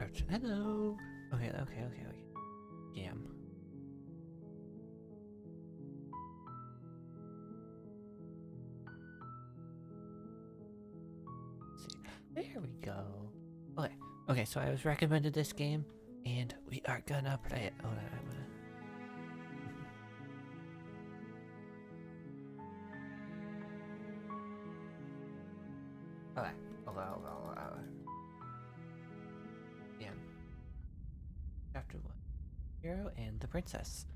Crouch. Hello. Okay. Damn. Let's see. There we go. Okay, so I was recommended this game, and we are gonna play it. Hold on, I'm gonna... Okay. Yeah. Chapter 1. Hero and the Princess.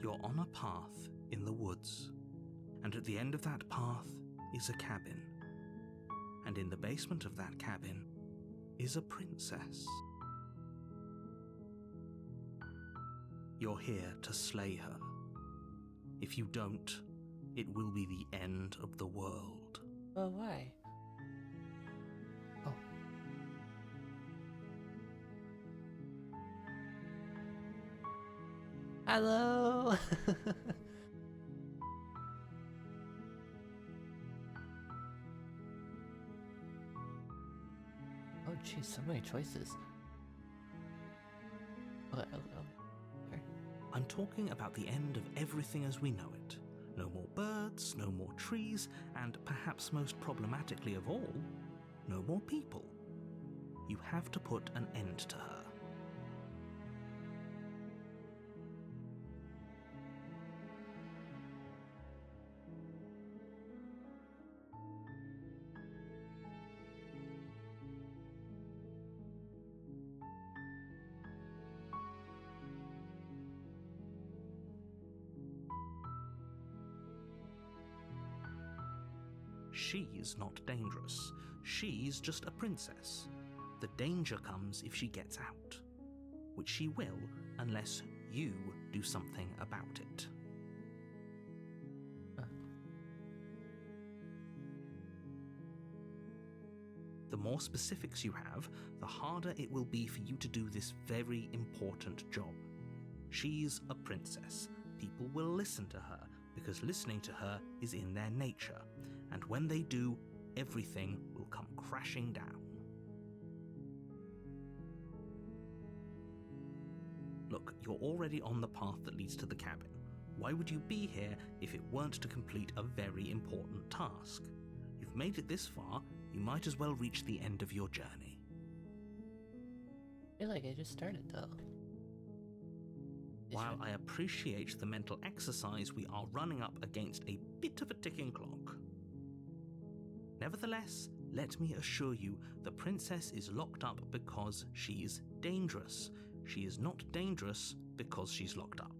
You're on a path in the woods, and at the end of that path is a cabin. And in the basement of that cabin is a princess. You're here to slay her. If you don't, it will be the end of the world. Oh, why? Oh. Hello! Oh, jeez, so many choices. Okay. I'm talking about the end of everything as we know it. No more birds, no more trees, and perhaps most problematically of all, no more people. You have to put an end to her. She's not dangerous. She's just a princess. The danger comes if she gets out, which she will unless you do something about it. The more specifics you have, the harder it will be for you to do this very important job. She's a princess. People will listen to her because listening to her is in their nature. And when they do, everything will come crashing down. Look, you're already on the path that leads to the cabin. Why would you be here if it weren't to complete a very important task? You've made it this far, you might as well reach the end of your journey. I feel like I just started, though. While I appreciate the mental exercise, we are running up against a bit of a ticking clock. Nevertheless, let me assure you, the princess is locked up because she's dangerous. She is not dangerous because she's locked up.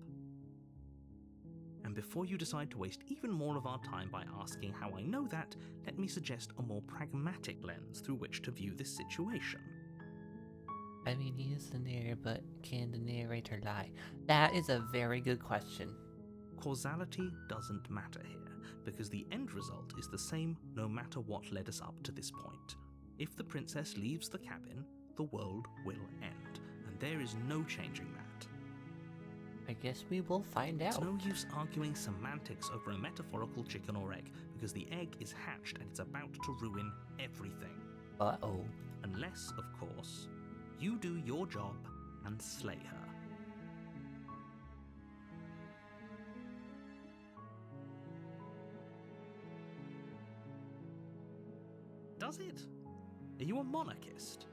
And before you decide to waste even more of our time by asking how I know that, let me suggest a more pragmatic lens through which to view this situation. I mean, he is the narrator, but can the narrator lie? That is a very good question. Causality doesn't matter here, because the end result is the same no matter what led us up to this point. If the princess leaves the cabin, the world will end, and there is no changing that. I guess we will find out. It's no use arguing semantics over a metaphorical chicken or egg, because the egg is hatched and it's about to ruin everything. Uh-oh. Unless, of course, you do your job and slay her. Does it? Are you a monarchist?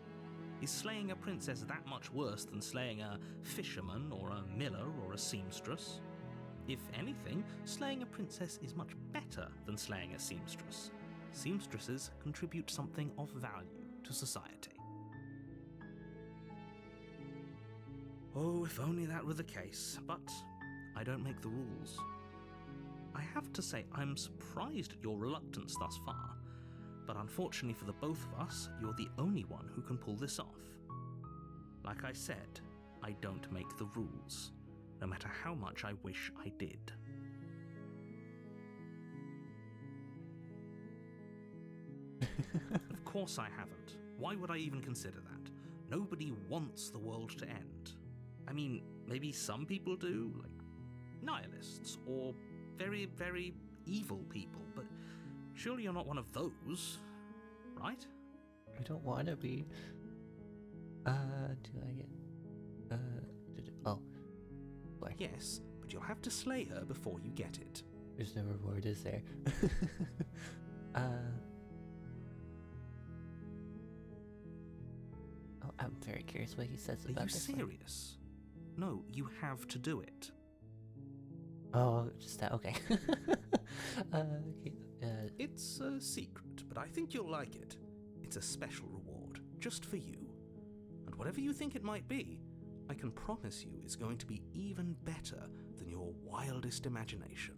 Is slaying a princess that much worse than slaying a fisherman or a miller or a seamstress? If anything, slaying a princess is much better than slaying a seamstress. Seamstresses contribute something of value to society. Oh, if only that were the case, but I don't make the rules. I have to say, I'm surprised at your reluctance thus far. But unfortunately for the both of us, you're the only one who can pull this off. Like I said, I don't make the rules, no matter how much I wish I did. Of course I haven't. Why would I even consider that? Nobody wants the world to end. I mean, maybe some people do, like nihilists, or very, very evil people, but surely you're not one of those, right? I don't want to be. Do I get... Oh. Boy. Yes, but you'll have to slay her before you get it. There's no reward, is there? Oh, I'm very curious what he says Are about you this one. serious? No, you have to do it. Oh, just that, okay. Okay, It's a secret, but I think you'll like it. It's a special reward, just for you. And whatever you think it might be, I can promise you it's going to be even better than your wildest imagination.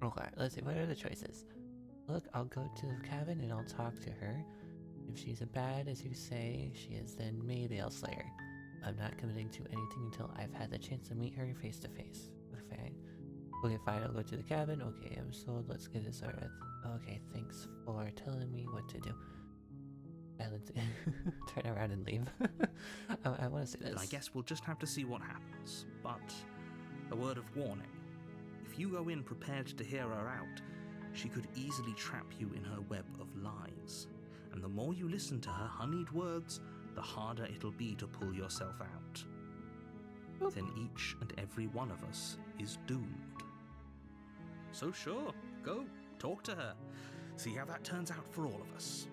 okay, let's see, what are the choices? Look, I'll go to the cabin and I'll talk to her. If she's as bad as you say she is, then maybe I'll slay her. I'm not committing to anything until I've had the chance to meet her face to face. Okay. Okay, fine, I'll go to the cabin. Okay, I'm sold. Let's get this over with. Okay, thanks for telling me what to do. Turn around and leave. I want to say this. And I guess we'll just have to see what happens. But a word of warning. If you go in prepared to hear her out, she could easily trap you in her web of lies. And the more you listen to her honeyed words, the harder it'll be to pull yourself out. Oop. Then each and every one of us is doomed. So sure, go, talk to her. See how that turns out for all of us.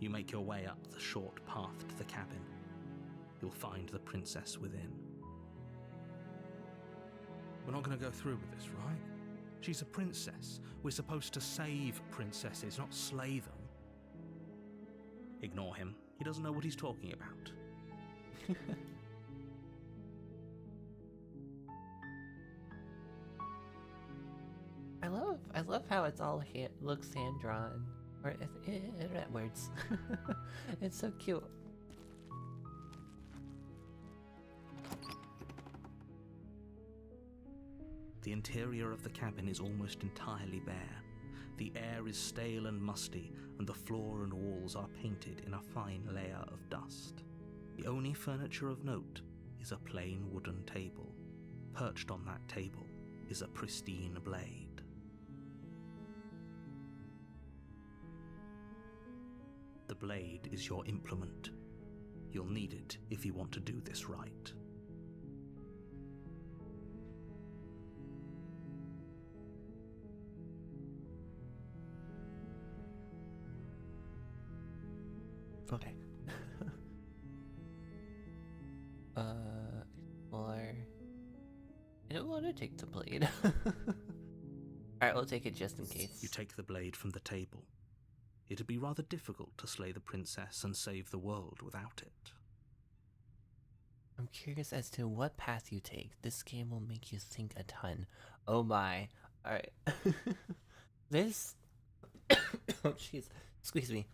You make your way up the short path to the cabin. You'll find the princess within. We're not going to go through with this, right? She's a princess. We're supposed to save princesses, not slay them. Ignore him. He doesn't know what he's talking about. I love how it's all looks hand drawn, or internet words. It's so cute. The interior of the cabin is almost entirely bare. The air is stale and musty, and the floor and walls are painted in a fine layer of dust. The only furniture of note is a plain wooden table. Perched on that table is a pristine blade. The blade is your implement. You'll need it if you want to do this right. Okay. Explore. I don't want to take the blade. Alright, we'll take it just in case. You take the blade from the table. It'd be rather difficult to slay the princess and save the world without it. I'm curious as to what path you take. This game will make you think a ton. Oh my. Alright. This... Oh jeez. Squeeze me.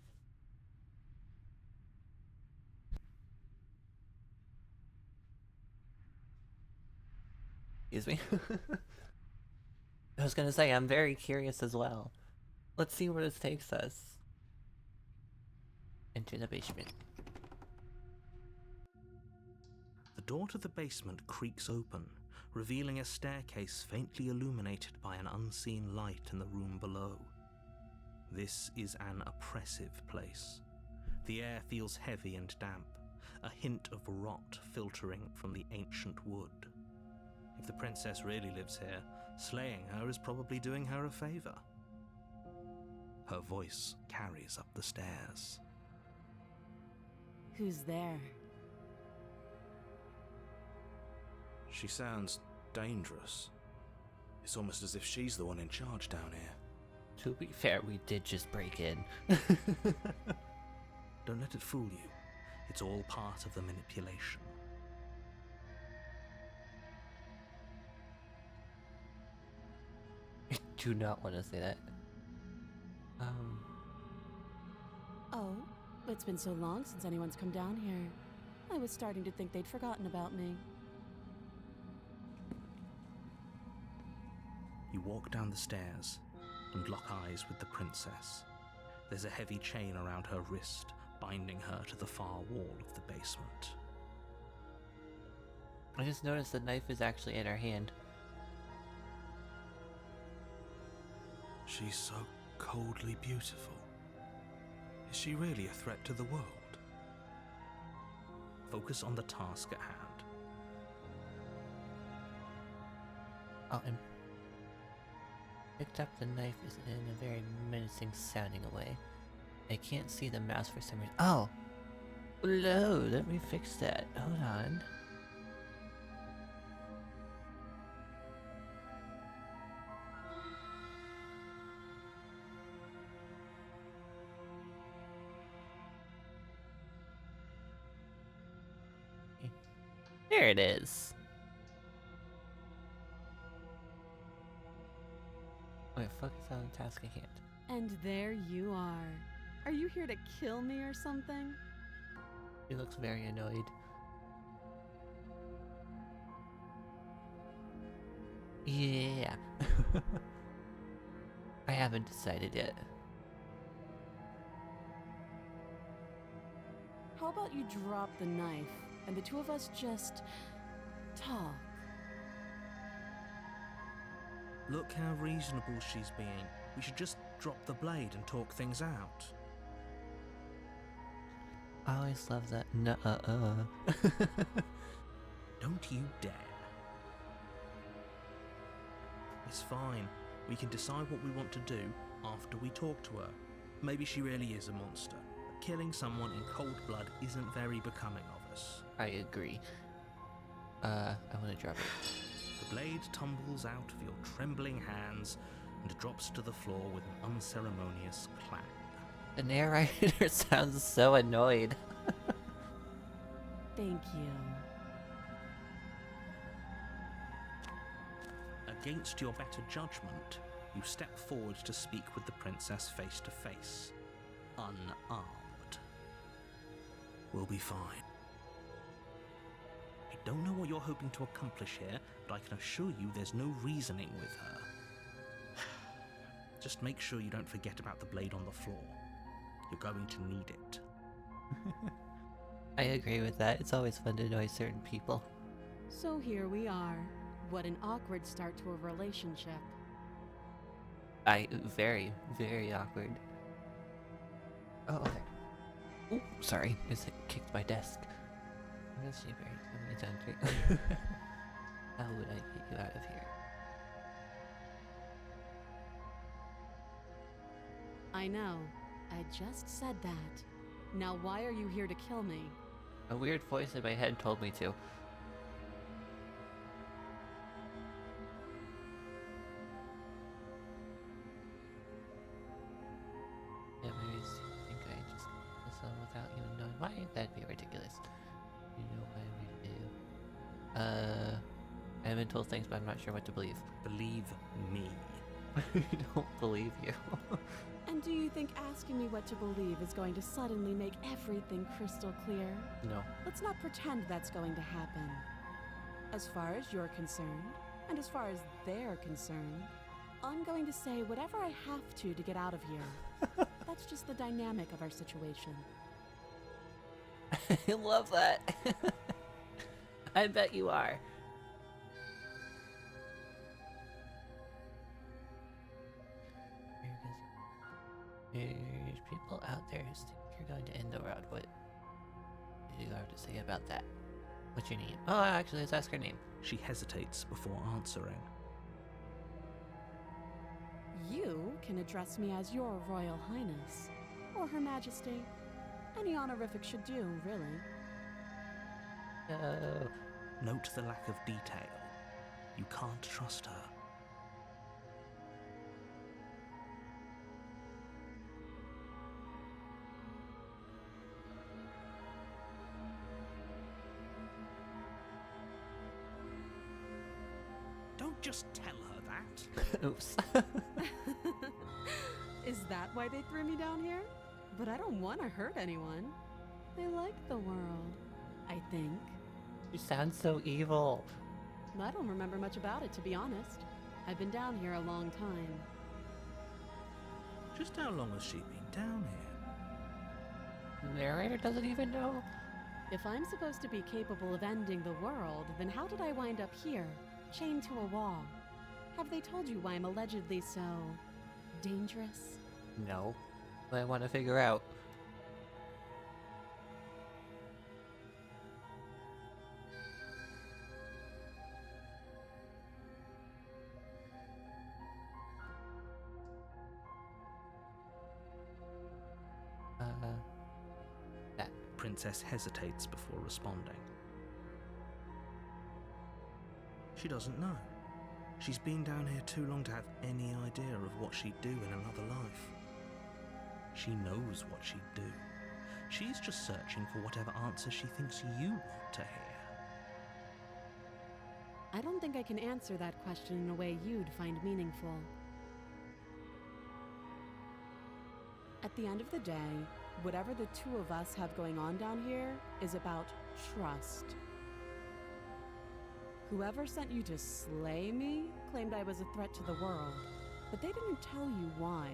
Excuse me. I was gonna say, I'm very curious as well. Let's see where this takes us. Enter the basement. The door to the basement creaks open, revealing a staircase faintly illuminated by an unseen light in the room below. This is an oppressive place. The air feels heavy and damp, a hint of rot filtering from the ancient wood. If the princess really lives here, slaying her is probably doing her a favor. Her voice carries up the stairs. Who's there? She sounds dangerous. It's almost as if she's the one in charge down here. To be fair, we did just break in. Don't let it fool you. It's all part of the manipulation. I do not want to say that. Oh, it's been so long since anyone's come down here. I was starting to think they'd forgotten about me. You walk down the stairs and lock eyes with the princess. There's a heavy chain around her wrist, binding her to the far wall of the basement. I just noticed the knife is actually in her hand. She's so coldly beautiful. She looks like she's about to kill me. Is she really a threat to the world? Focus on the task at hand. Oh, and picked up the knife is in a very menacing sounding way. I can't see the mouse for some reason. Oh! No, let me fix that. Hold on. There it is. Wait, focus on the task at hand. And there you are. Are you here to kill me or something? He looks very annoyed. Yeah. I haven't decided yet. How about you drop the knife and the two of us just talk? Look how reasonable she's being. We should just drop the blade and talk things out. I always love that. Don't you dare. It's fine. We can decide what we want to do after we talk to her. Maybe she really is a monster. Killing someone in cold blood isn't very becoming of us. I agree. I want to drop it. The blade tumbles out of your trembling hands and drops to the floor with an unceremonious clang. The narrator sounds so annoyed. Thank you. Against your better judgment, you step forward to speak with the princess face to face, unarmed. We'll be fine. I don't know what you're hoping to accomplish here, but I can assure you there's no reasoning with her. Just make sure you don't forget about the blade on the floor. You're going to need it. I agree with that. It's always fun to annoy certain people. So here we are. What an awkward start to a relationship. Very, very awkward. Oh, okay. Oh, sorry. I just kicked my desk. Let's see, very How would I get you out of here? I know. I just said that. Now why are you here to kill me? A weird voice in my head told me to. Yeah, maybe I think I just did this without even knowing why. That'd be ridiculous. You know what I do. I haven't told things, but I'm not sure what to believe. Believe me. I don't believe you. And do you think asking me what to believe is going to suddenly make everything crystal clear? No. Let's not pretend that's going to happen. As far as you're concerned, and as far as they're concerned, I'm going to say whatever I have to get out of here. That's just the dynamic of our situation. I love that. I bet you are. There's people out there who think you're going to end the world. What do you have to say about that? What's your name? Oh, actually, let's ask her name. She hesitates before answering. You can address me as your Royal Highness, or Her Majesty. Any honorific should do, really. No. Note the lack of detail. You can't trust her. Don't just tell her that. Oops. Is that why they threw me down here? But I don't want to hurt anyone. They like the world, I think. You sound so evil. I don't remember much about it, to be honest. I've been down here a long time. Just how long has she been down here? The narrator doesn't even know. If I'm supposed to be capable of ending the world, then how did I wind up here, chained to a wall? Have they told you why I'm allegedly so dangerous? No. But I want to figure out. princess hesitates before responding. She doesn't know. She's been down here too long to have any idea of what she'd do in another life. She knows what she'd do. She's just searching for whatever answer she thinks you want to hear. I don't think I can answer that question in a way you'd find meaningful. At the end of the day, whatever the two of us have going on down here is about trust. Whoever sent you to slay me claimed I was a threat to the world, but they didn't tell you why.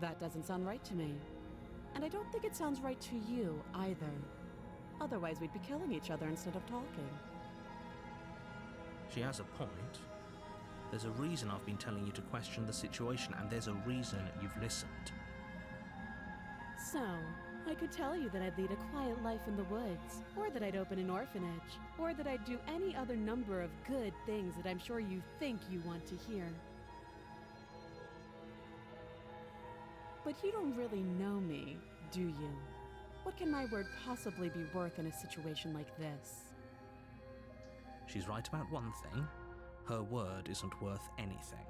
That doesn't sound right to me. And I don't think it sounds right to you either. Otherwise, we'd be killing each other instead of talking. She has a point. There's a reason I've been telling you to question the situation, and there's a reason you've listened. So, I could tell you that I'd lead a quiet life in the woods, or that I'd open an orphanage, or that I'd do any other number of good things that I'm sure you think you want to hear. But you don't really know me, do you? What can my word possibly be worth in a situation like this? She's right about one thing. Her word isn't worth anything.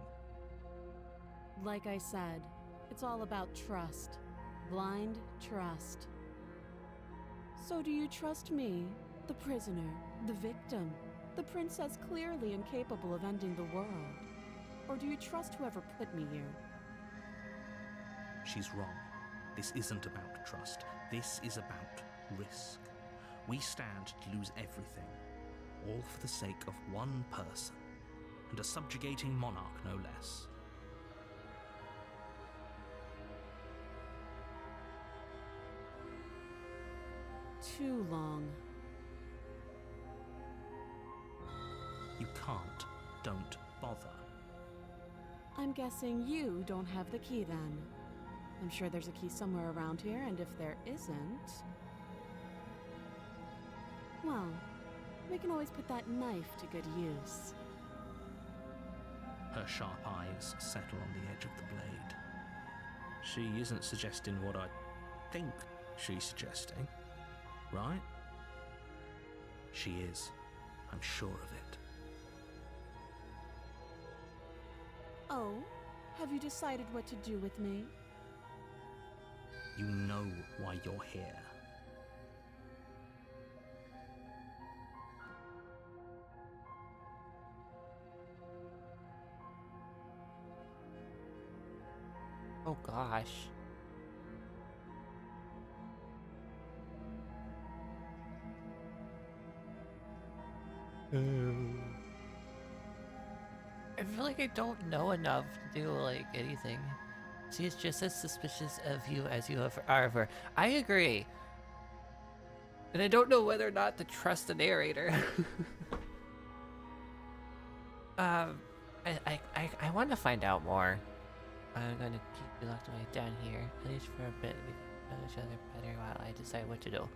Like I said, it's all about trust. Blind trust. So do you trust me, the prisoner, the victim, the princess clearly incapable of ending the world? Or do you trust whoever put me here? She's wrong. This isn't about trust. This is about risk. We stand to lose everything, all for the sake of one person, and a subjugating monarch no less. Too long. You can't. Don't bother. I'm guessing you don't have the key then. I'm sure there's a key somewhere around here, and if there isn't... well, we can always put that knife to good use. Her sharp eyes settle on the edge of the blade. She isn't suggesting what I think she's suggesting, right? She is. I'm sure of it. Oh, have you decided what to do with me? You know why you're here. Oh gosh. I feel like I don't know enough to do like anything. She's just as suspicious of you as you are of her. I agree. And I don't know whether or not to trust the narrator. I want to find out more. I'm gonna keep you locked away down here, at least for a bit. We can know each other better while I decide what to do.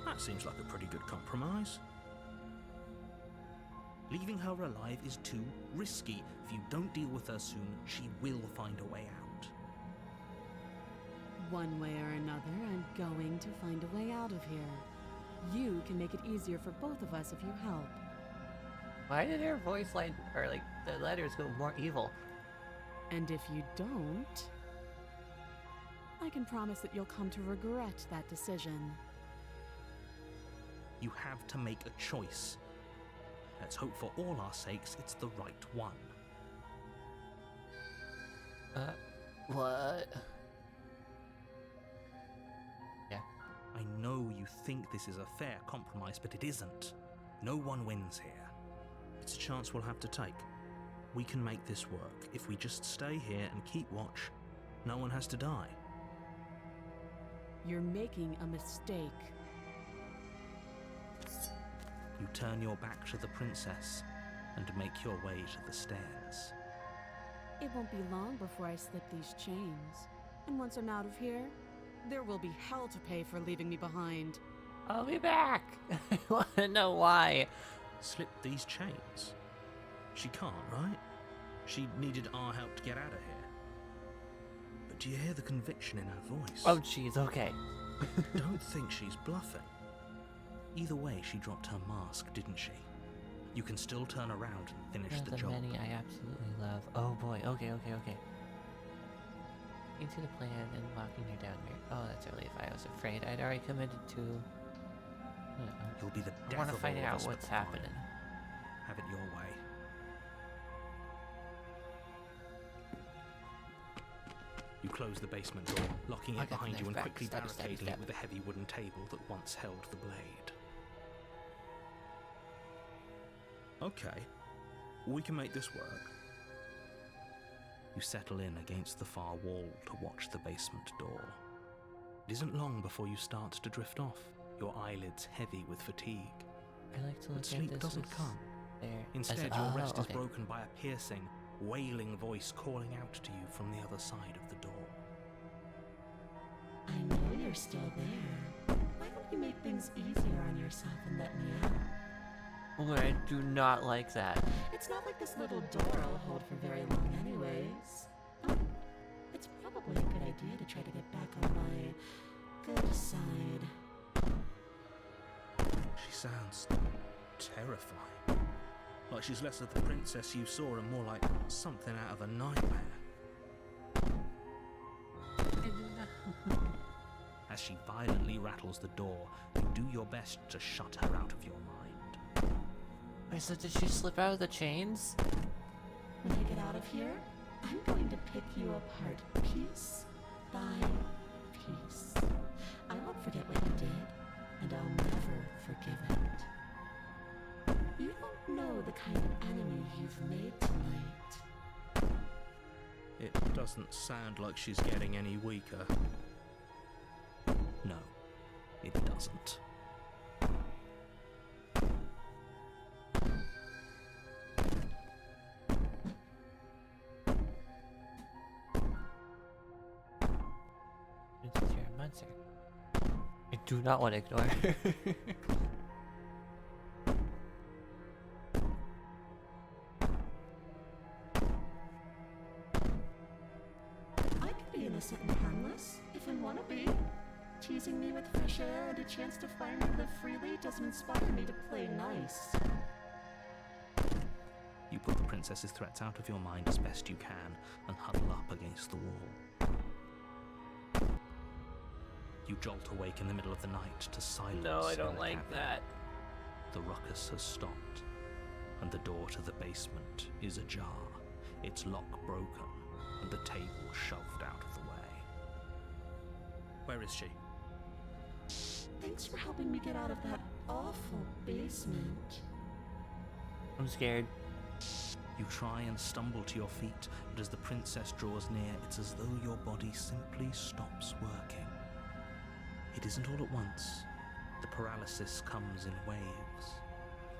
That seems like a pretty good compromise. Leaving her alive is too risky. If you don't deal with her soon, she will find a way out. One way or another, I'm going to find a way out of here. You can make it easier for both of us if you help. Why did her voice line, or like the letters, go more evil? And if you don't, I can promise that you'll come to regret that decision. You have to make a choice. Let's hope for all our sakes it's the right one. What? Yeah. I know you think this is a fair compromise, but it isn't. No one wins here. It's a chance we'll have to take. We can make this work. If we just stay here and keep watch, no one has to die. You're making a mistake. You turn your back to the princess and make your way to the stairs. It won't be long before I slip these chains. And once I'm out of here, there will be hell to pay for leaving me behind. I'll be back. I want to know why. Slip these chains? She can't, right? She needed our help to get out of here. Do you hear the conviction in her voice? Oh, jeez, okay. Don't think she's bluffing. Either way, she dropped her mask, didn't she? You can still turn around and finish the The job. many I absolutely love. Oh boy, okay. Into the plan and locking her down here. Oh, that's a relief. I was afraid. I'd already committed to... You'll be the I death want to of find all of out us, what's but fine. happening. Have it your way. You close the basement door, locking I it got the behind you knife and back. quickly Stab, barricading stab, it stab. with a heavy wooden table that once held the blade. Okay, we can make this work. You settle in against the far wall to watch the basement door. It isn't long before you start to drift off, your eyelids heavy with fatigue. I like to look But sleep at this doesn't as come. there. Instead, as your a, rest is okay. broken by a piercing, wailing voice calling out to you from the other side of the door. I know you're still there. Why don't you make things easier on yourself and let me out? Oh, I do not like that. It's not like this little door I'll hold for very long anyways. Oh, it's probably a good idea to try to get back on my good side. She sounds terrifying. Like she's less of the princess you saw and more like something out of a nightmare. As she violently rattles the door, you do your best to shut her out of your mind. Wait, so did she slip out of the chains? When I get out of here, I'm going to pick you apart piece by piece. I won't forget what you did, and I'll never forgive it. You don't know the kind of enemy you've made tonight. It doesn't sound like she's getting any weaker. No, it doesn't. Princess, you're a monster. I do not want to ignore her. I could be innocent and harmless, if I want to be. Teasing me with fresh air and a chance to finally live freely doesn't inspire me to play nice. You put the princess's threats out of your mind as best you can and huddle up against the wall. You jolt awake in the middle of the night to silence. No, I in don't the like cabin. that. The ruckus has stopped, and the door to the basement is ajar, its lock broken, and the table shoved out of the way. Where is she? Thanks for helping me get out of that awful basement. I'm scared. You try and stumble to your feet, but as the princess draws near, it's as though your body simply stops working. It isn't all at once. The paralysis comes in waves.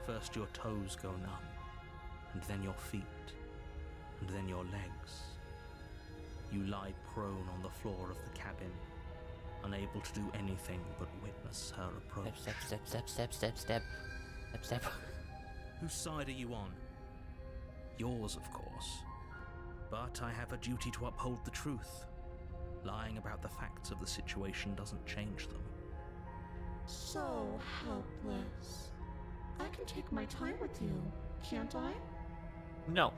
First your toes go numb, and then your feet, and then your legs. You lie prone on the floor of the cabin, unable to do anything but witness her approach. Step. Whose side are you on? Yours, of course. But I have a duty to uphold the truth. Lying about the facts of the situation doesn't change them. So helpless. I can take my time with you, can't I? No.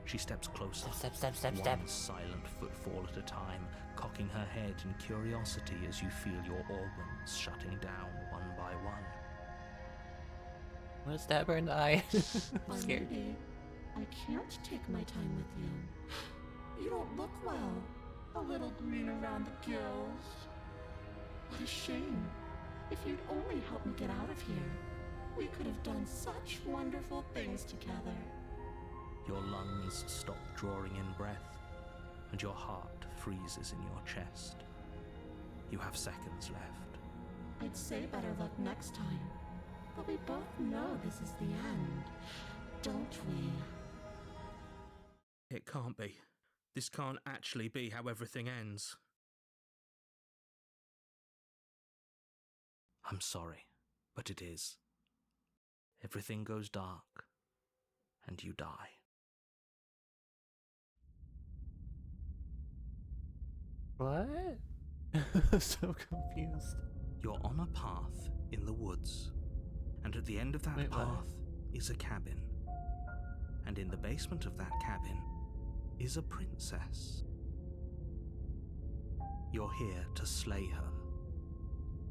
She steps closer. Step. One silent footfall at a time, cocking her head in curiosity as you feel your organs shutting down one by one. I'm gonna stab her in the eye. I'm Or scared. maybe I can't take my time with you. You don't look well. A little green around the gills. What a shame. If you'd only helped me get out of here, we could have done such wonderful things together. Your lungs stop drawing in breath, and your heart freezes in your chest. You have seconds left. I'd say better luck next time. But we both know this is the end, don't we? It can't be. This can't actually be how everything ends. I'm sorry, but it is. Everything goes dark, and you die. What? I'm so confused. You're on a path in the woods, and at the end of that Wait, what? path is a cabin. And in the basement of that cabin is a princess. You're here to slay her.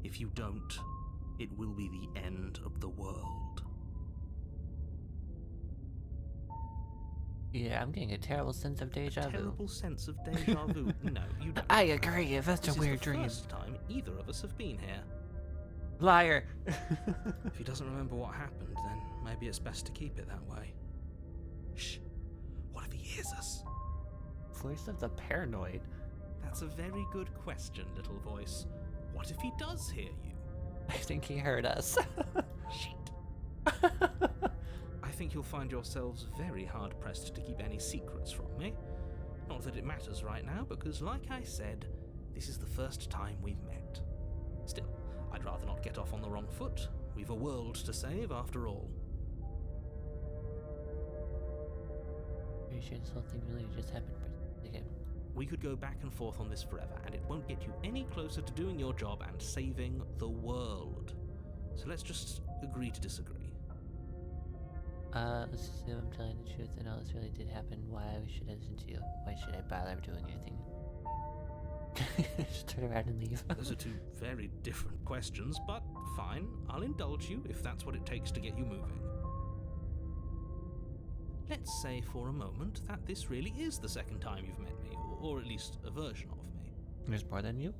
If you don't, it will be the end of the world. Yeah, I'm getting a terrible sense of deja vu. Terrible sense of deja vu. No, you don't. I agree, that's This a is weird the dream. first time either of us have been here. Liar! If he doesn't remember what happened, then maybe it's best to keep it that way. Shh. What if he hears us? Voice of the paranoid. That's a very good question, little voice. What if he does hear you? I think he heard us. Shit. I think you'll find yourselves very hard-pressed to keep any secrets from me. Not that it matters right now, because like I said, this is the first time we've met. Still, I'd rather not get off on the wrong foot. We've a world to save, after all. Pretty sure this whole thing really just happened for again. We could go back and forth on this forever, and it won't get you any closer to doing your job and saving the world. So let's just agree to disagree. Let's assume I'm telling the truth and all this really did happen. Why should I listen to you? Why should I bother doing anything? Just turn around and leave. Those are two very different questions, but fine, I'll indulge you if that's what it takes to get you moving. Let's say for a moment that this really is the second time you've met me, or at least a version of me. There's more than you?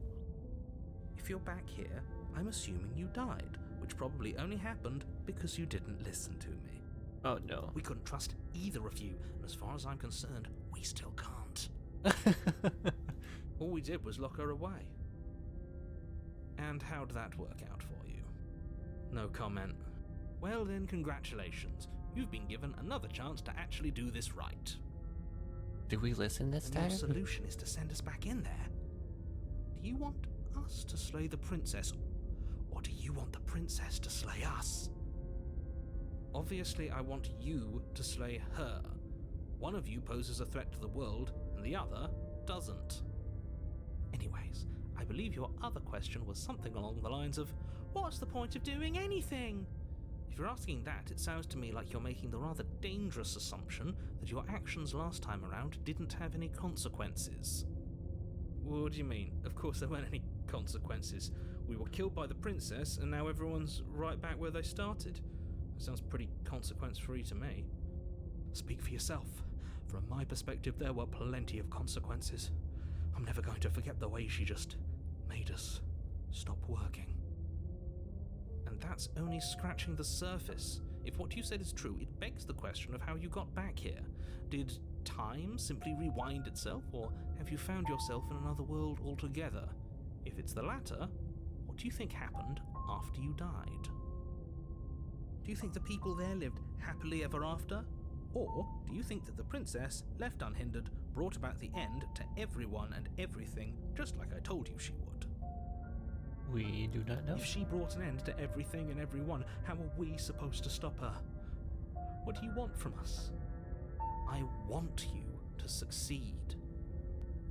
If you're back here, I'm assuming you died, which probably only happened because you didn't listen to me. Oh no. We couldn't trust either of you, and as far as I'm concerned, we still can't. All we did was lock her away. And how'd that work out for you? No comment. Well then, congratulations. You've been given another chance to actually do this right. Do we listen this And time? your solution is to send us back in there. Do you want us to slay the princess, or do you want the princess to slay us? Obviously, I want you to slay her. One of you poses a threat to the world, and the other doesn't. Anyways, I believe your other question was something along the lines of, what's the point of doing anything? If you're asking that, it sounds to me like you're making the rather dangerous assumption that your actions last time around didn't have any consequences. What do you mean? Of course there weren't any consequences. We were killed by the princess, and now everyone's right back where they started. That sounds pretty consequence-free to me. Speak for yourself. From my perspective, there were plenty of consequences. I'm never going to forget the way she just made us stop working. And that's only scratching the surface. If what you said is true, it begs the question of how you got back here. Did time simply rewind itself, or have you found yourself in another world altogether? If it's the latter, what do you think happened after you died? Do you think the people there lived happily ever after? Or do you think that the princess, left unhindered, brought about the end to everyone and everything, just like I told you she would? We do not know. If she brought an end to everything and everyone, how are we supposed to stop her? What do you want from us? I want you to succeed.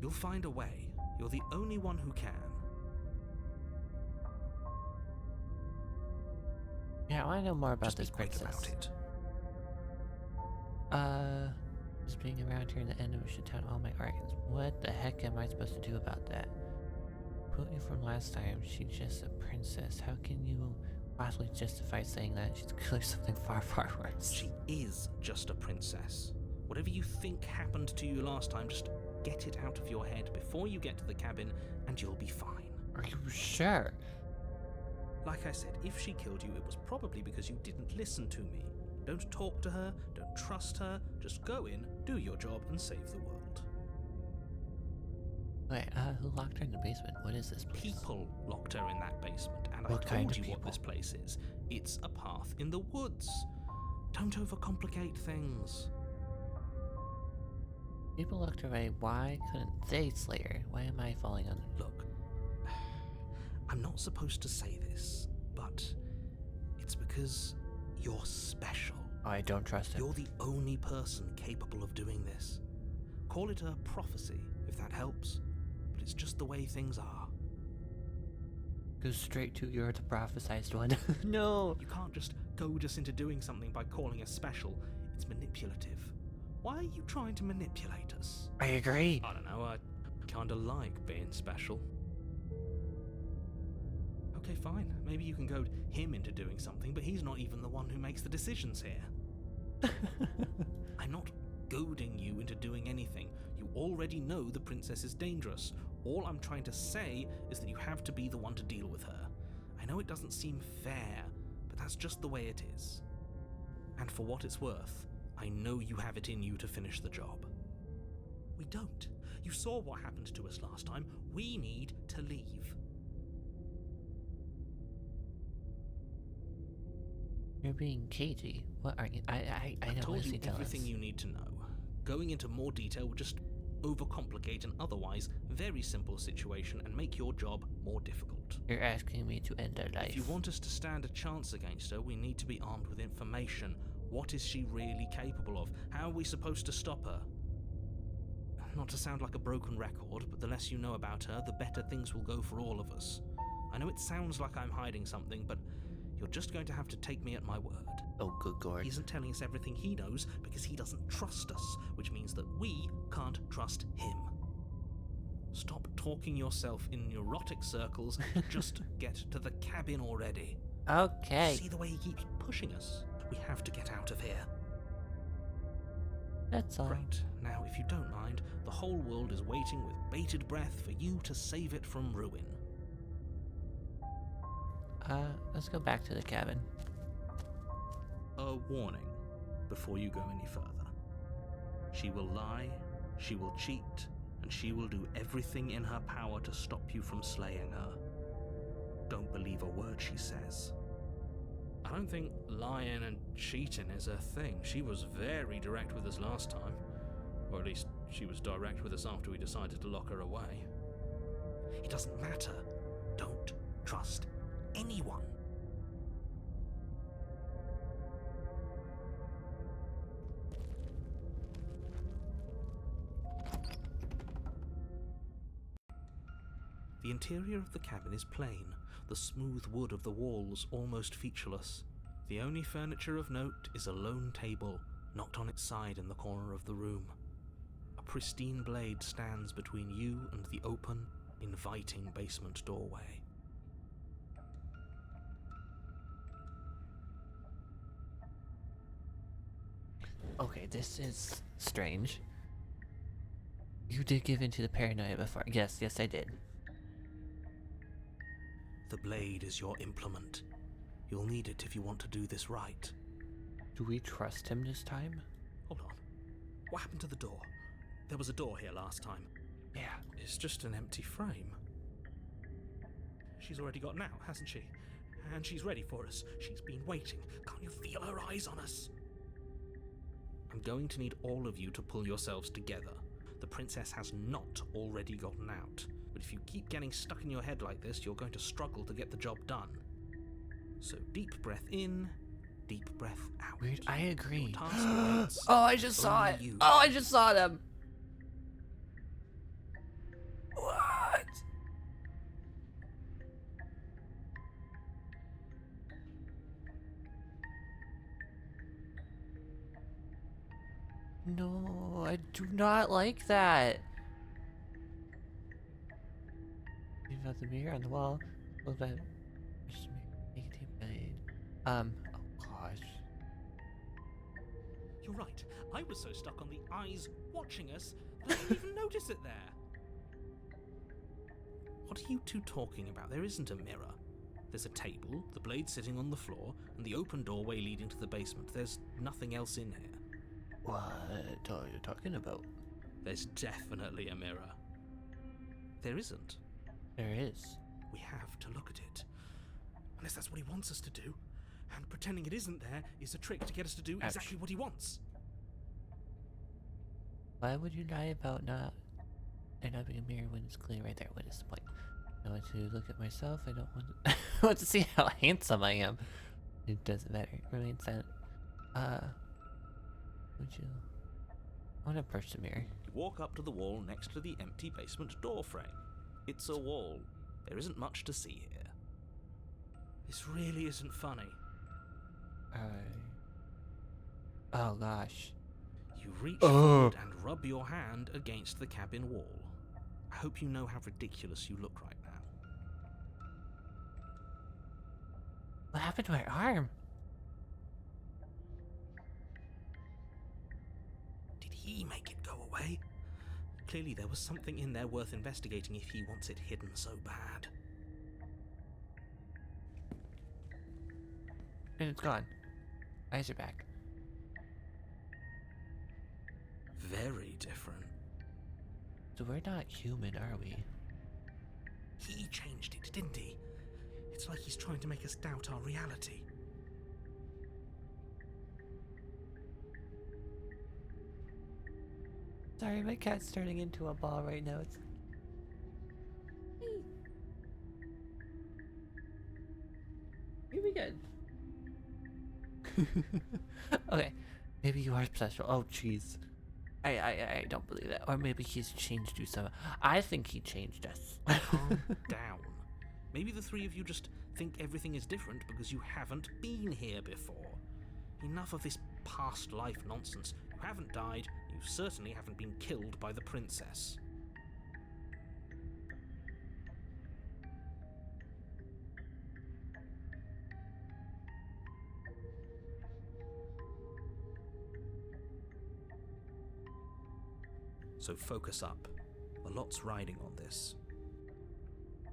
You'll find a way. You're the only one who can. Yeah, I want to know more about Just this be quick princess. about it. Just being around here in the end of a shit ton of all my organs. What the heck am I supposed to do about that? Quoting from last time, she's just a princess. How can you possibly justify saying that? She's clearly something far, far worse. She is just a princess. Whatever you think happened to you last time, just get it out of your head before you get to the cabin, and you'll be fine. Are you sure? Like I said, if she killed you, it was probably because you didn't listen to me. Don't talk to her, don't trust her, just go in, do your job, and save the world. Wait, who locked her in the basement? What is this place? People locked her in that basement, and What I kind told of you what people? this place is. It's a path in the woods. Don't overcomplicate things. People locked her away. Why couldn't they slay her? Why am I falling on? Look, I'm not supposed to say this, but it's because you're special. I don't trust him. You're the only person capable of doing this. Call it a prophecy, if that helps. But but it's just the way things are. Go straight to you're the prophesized one. No! You can't just goad us into doing something by calling us special. It's manipulative. Why are you trying to manipulate us? I agree. I don't know, I kinda like being special. Okay, fine. Maybe you can goad him into doing something, but he's not even the one who makes the decisions here. I'm not goading you into doing anything. You already know the princess is dangerous. All I'm trying to say is that you have to be the one to deal with her. I know it doesn't seem fair, but that's just the way it is. And for what it's worth, I know you have it in you to finish the job. We don't. You saw what happened to us last time. We need to leave. You're being cagey. What are you? I I've know told what you you tell everything us. you need to know. Going into more detail would just overcomplicate an otherwise very simple situation and make your job more difficult. You're asking me to end our life. If you want us to stand a chance against her, we need to be armed with information. What is she really capable of? How are we supposed to stop her? Not to sound like a broken record, but the less you know about her, the better things will go for all of us. I know it sounds like I'm hiding something, but you're just going to have to take me at my word. Oh, good God. He isn't telling us everything he knows because he doesn't trust us, which means that we can't trust him. Stop talking yourself in neurotic circles and just get to the cabin already. Okay. See the way he keeps pushing us? We have to get out of here. That's all. Great. Now, if you don't mind, the whole world is waiting with bated breath for you to save it from ruin. Let's go back to the cabin. A warning before you go any further. She will lie, she will cheat, and she will do everything in her power to stop you from slaying her. Don't believe a word she says. I don't think lying and cheating is her thing. She was very direct with us last time. Or at least she was direct with us after we decided to lock her away. It doesn't matter. Don't trust anyone. The interior of the cabin is plain, the smooth wood of the walls almost featureless. The only furniture of note is a lone table, knocked on its side in the corner of the room. A pristine blade stands between you and the open, inviting basement doorway. Okay, this is strange. You did give in to the paranoia before. Yes, I did. The blade is your implement. You'll need it if you want to do this right. Do we trust him this time? Hold on. What happened to the door? There was a door here last time. Yeah. It's just an empty frame. She's already gotten out, hasn't she? And she's ready for us. She's been waiting. Can't you feel her eyes on us? I'm going to need all of you to pull yourselves together. The princess has not already gotten out. But if you keep getting stuck in your head like this, you're going to struggle to get the job done. So deep breath in, deep breath out. Weird, I agree. Your task awaits. Oh, I just saw Only it. you. Oh, I just saw them. What? No, I do not like that. Leave out the mirror on the wall. Look at oh gosh. You're right. I was so stuck on the eyes watching us that I didn't even notice it there. What are you two talking about? There isn't a mirror. There's a table, the blade sitting on the floor, and the open doorway leading to the basement. There's nothing else in here. What are you talking about? There's definitely a mirror. There isn't. There is. We have to look at it. Unless that's what he wants us to do. And pretending it isn't there is a trick to get us to do exactly what he wants. Why would you lie about not there not being a mirror when it's clear right there? What is the point? I want to look at myself. I don't want to, I want to see how handsome I am. It doesn't matter. Remain silent. Would you? I want to approach the mirror. You walk up to the wall next to the empty basement door frame. It's a wall. There isn't much to see here. This really isn't funny. Oh gosh. You reach forward and rub your hand against the cabin wall. I hope you know how ridiculous you look right now. What happened to my arm? Did he make it go away? Clearly there was something in there worth investigating if he wants it hidden so bad. And it's gone. Eyes are back. Very different. So we're not human, are we? He changed it, didn't he? It's like he's trying to make us doubt our reality. Sorry, my cat's turning into a ball right now. It's... You'll be good. Okay, maybe you are special. Oh, jeez. I don't believe that. Or maybe he's changed you some. I think he changed us. Calm down. Maybe the three of you just think everything is different because you haven't been here before. Enough of this past life nonsense. You haven't died. You certainly haven't been killed by the princess. So focus up. A lot's riding on this.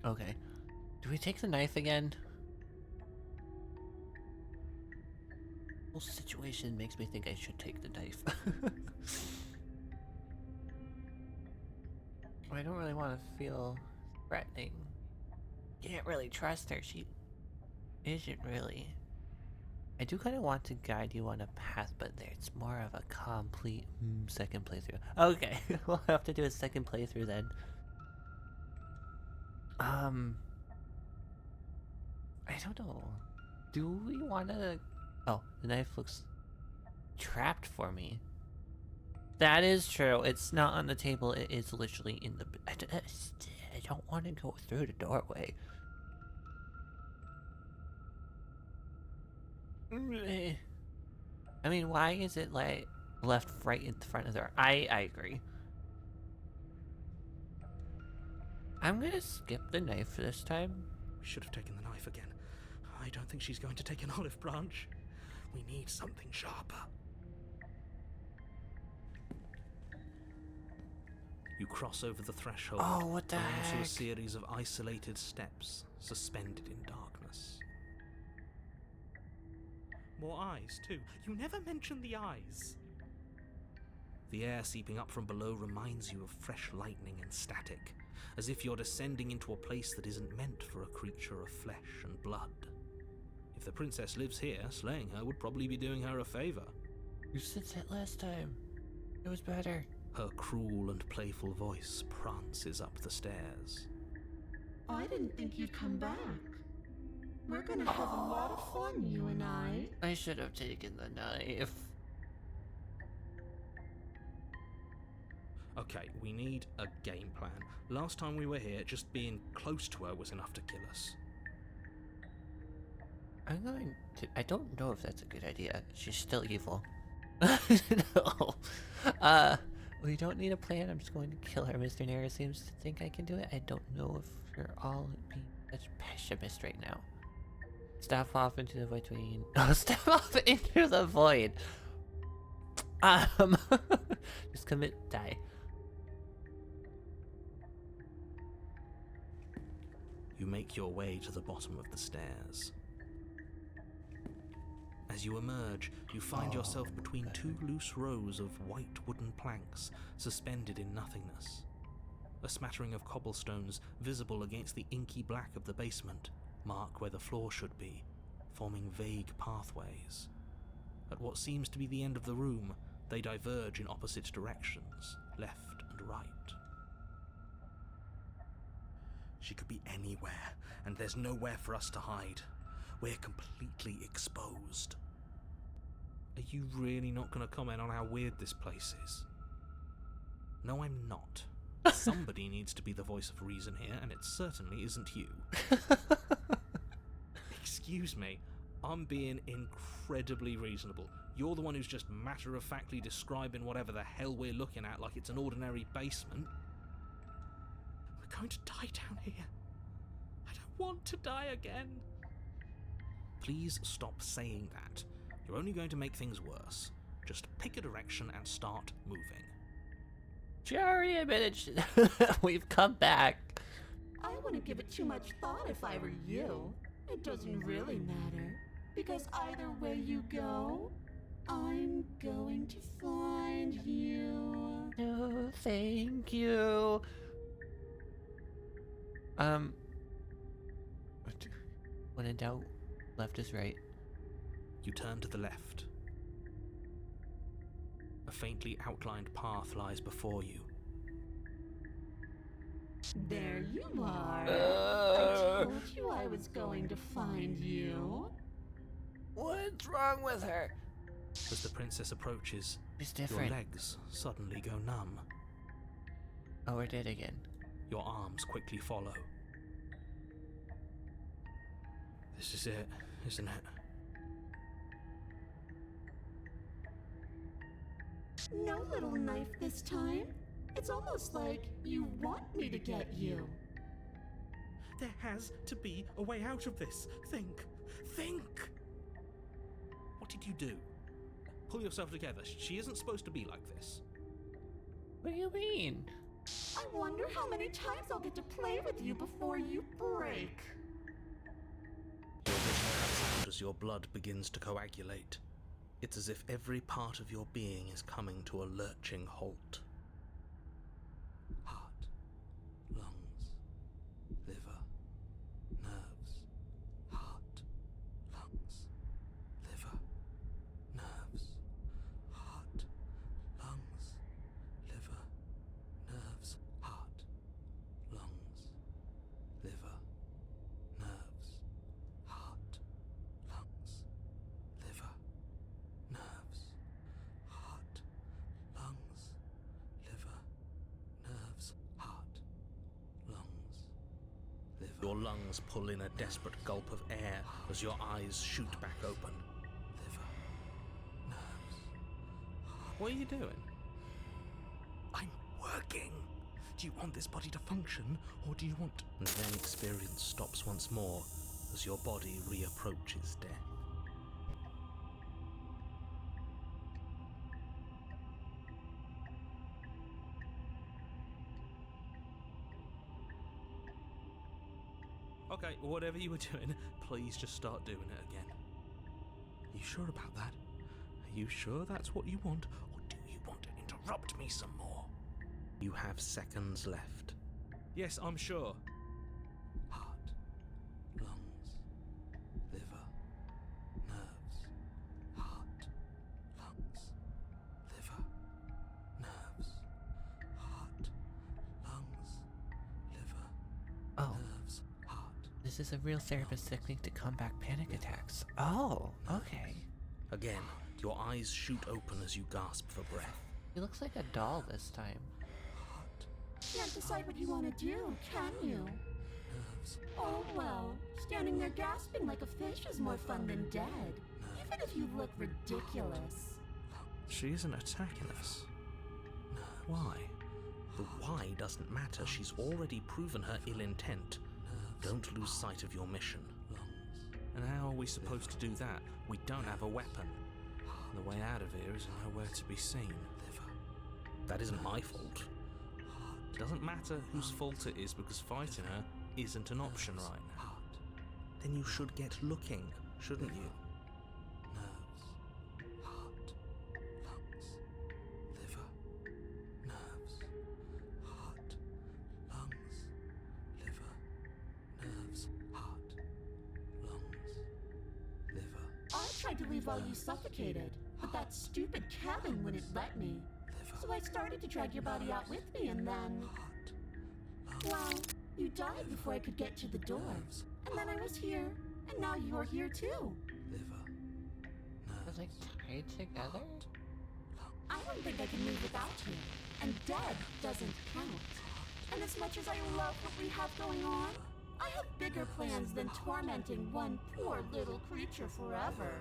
Okay. Do we take the knife again? The whole situation makes me think I should take the knife. I don't really want to feel threatening. Can't really trust her. She isn't really. I do kind of want to guide you on a path, but it's more of a complete second playthrough. Okay, we'll have to do a second playthrough then. I don't know. Do we want to... Oh, the knife looks trapped for me. That is true. It's not on the table. It is literally in the... I don't want to go through the doorway. I mean, why is it like left right in front of her? I agree. I'm gonna skip the knife this time. We should have taken the knife again. I don't think she's going to take an olive branch. We need something sharper. You cross over the threshold. Oh, what the into heck? a series of isolated steps, suspended in darkness. More eyes, too. You never mention the eyes. The air seeping up from below reminds you of fresh lightning and static, as if you're descending into a place that isn't meant for a creature of flesh and blood. If the princess lives here, slaying her would probably be doing her a favor. You said that last time. It was better. Her cruel and playful voice prances up the stairs. I didn't think you'd come back. We're gonna have a lot of fun, you and I. I should have taken the knife. Okay, we need a game plan. Last time we were here, just being close to her was enough to kill us. I'm going to... I don't know if that's a good idea. She's still evil. No. We don't need a plan. I'm just going to kill her. Mr. Nara seems to think I can do it. I don't know if you're all being such pessimist right now. Step off into the void between... Oh, step off into the void! Just commit... Die. You make your way to the bottom of the stairs. As you emerge, you find yourself between two loose rows of white wooden planks suspended in nothingness. A smattering of cobblestones visible against the inky black of the basement mark where the floor should be, forming vague pathways. At what seems to be the end of the room, they diverge in opposite directions, left and right. She could be anywhere, and there's nowhere for us to hide. We're completely exposed. Are you really not going to comment on how weird this place is? No, I'm not. Somebody needs to be the voice of reason here, and it certainly isn't you. Excuse me, I'm being incredibly reasonable. You're the one who's just matter-of-factly describing whatever the hell we're looking at like it's an ordinary basement. We're going to die down here. I don't want to die again. Please stop saying that. You're only going to make things worse. Just pick a direction and start moving. She already admitted we've come back. I wouldn't give it too much thought if I were you. It doesn't really matter, because either way you go, I'm going to find you. No, thank you. When in doubt, left is right. You turn to the left. A faintly outlined path lies before you. There you are. I told you I was going to find you. What's wrong with her? As the princess approaches, She's your different. legs suddenly go numb. Oh, we're dead again. Your arms quickly follow. This is it, isn't it? No little knife this time. It's almost like you want me to get you. There has to be a way out of this. Think! Think! What did you do? Pull yourself together. She isn't supposed to be like this. What do you mean? I wonder how many times I'll get to play with you before you break. Your vision cuts out as your blood begins to coagulate. It's as if every part of your being is coming to a lurching halt. Heart, lungs, liver, nerves. Heart, lungs, liver, nerves. Heart, lungs, liver, nerves. Heart, lungs, liver, nerves. Heart, lungs, liver, nerves. Heart, lungs, liver, nerves. Heart, lungs, liver. Your lungs pull in a desperate gulp of air as your eyes shoot back open. Liver, nerves. What are you doing? I'm working. Do you want this body to function, or do you want... And then experience stops once more as your body reapproaches death. Okay, whatever you were doing, please just start doing it again. Are you sure about that? Are you sure that's what you want, or do you want to interrupt me some more? You have seconds left. Yes, I'm sure. Heart, lungs, liver, nerves. Heart, lungs, liver, nerves. Heart, lungs, liver, Oh, nerves. Heart. this is a real therapist technique to combat panic attacks. Oh, okay. Again, your eyes shoot open as you gasp for breath. He looks like a doll this time. Can't decide what you want to do, can you? Nerves. Oh well, standing there gasping like a fish is more fun than dead. Even if you look ridiculous. She isn't attacking us. Why? The why doesn't matter. She's already proven her ill intent. Don't lose sight of your mission. And how are we supposed to do that? We don't have a weapon. And the way out of here is nowhere to be seen. That isn't my fault. It doesn't matter whose fault it is, because fighting her isn't an option right now. Then you should get looking, shouldn't you? Nerves. Heart. Lungs. Liver. Nerves. Heart. Lungs. Liver. Nerves. Heart. Lungs. Liver. I tried to leave while you suffocated, but that stupid cabin wouldn't let me. So I started to drag your body out with me, and then... Well, you died before I could get to the door. And then I was here, and now you're here too. Liver. They're like tied together? I don't think I can move without you, and dead doesn't count. And as much as I love what we have going on, I have bigger plans than tormenting one poor little creature forever.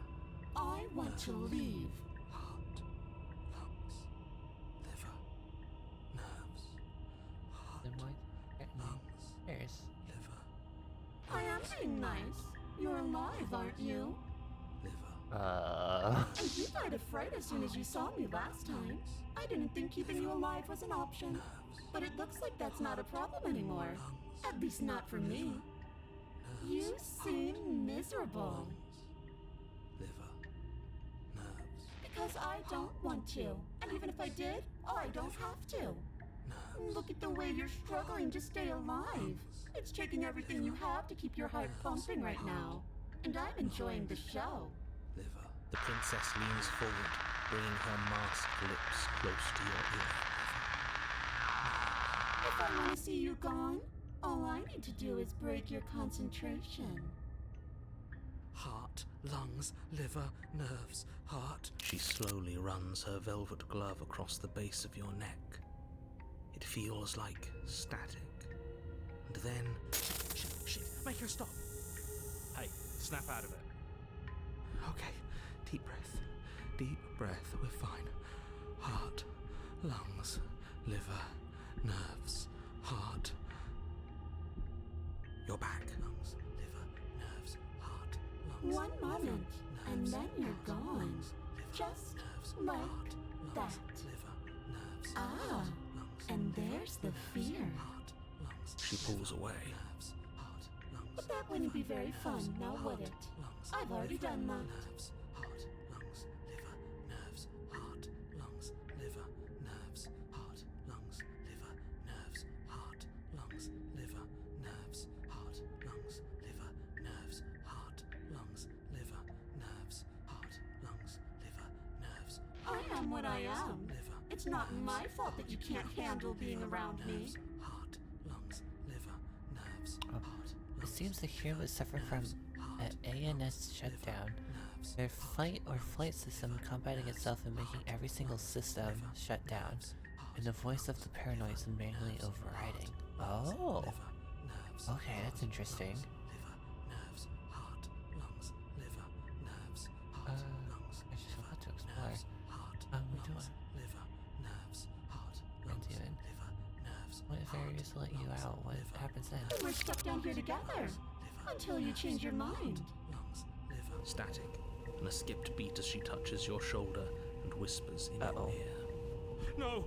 I want to leave. Heart, lungs, liver, nerves, heart, Then why lungs, There's liver, I am being nice. You're alive, aren't you? liver, And you died of fright as soon as you saw me last time. I didn't think keeping you alive was an option. But it looks like that's not a problem anymore. At least not for me. You seem miserable. liver, nerves, Because I don't want to. And even if I did, I don't have to. Look at the way you're struggling to stay alive. It's taking everything you have to keep your heart pumping right now. And I'm enjoying the show. liver, The princess leans forward, bringing her masked lips close to your ear. If I want to see you gone, all I need to do is break your concentration. Heart, lungs, liver, nerves, heart. She slowly runs her velvet glove across the base of your neck. It feels like static. And then... Shit, make her stop. Hey, snap out of it. Okay, deep breath, we're fine. Heart, lungs, liver, nerves, heart. You're back. Lungs, liver, nerves, heart, lungs. One moment, and then you're gone. Just like that. Ah, and there's the fear. She pulls away. But that wouldn't be very fun, now would it? I've already done that. I am what I am. It's not my fault that you can't handle being around me. It seems the hero suffered from an ANS shutdown. Their fight or flight system combating itself and making every single system shut down, and the voice of the paranoid is manually overriding. Oh! Okay, that's interesting. I just want to explore. We do it. What if I just let you out? What happens then? We're stuck down here together. Until you change your mind. Static, and a skipped beat as she touches your shoulder and whispers in your ear. No!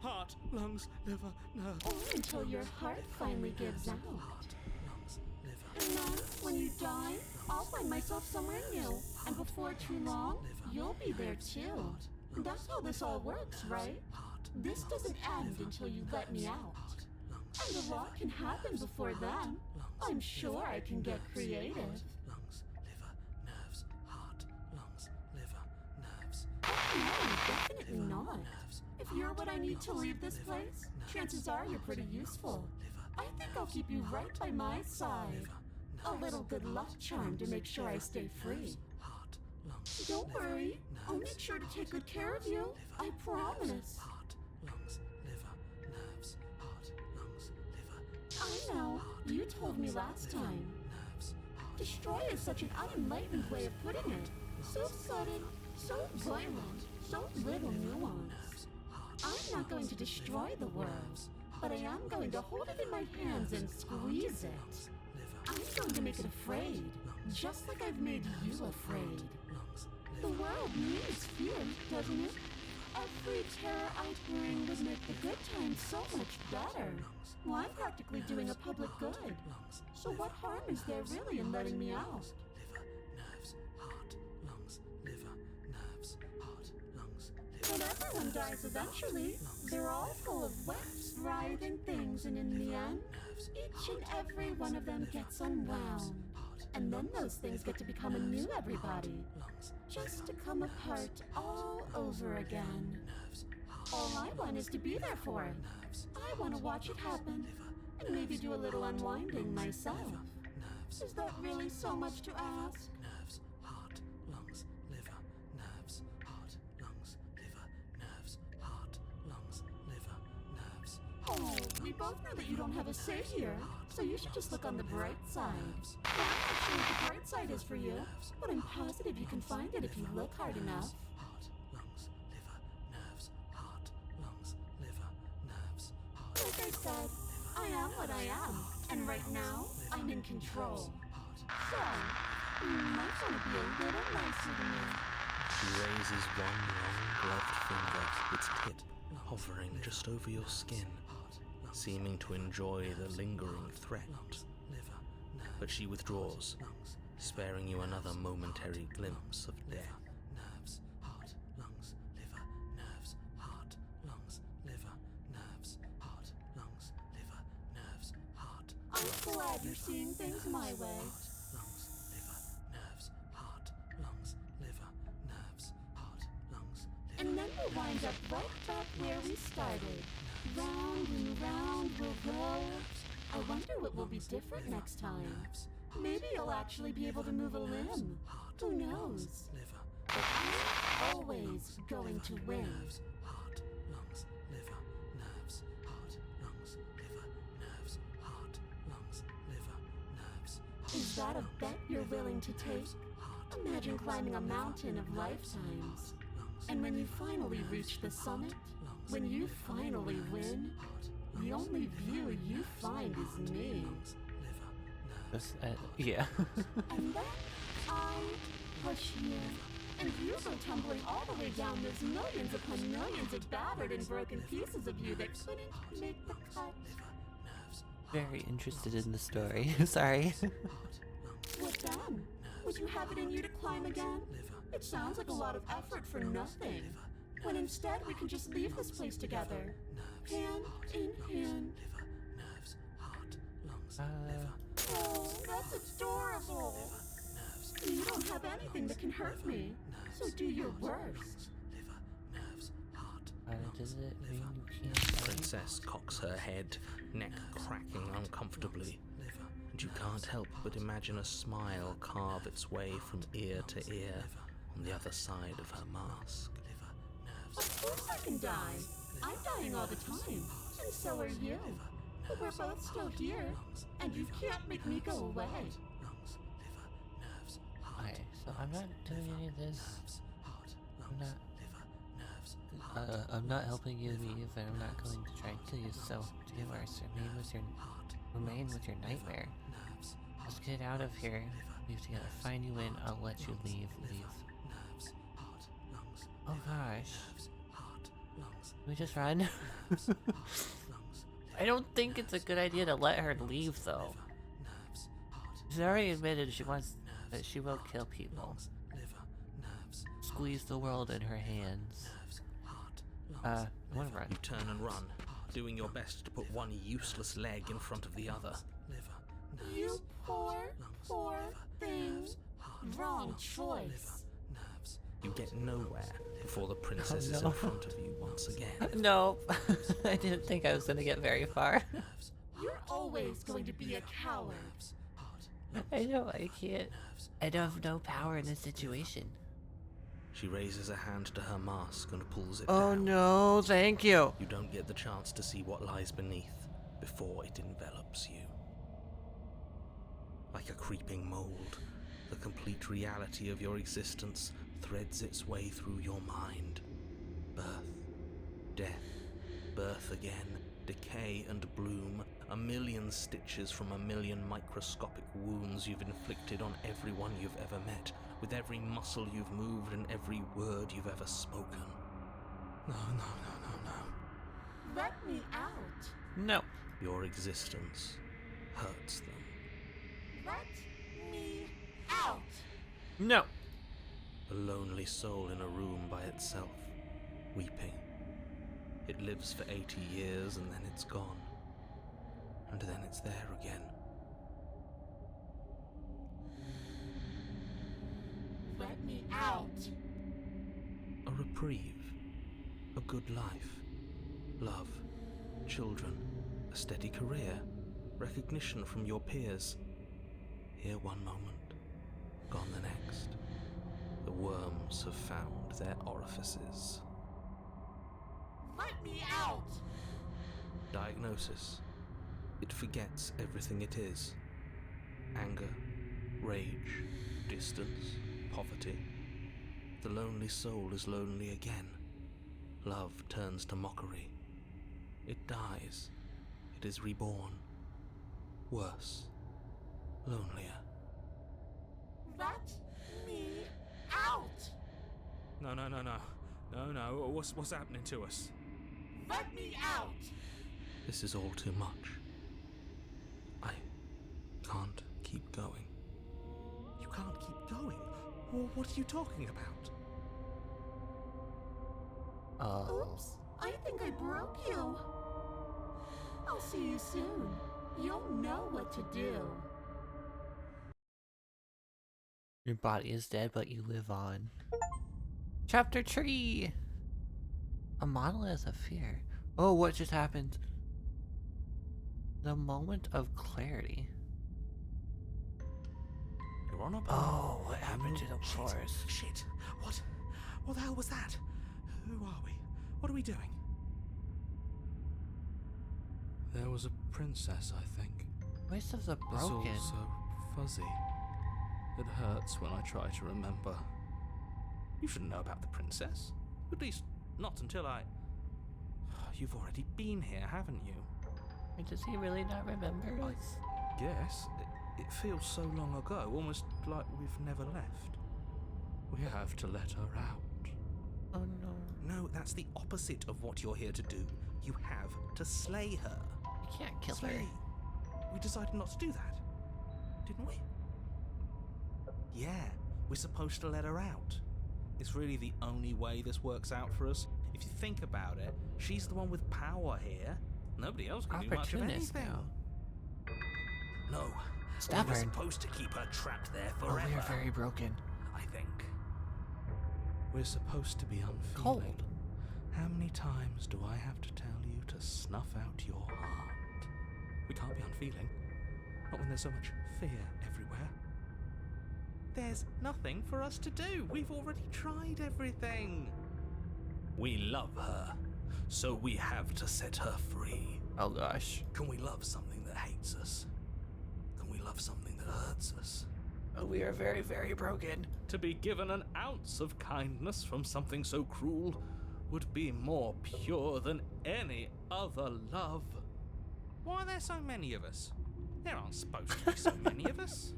Heart, lungs, liver, nerves. Or until your heart finally gives out. And then, when you die, I'll find myself somewhere new. And before too long, you'll be there too. That's how this all works, right? This doesn't end until you let me out. And a lot can happen before then. I'm sure I can get creative. No, definitely not. If you're what I need to leave this place, chances are you're pretty useful. I think I'll keep you right by my side. A little good luck charm to make sure I stay free. Don't worry, I'll make sure to take good care of you. I promise. I know, you told me last time. Destroy is such an unenlightened way of putting it. So sudden, so violent, so little nuance. I'm not going to destroy the world, but I am going to hold it in my hands and squeeze it. I'm going to make it afraid, just like I've made you afraid. The world needs fear, doesn't it? Every terror I bring would make the good times so much better. Well, I'm practically doing a public good. So what harm is there really in letting me out? But everyone dies eventually. They're all full of wet, writhing things, and in the end, each and every one of them gets unwound. And then those things get to become a new everybody. Just to come apart all over again. All I want is to be there for it. I want to watch it happen, and maybe do a little unwinding myself. Is that really so much to ask? Oh, we both know that you don't have a say here, so you should just look on the bright side. Well, I'm not sure what the bright side is for you, but I'm positive you can find it if you look hard enough. Heart, lungs, liver, nerves, heart, lungs, liver, nerves, heart. Like I said, I am what I am, and right now, I'm in control. So, you might want to be a little nicer to me. She raises one long gloved finger, its tip hovering just over your skin, seeming to enjoy the lingering threat. But she withdraws, sparing you another momentary glimpse of death. Nerves, heart, lungs, liver, nerves, heart, lungs, liver, nerves, heart, lungs, liver, nerves, heart. I'm glad you're seeing things my way. Lungs, liver, nerves, heart, lungs, liver, nerves, heart, lungs, liver. And then we'll wind up right back where we started. Round and round we'll go. I wonder what will be different next time. Maybe you'll actually be able to move a limb. Who knows? But I'm always going to win. Heart, lungs, liver, nerves, heart, lungs, liver, nerves, heart, lungs, liver, nerves. Is that a bet you're willing to take? Imagine climbing a mountain of lifetimes. And when you finally reach the summit, when you finally win, the only view you find is me. This, yeah. And then I push you, and you go tumbling all the way down those millions upon millions of battered and broken pieces of you that couldn't make the cut. Very interested in the story. Sorry. What then? Would you have it in you to climb again? It sounds like a lot of effort for nothing. When instead we can just leave this place together, hand in hand. Oh, that's adorable. You don't have anything that can hurt me, so do your worst. Does it mean you can't The fight? princess cocks her head, neck cracking uncomfortably, and you can't help but imagine a smile carve its way from ear to ear on the other side of her mask. Of course I can die. I'm dying all the time, and so are you. But we're both still here, and you can't make me go away. Okay, so I'm not doing any of this. I'm not helping you leave, and I'm not going to try and kill you, so to get worse, remain with your nightmare. Let's get out of here. Leave together. Find you in, I'll let you leave. Oh gosh. Can we just run? I don't think it's a good idea to let her leave, though. She's already admitted that she will kill people. Squeeze the world in her hands. I wanna run. You turn and run, doing your best to put one useless leg in front of the other. You poor thing. Wrong choice. You get nowhere before the princess is in front of you once again. No, I didn't think I was gonna get very far. You're always going to be a coward. I know, I can't. I have no power in this situation. She raises a hand to her mask and pulls it Oh down. no, thank you. You don't get the chance to see what lies beneath before it envelops you. Like a creeping mold, the complete reality of your existence threads its way through your mind. Birth, death, birth again, decay and bloom, a million stitches from a million microscopic wounds you've inflicted on everyone you've ever met, with every muscle you've moved and every word you've ever spoken. No. Let me out. No. Your existence hurts them. Let me out. No. A lonely soul in a room by itself, weeping. It lives for 80 years and then it's gone. And then it's there again. Let me out. A reprieve. A good life. Love. Children. A steady career. Recognition from your peers. Here one moment. Gone the next. The worms have found their orifices. Let me out. Diagnosis. It forgets everything it is. Anger, rage, distance, poverty. The lonely soul is lonely again. Love turns to mockery. It dies. It is reborn. Worse. Lonelier. Let me out! No. No. What's happening to us? Let me out! This is all too much. I can't keep going. You can't keep going? What are you talking about? Oh. Oops, I think I broke you. I'll see you soon. You'll know what to do. Your body is dead, but you live on. Chapter 3! A monolith of fear. Oh, what just happened? The moment of clarity. You're on a Oh, what happened to the forest? Shit. What the hell was that? Who are we? What are we doing? There was a princess, I think. Voices are It's all broken. so fuzzy. It hurts when I try to remember. You shouldn't know about the princess. At least, not until I... You've already been here, haven't you? Does he really not remember us? Yes. It feels so long ago, almost like we've never left. We have to let her out. Oh no. No, that's the opposite of what you're here to do. You have to slay her. We can't kill her. Slay. We decided not to do that, didn't we? Yeah, we're supposed to let her out. It's really the only way this works out for us. If you think about it, she's the one with power here. Nobody else can do much of Opportunist anything. now. No, Stubborn. we're supposed to keep her trapped there Oh, forever. we are very broken. I think. We're supposed to be unfeeling. Cold. How many times do I have to tell you to snuff out your heart? We can't be unfeeling. Not when there's so much fear everywhere. There's nothing for us to do. We've already tried everything. We love her, so we have to set her free. Oh gosh. Can we love something that hates us? Can we love something that hurts us? Oh, we are very, very broken. To be given an ounce of kindness from something so cruel would be more pure than any other love. Why are there so many of us? There aren't supposed to be so many of us.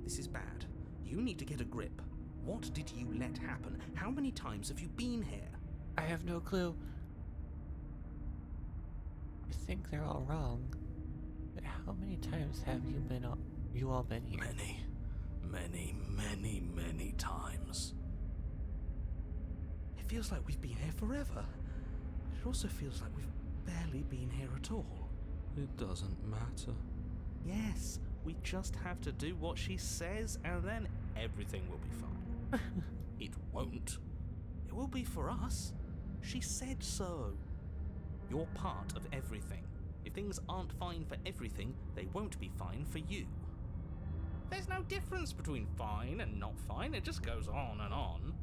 This is bad. You need to get a grip. What did you let happen? How many times have you been here? I have no clue. I think they're all wrong. But how many times have you all been here? Many times. It feels like we've been here forever. It also feels like we've barely been here at all. It doesn't matter. Yes, we just have to do what she says and then everything will be fine. It won't. It will be for us. She said so. You're part of everything. If things aren't fine for everything, they won't be fine for you. There's no difference between fine and not fine. It just goes on and on.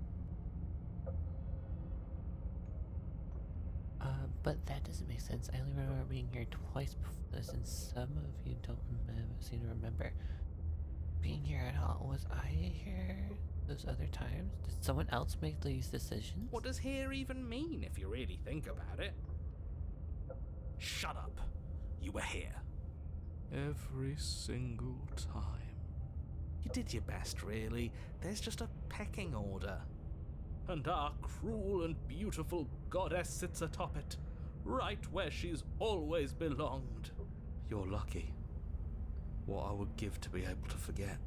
But that doesn't make sense. I only remember being here twice before this, and some of you don't seem to remember being here at all. Was I here those other times? Did someone else make these decisions? What does here even mean if you really think about it? Shut up. You were here. Every single time. You did your best, really. There's just a pecking order. And our cruel and beautiful goddess sits atop it, right where she's always belonged. You're lucky. What I would give to be able to forget.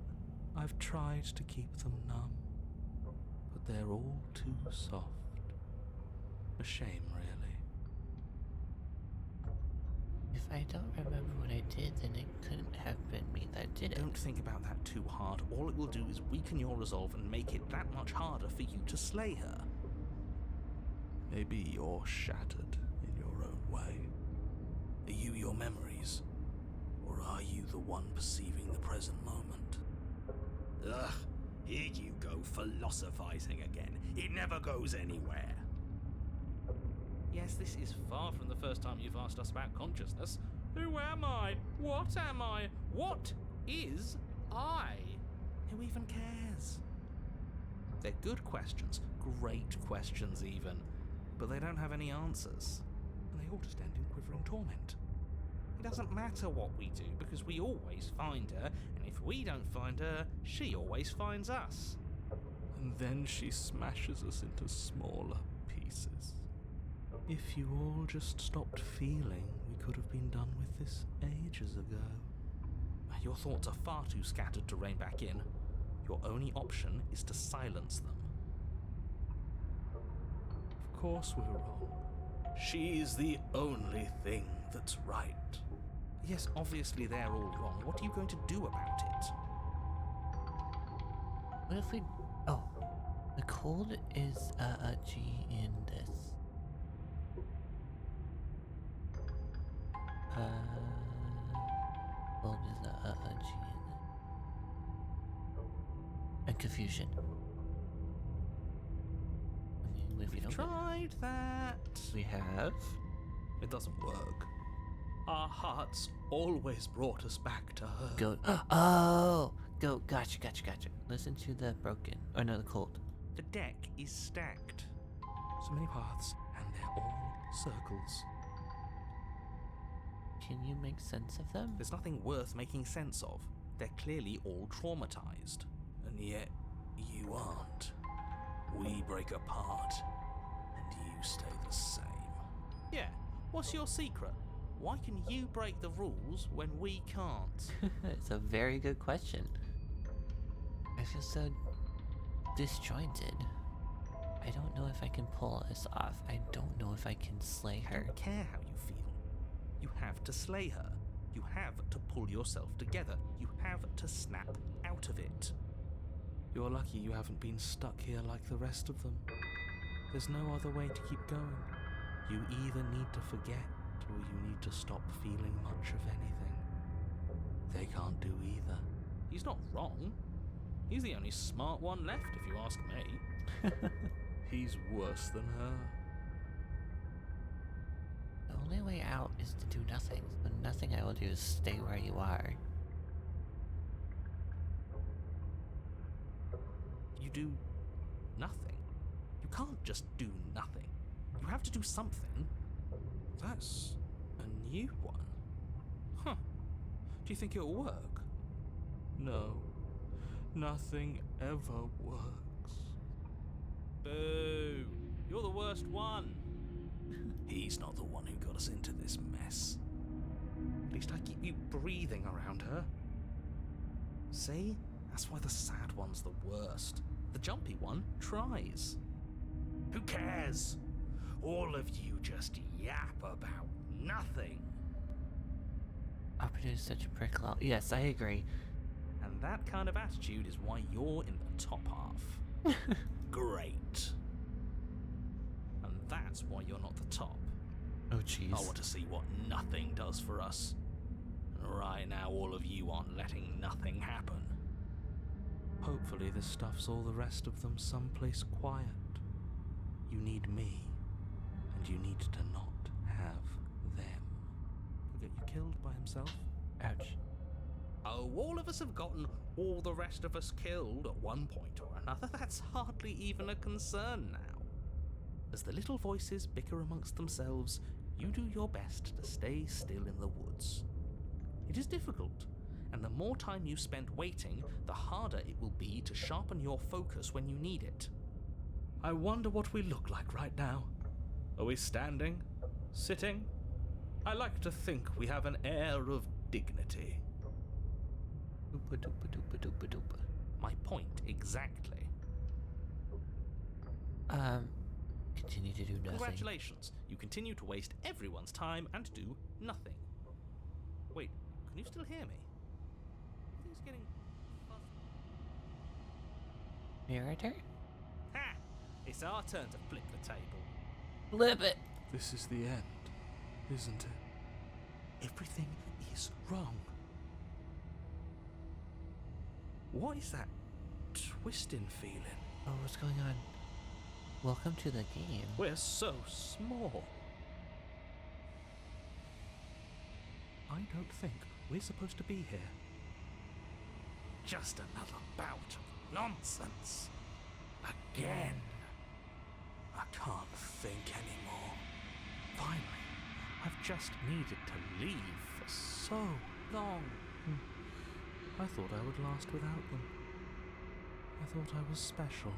I've tried to keep them numb, but they're all too soft. A shame, really. If I don't remember what I did, then it couldn't have been me that did it. Don't think about that too hard. All it will do is weaken your resolve and make it that much harder for you to slay her. Maybe you're shattered in your own way. Are you your memories? Or are you the one perceiving the present moment? Ugh, here you go philosophizing again. It never goes anywhere. Yes, this is far from the first first time you've asked us about consciousness. Who am I? What am I? What is I? Who even cares? They're good questions, great questions even, but they don't have any answers, and they all just end in quivering torment. It doesn't matter what we do, because we always find her, and if we don't find her, she always finds us. And then she smashes us into smaller pieces. If you all just stopped feeling, we could have been done with this ages ago. Your thoughts are far too scattered to rein back in. Your only option is to silence them. Of course we're wrong. She's the only thing that's right. Yes, obviously they're all wrong. What are you going to do about it? What if we... Oh, the cold is a G in this. Cold is a G in this. And confusion. I mean, if we We've don't tried that. We have. It doesn't work. Our hearts always brought us back to her. Go. Oh! Go. Gotcha. Listen to the broken. Oh no, the cold. The deck is stacked. So many paths, and they're all circles. Can you make sense of them? There's nothing worth making sense of. They're clearly all traumatized. And yet, you aren't. We break apart, and you stay the same. Yeah, what's your secret? Why can you break the rules when we can't? It's a very good question. I feel so disjointed. I don't know if I can pull this off. I don't know if I can slay I her. don't care how you feel. You have to slay her. You have to pull yourself together. You have to snap out of it. You're lucky you haven't been stuck here like the rest of them. There's no other way to keep going. You either need to forget, or you need to stop feeling much of anything. They can't do either. He's not wrong. He's the only smart one left, if you ask me. He's worse than her. The only way out is to do nothing. So nothing I will do is stay where you are. You do nothing. You can't just do nothing. You have to do something. That's a new one. Huh. Do you think it'll work? No. Nothing ever works. Boo! You're the worst one. He's not the one who got us into this mess. At least I keep you breathing around her. See? That's why the sad one's the worst. The jumpy one tries. Who cares? All of you just yap about nothing. Operative is such a prick. Yes, I agree. And that kind of attitude is why you're in the top half. Great. And that's why you're not the top. Oh jeez. I want to see what nothing does for us. Right now, all of you aren't letting nothing happen. Hopefully this stuffs all the rest of them someplace quiet. You need me, and you need to not have them. He'll get you killed by himself. Ouch. Oh, all of us have gotten all the rest of us killed at one point or another. That's hardly even a concern now. As the little voices bicker amongst themselves, you do your best to stay still in the woods. It is difficult, and the more time you spend waiting, the harder it will be to sharpen your focus when you need it. I wonder what we look like right now. Are we standing? Sitting? I like to think we have an air of dignity. Oopa doopa doopa doopa doopa. My point exactly. Continue to do nothing. Congratulations, you continue to waste everyone's time and do nothing. Wait, can you still hear me? Things getting fuzzy. Narrator? Ha! It's our turn to flip the table. Flip it! This is the end, isn't it? Everything is wrong. What is that twisting feeling? Oh, what's going on? Welcome to the game. We're so small. I don't think we're supposed to be here. Just another bout of nonsense. Again. I can't think anymore. Finally, I've just needed to leave for so long. I thought I would last without them. I thought I was special.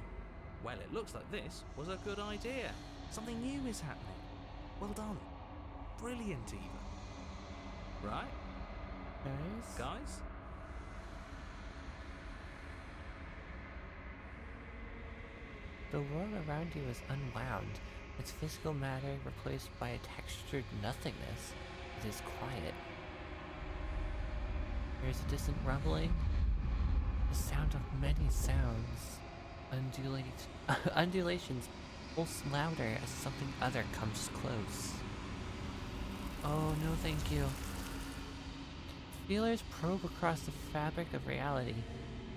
Well, it looks like this was a good idea. Something new is happening. Well done. Brilliant, even. Right, guys? The world around you is unwound, its physical matter replaced by a textured nothingness. It is quiet. There is a distant rumbling, the sound of many sounds. Undulations pulse louder as something other comes close. Oh, no thank you. Feelers probe across the fabric of reality.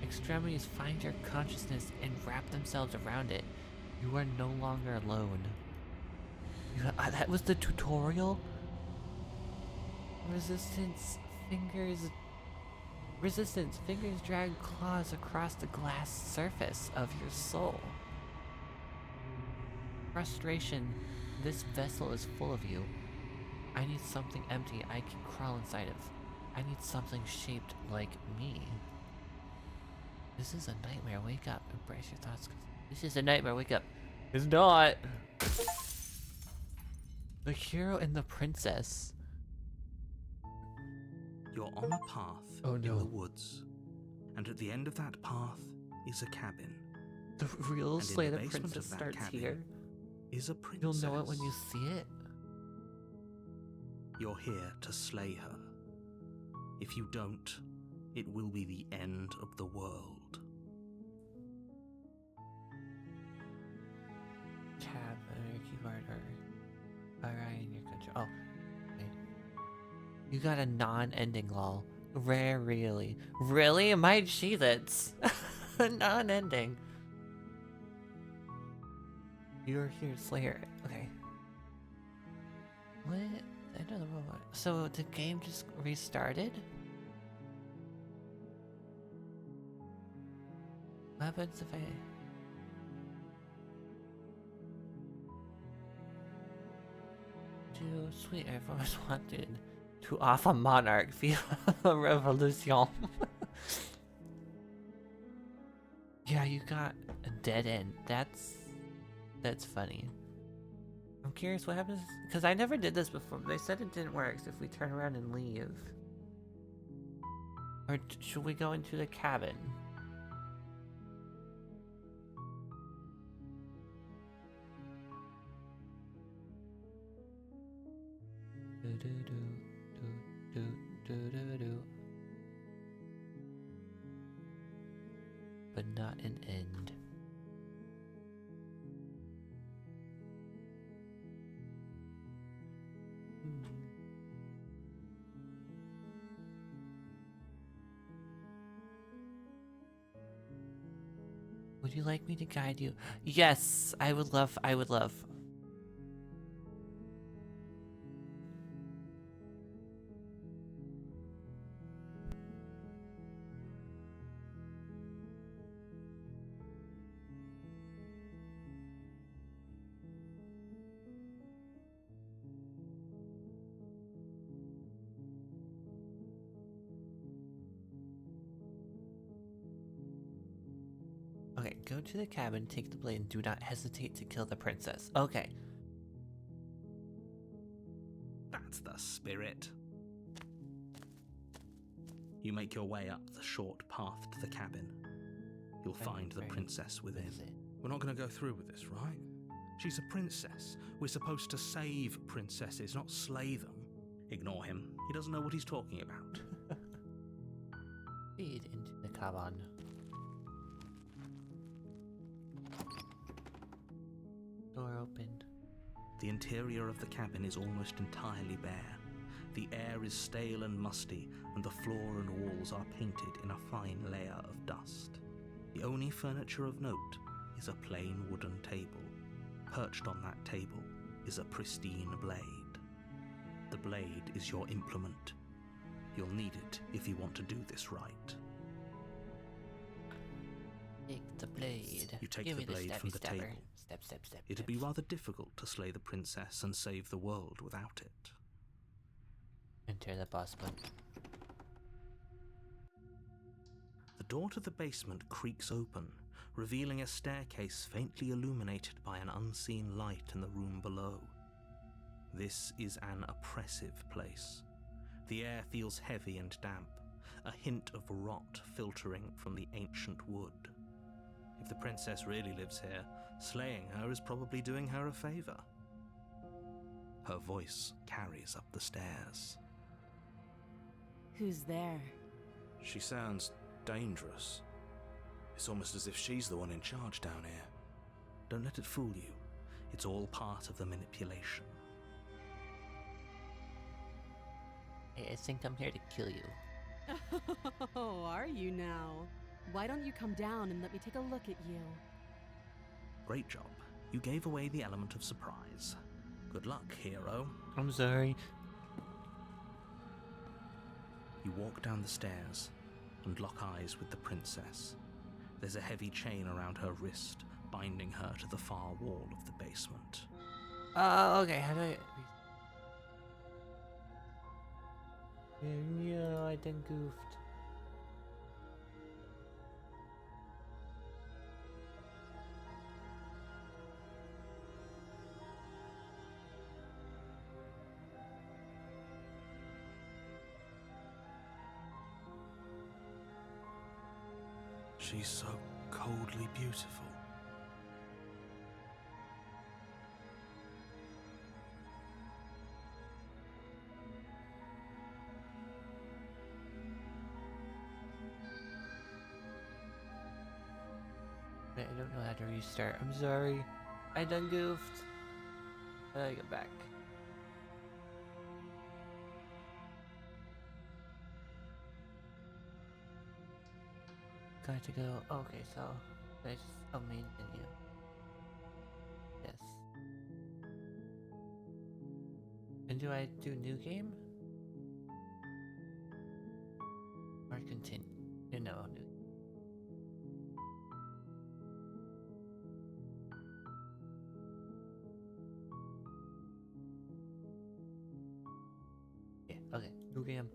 Extremities find your consciousness and wrap themselves around it. You are no longer alone. That was the tutorial? Resistance, fingers drag claws across the glass surface of your soul. Frustration, this vessel is full of you. I need something empty I can crawl inside of. I need something shaped like me. This is a nightmare, wake up. Embrace your thoughts. This is a nightmare, wake up. It's not! The hero and the princess. You're on a path Oh, no. in the woods, and at the end of that path is a cabin. The real And in Slay the the basement Princess of that starts cabin here. Is a princess. You'll know it when you see it. You're here to slay her. If you don't, it will be the end of the world. Tab, your keyboard, or alright in your country. Oh, okay. You got a non-ending lol. Rare, really. Really? My cheez-its. Non-ending. You're here, Slayer. Okay. What? Another robot. So the game just restarted? What happens if I... Too sweet, I've always wanted to off a monarch, feel a revolution. Yeah, you got a dead end. That's funny. I'm curious what happens, because I never did this before. They said it didn't work, so if we turn around and leave. Or should we go into the cabin? But not an end. Would you like me to guide you? Yes, I would love. Okay, go to the cabin, take the blade, and do not hesitate to kill the princess. Okay. That's the spirit. You make your way up the short path to the cabin. You'll find the princess within. We're not going to go through with this, right? She's a princess. We're supposed to save princesses, not slay them. Ignore him. He doesn't know what he's talking about. Feed into the cabin. Door opened. The interior of the cabin is almost entirely bare. The air is stale and musty, and the floor and walls are painted in a fine layer of dust. The only furniture of note is a plain wooden table. Perched on that table is a pristine blade. The blade is your implement, You'll need it if you want to do this right. Take the blade. You take Give the me blade stabby from the stabber. table. Step, step, step. It'd step. be rather difficult to slay the princess and save the world without it. Enter the boss mode. The door to the basement creaks open, revealing a staircase faintly illuminated by an unseen light in the room below. This is an oppressive place. The air feels heavy and damp, a hint of rot filtering from the ancient wood. If the princess really lives here, slaying her is probably doing her a favor. Her voice carries up the stairs. Who's there? She sounds dangerous. It's almost as if she's the one in charge down here. Don't let it fool you. It's all part of the manipulation. Hey, I think I'm here to kill you. Oh, are you now? Why don't you come down and let me take a look at you? Great job. You gave away the element of surprise. Good luck, hero. I'm sorry. You walk down the stairs and lock eyes with the princess. There's a heavy chain around her wrist, binding her to the far wall of the basement. Okay, how do I... Yeah, I done goofed. She's so coldly beautiful. Wait, I don't know how to restart. I'm sorry. I done goofed. How do I get back? Got to go. Okay, so I just main menu. Yes. And do I do new game? Or continue? No, new. Yeah, okay. New game.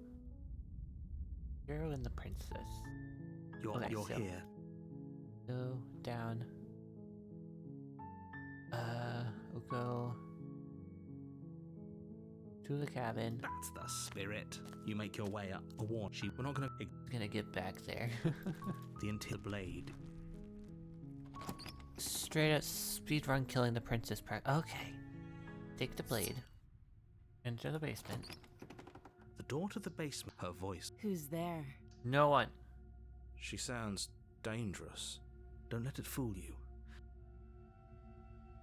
Hero and the princess. You're Okay, so- here. Go down. We'll go to the cabin. That's the spirit. You make your way up. A warn. We're not gonna Gonna get back there. the until blade. Straight up speedrun killing the princess. Okay. Take the blade. Enter the basement. The door to the basement. Her voice. Who's there? No one. She sounds dangerous. Don't let it fool you.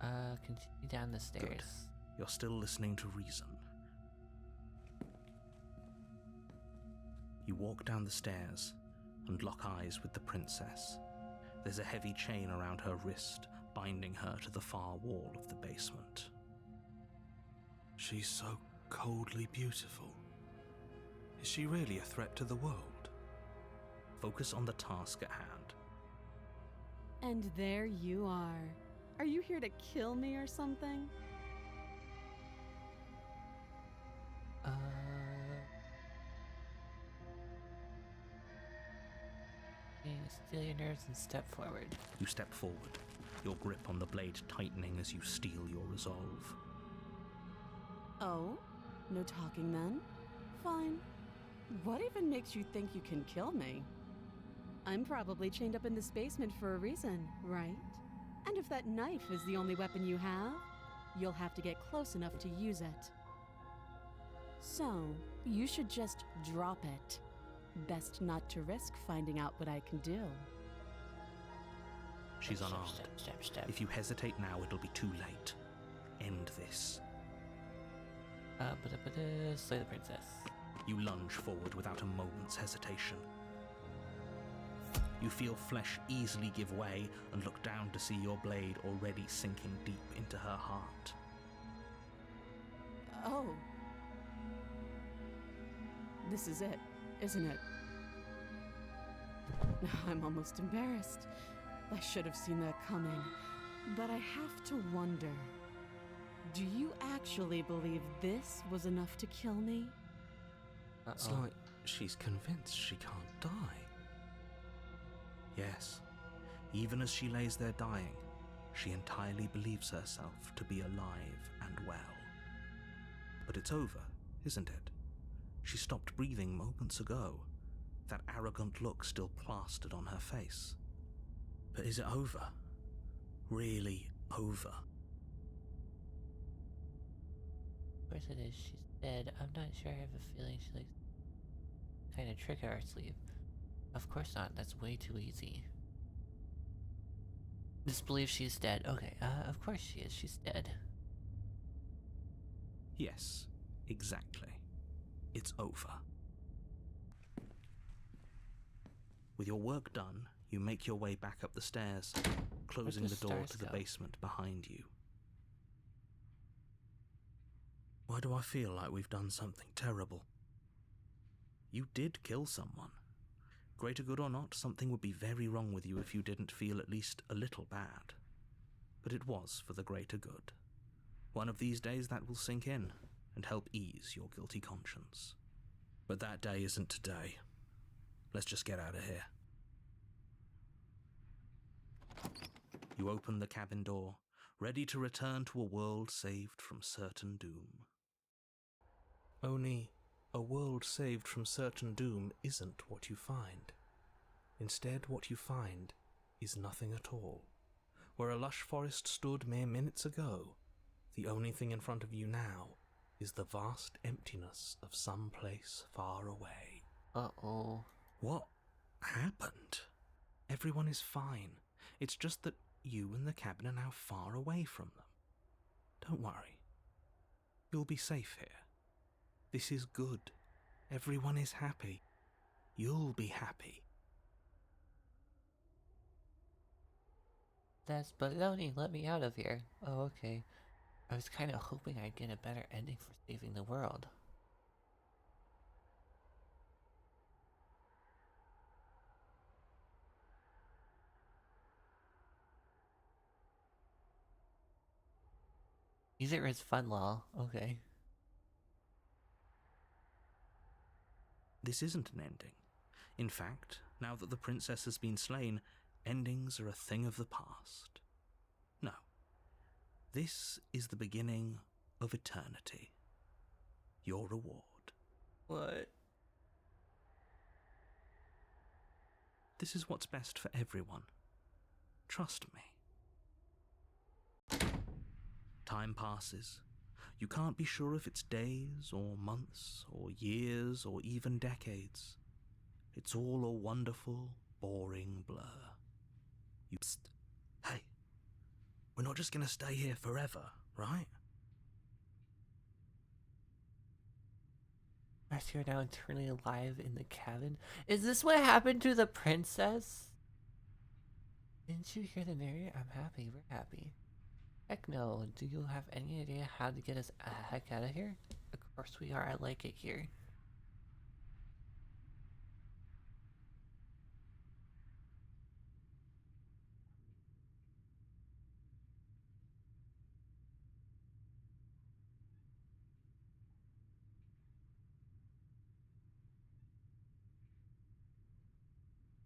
Continue down the stairs. You're still listening to reason. You walk down the stairs and lock eyes with the princess. There's a heavy chain around her wrist, binding her to the far wall of the basement. She's so coldly beautiful. Is she really a threat to the world? Focus on the task at hand. And there you are. Are you here to kill me or something? Okay, steal your nerves and step forward. You step forward, your grip on the blade tightening as you steel your resolve. Oh? No talking then? Fine. What even makes you think you can kill me? I'm probably chained up in this basement for a reason, right? And if that knife is the only weapon you have, you'll have to get close enough to use it. So, you should just drop it. Best not to risk finding out what I can do. She's Step, unarmed. step, step. If you hesitate now, it'll be too late. End this. Slay the princess. You lunge forward without a moment's hesitation. You feel flesh easily give way and look down to see your blade already sinking deep into her heart. Oh. This is it, isn't it? I'm almost embarrassed. I should have seen that coming. But I have to wonder, do you actually believe this was enough to kill me? It's like she's convinced she can't die. Yes, even as she lays there dying, she entirely believes herself to be alive and well. But it's over, isn't it? She stopped breathing moments ago, that arrogant look still plastered on her face. But is it over? Really over? Of course it is. She's dead. I'm not sure. I have a feeling she likes kind of trick our sleeve. Of course not. That's way too easy. Just believe she's dead. Okay, of course she is. She's dead. Yes, exactly. It's over. With your work done, you make your way back up the stairs, closing Where'd the the door stars to the go? basement behind you. Why do I feel like we've done something terrible? You did kill someone. Greater good or not, something would be very wrong with you if you didn't feel at least a little bad. But it was for the greater good. One of these days that will sink in and help ease your guilty conscience. But that day isn't today. Let's just get out of here. You open the cabin door, ready to return to a world saved from certain doom. Only a world saved from certain doom isn't what you find. Instead, what you find is nothing at all. Where a lush forest stood mere minutes ago, the only thing in front of you now is the vast emptiness of some place far away. Uh-oh. What happened? Everyone is fine. It's just that you and the cabin are now far away from them. Don't worry. You'll be safe here. This is good. Everyone is happy. You'll be happy. That's baloney. Let me out of here. Oh, okay. I was kind of hoping I'd get a better ending for saving the world. User is fun, lol. Okay. This isn't an ending. In fact, now that the princess has been slain, endings are a thing of the past. No. This is the beginning of eternity. Your reward. What? This is what's best for everyone. Trust me. Time passes. You can't be sure if it's days or months or years or even decades. It's all a wonderful, boring blur. Psst. Hey, we're not just going to stay here forever, right? As you're now eternally alive in the cabin? Is this what happened to the princess? Didn't you hear the narrator? I'm happy. We're happy. Heck no. Do you have any idea how to get us a heck out of here? Of course we are. I like it here.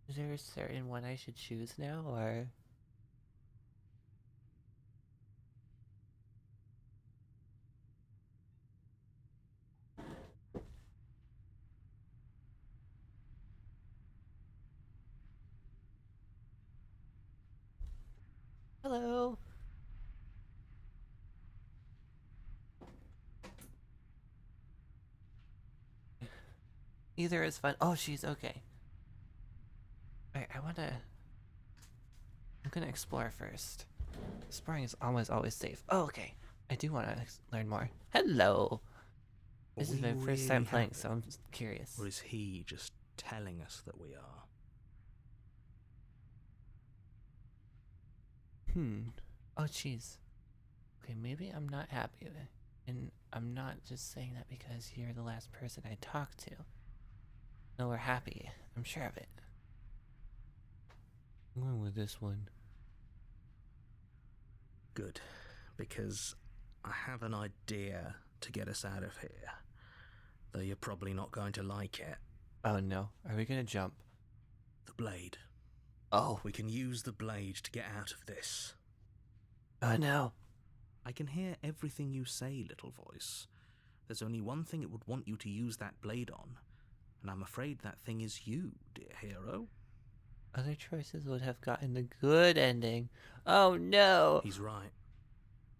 Is there a certain one I should choose now, or...? Hello! Either is fun. Oh, she's okay. Alright, I'm gonna explore first. Exploring is always safe. Oh, okay. I do want to learn more. Hello! This is my first time playing, so I'm just curious. Or is he just telling us that we are? Oh, jeez. Okay, maybe I'm not happy with it. And I'm not just saying that because you're the last person I talked to. No, we're happy. I'm sure of it. I'm going with this one. Good, because I have an idea to get us out of here. Though you're probably not going to like it. Oh no. Are we gonna jump? The blade. Oh. We can use the blade to get out of this. Oh no. I can hear everything you say, little voice. There's only one thing it would want you to use that blade on, and I'm afraid that thing is you, dear hero. Other choices would have gotten the good ending. Oh no! He's right.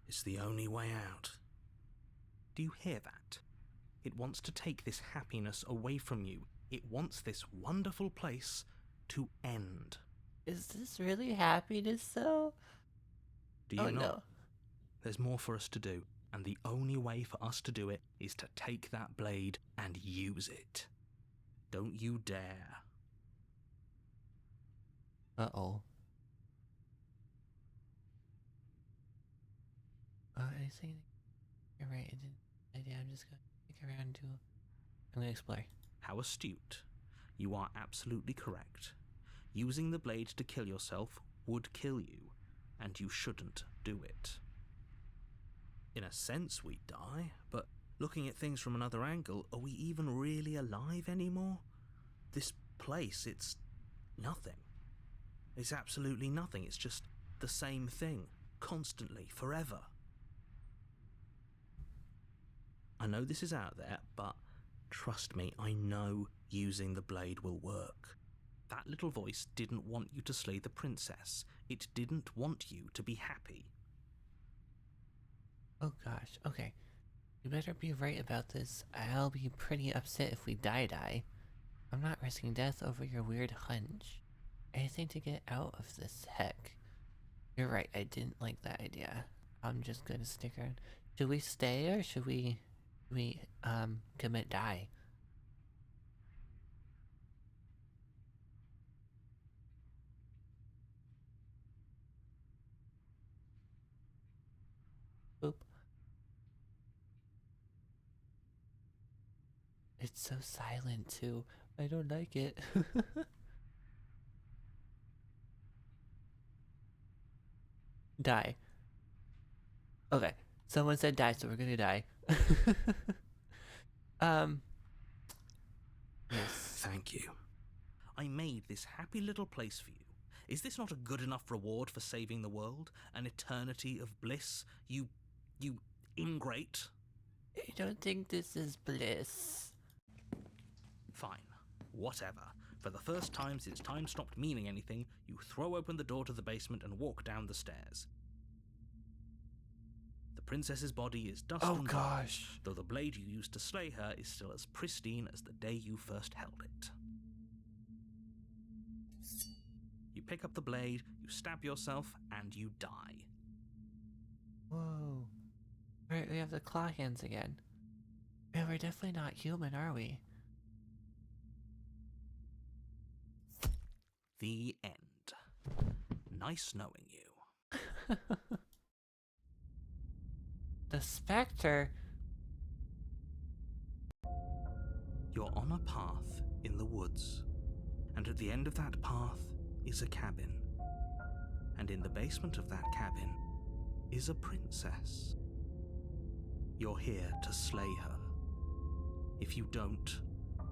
It's the only way out. Do you hear that? It wants to take this happiness away from you. It wants this wonderful place to end. Is this really happiness though? Do you Oh not? no. There's more for us to do, and the only way for us to do it is to take that blade and use it. Don't you dare. Uh-oh. I think you're right. I'm just gonna stick around to... I'm gonna explore. How astute. You are absolutely correct. Using the blade to kill yourself would kill you, and you shouldn't do it. In a sense, we die, but looking at things from another angle, are we even really alive anymore? This place, it's nothing. It's absolutely nothing. It's just the same thing, constantly, forever. I know this is out there, but trust me, I know using the blade will work. That little voice didn't want you to slay the princess. It didn't want you to be happy. Oh gosh, okay. You better be right about this. I'll be pretty upset if we die. I'm not risking death over your weird hunch. Anything to get out of this heck. You're right, I didn't like that idea. I'm just gonna stick around. Should we stay or should we commit die? Boop. It's so silent too. I don't like it. Die. Okay. Someone said die, so we're gonna die. Yes. Thank you. I made this happy little place for you. Is this not a good enough reward for saving the world? An eternity of bliss? You ingrate? I don't think this is bliss. Fine. Whatever. For the first time since time stopped meaning anything, you throw open the door to the basement and walk down the stairs. The princess's body is dust Oh and bones, gosh. though the blade you used to slay her is still as pristine as the day you first held it. You pick up the blade, you stab yourself, and you die. Whoa. Right, we have the claw hands again. Yeah, we're definitely not human, are we? The end. Nice knowing you. The specter? You're on a path in the woods, and at the end of that path is a cabin. And in the basement of that cabin is a princess. You're here to slay her. If you don't,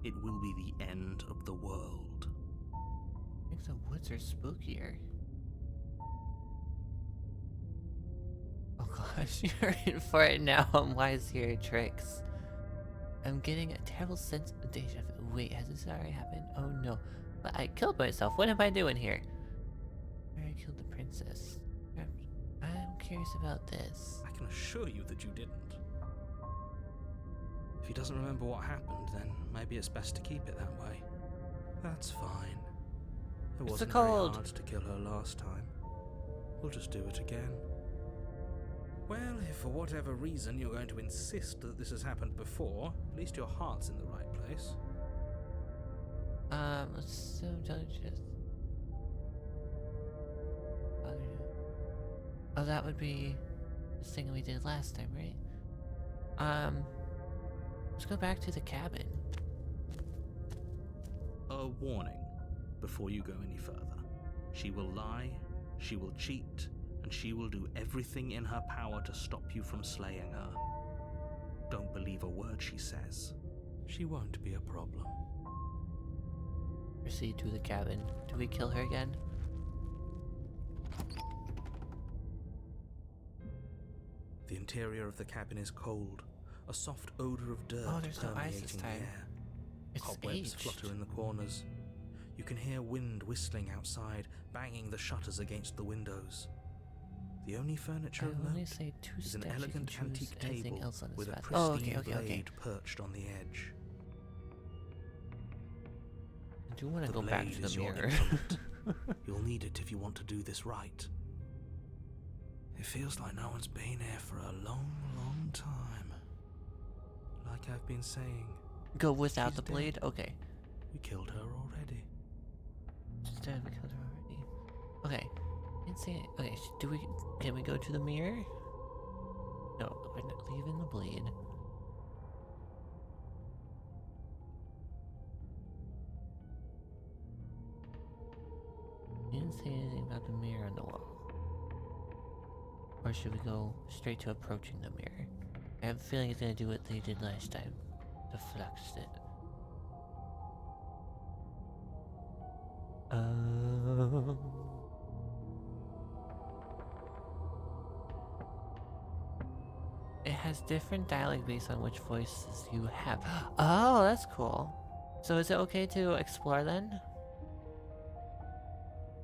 it will be the end of the world. I think the woods are spookier. Oh gosh, you're in for it now on Wise Here Tricks. I'm getting a terrible sense of deja vu. Wait, has this already happened? Oh no. But I killed myself. What am I doing here? I killed the princess. I'm curious about this. I can assure you that you didn't. If he doesn't remember what happened, then maybe it's best to keep it that way. That's fine. It It's a wasn't very cold. hard to kill her last time. We'll just do it again. Well, if for whatever reason you're going to insist that this has happened before, at least your heart's in the right place. So don't just... Oh, that would be the thing we did last time, right? Let's go back to the cabin. a warning before you go any further. She will lie, she will cheat, and she will do everything in her power to stop you from slaying her. Don't believe a word she says. She won't be a problem. Proceed to the cabin. Do we kill her again? The interior of the cabin is cold. A soft odor of dirt Oh, there's no ice permeating this the time. air. It's Cobwebs aged. flutter in the corners. You can hear wind whistling outside, banging the shutters against the windows. The only furniture of I only note say 2 is an steps. You elegant can choose antique anything table else on this with a map. pristine Oh, okay. blade perched on the edge. I do want to The go back blade to is the your mirror. implement. You'll need it if you want to do this right. It feels like no one's been here for a long, long time. Like I've been saying, Go without She's the dead. blade? Okay. we killed her already. Just we killed her already. Okay. Didn't say it. Okay, can we go to the mirror? No, we're not leaving the blade. Didn't say anything about the mirror on the wall. Or should we go straight to approaching the mirror? I have a feeling it's gonna do what they did last time. Deflect it. It has different dialect based on which voices you have. Oh, that's cool. So is it okay to explore then?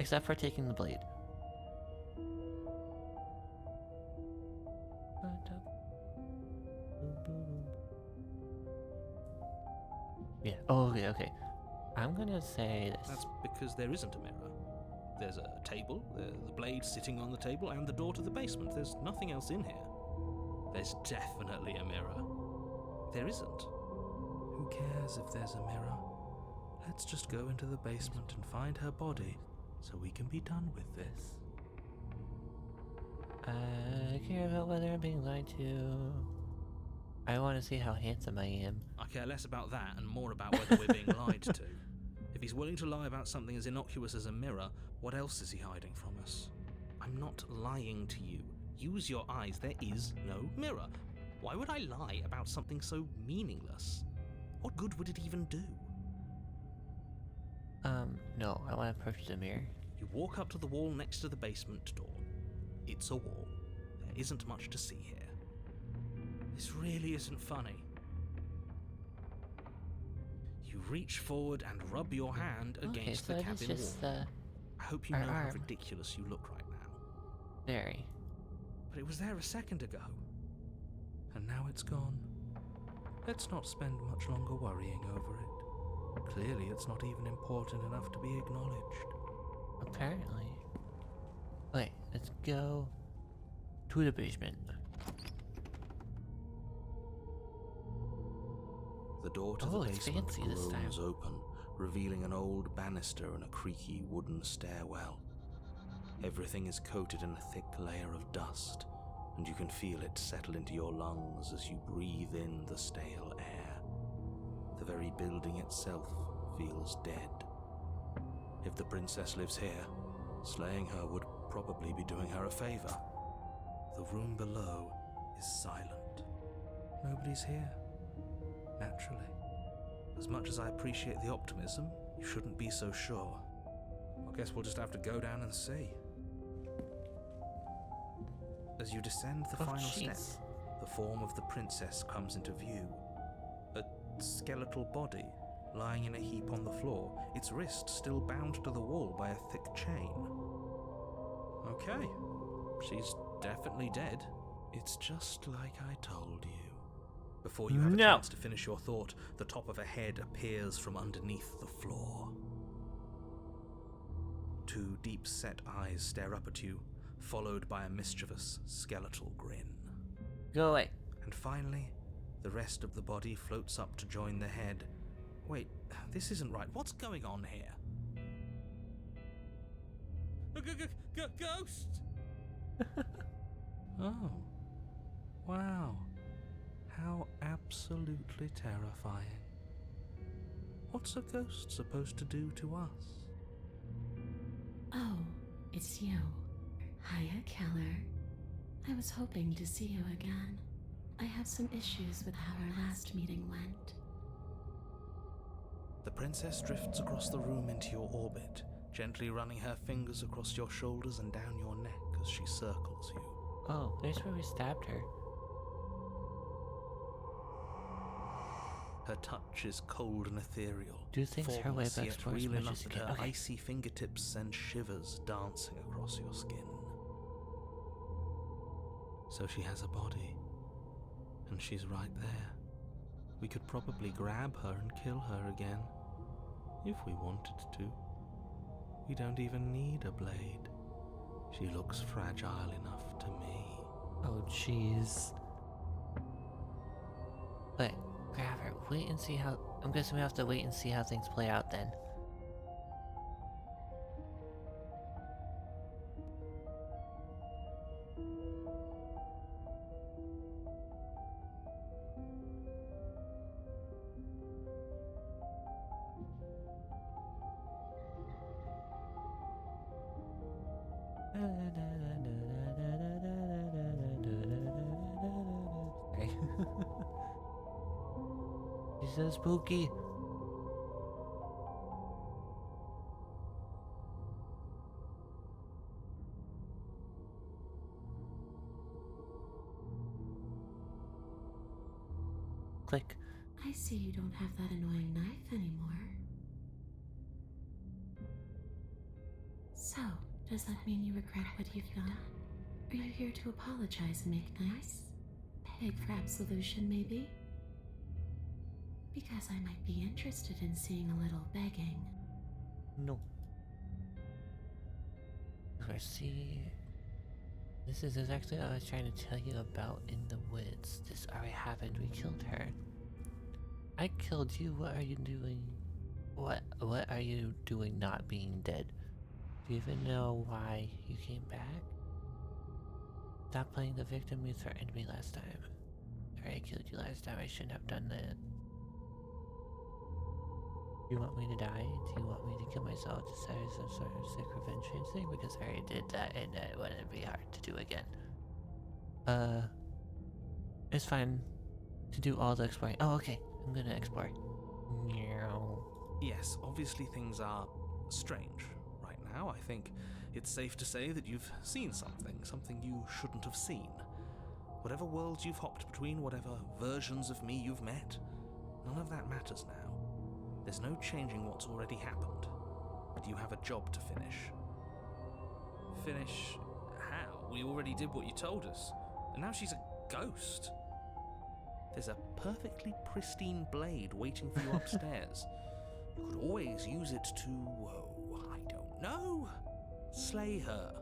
Except for taking the blade. Yeah. Oh, okay. I'm gonna say this. That's because there isn't a mirror. There's a table, the blade sitting on the table, and the door to the basement. There's nothing else in here. There's definitely a mirror. There isn't. Who cares if there's a mirror? Let's just go into the basement and find her body so we can be done with this. I care about whether I'm being lied to. I want to see how handsome I am. I care less about that and more about whether we're being lied to. If he's willing to lie about something as innocuous as a mirror, what else is he hiding from us? I'm not lying to you. Use your eyes. There is no mirror. Why would I lie about something so meaningless? What good would it even do? No, I want to approach the mirror. You walk up to the wall next to the basement door. It's a wall. There isn't much to see here. This really isn't funny. You reach forward and rub your hand against so the it is cabin just wall. I hope you our know how arm. ridiculous you look right now. Very. But it was there a second ago. And now it's gone. Let's not spend much longer worrying over it. Clearly, it's not even important enough to be acknowledged. Apparently. Okay, let's go to the basement. The door to Oh, the it's basement fancy this time. groans open, revealing an old banister and a creaky wooden stairwell. Everything is coated in a thick layer of dust, and you can feel it settle into your lungs as you breathe in the stale air. The very building itself feels dead. If the princess lives here, slaying her would probably be doing her a favor. The room below is silent. Nobody's here. Naturally. As much as I appreciate the optimism, you shouldn't be so sure. I guess we'll just have to go down and see. As you descend the final step, the form of the princess comes into view. A skeletal body lying in a heap on the floor, its wrist still bound to the wall by a thick chain. Okay, she's definitely dead. It's just like I told you. Before you have a No. chance to finish your thought, the top of a head appears from underneath the floor. Two deep-set eyes stare up at you, followed by a mischievous skeletal grin. Go away. And finally, the rest of the body floats up to join the head. Wait, this isn't right. What's going on here? Ghost! Oh. Wow. How absolutely terrifying. What's a ghost supposed to do to us? Oh, it's you. Hiya, Keller. I was hoping to see you again. I have some issues with how our last meeting went. The princess drifts across the room into your orbit, gently running her fingers across your shoulders and down your neck as she circles you. Oh, there's where we stabbed her. Her touch is cold and ethereal. Do things her way, formless but yet explore as real much enough as you that can. her Okay. icy fingertips send shivers dancing across your skin. So she has a body, and she's right there. We could probably grab her and kill her again, if we wanted to. We don't even need a blade. She looks fragile enough to me. Oh, jeez. Wait, grab her. Wait and see how. I'm guessing we have to wait and see how things play out then. Sorry. She's so spooky. Click. I see you don't have that annoying knife anymore. So, does that mean you regret what you've done? Are you here to apologize and make nice? Beg for absolution, maybe? Because I might be interested in seeing a little begging. No. I see. This is exactly what I was trying to tell you about in the woods. This already happened. We killed her. I killed you. What are you doing? What are you doing not being dead? Do you even know why you came back? Stop playing the victim. You threatened me last time. Sorry, I killed you last time. I shouldn't have done that. You want me to die? Do you want me to kill myself just as some sort of sick revenge thing? Because I already did that and it wouldn't be hard to do again. It's fine to do all the exploring. Oh, okay. I'm gonna explore. Meow. Yes, obviously things are strange right now. I think it's safe to say that you've seen something you shouldn't have seen. Whatever worlds you've hopped between, whatever versions of me you've met, none of that matters now. There's no changing what's already happened, but you have a job to finish. Finish how? We already did what you told us, and now she's a ghost. There's a perfectly pristine blade waiting for you upstairs. You could always use it to, I don't know, slay her.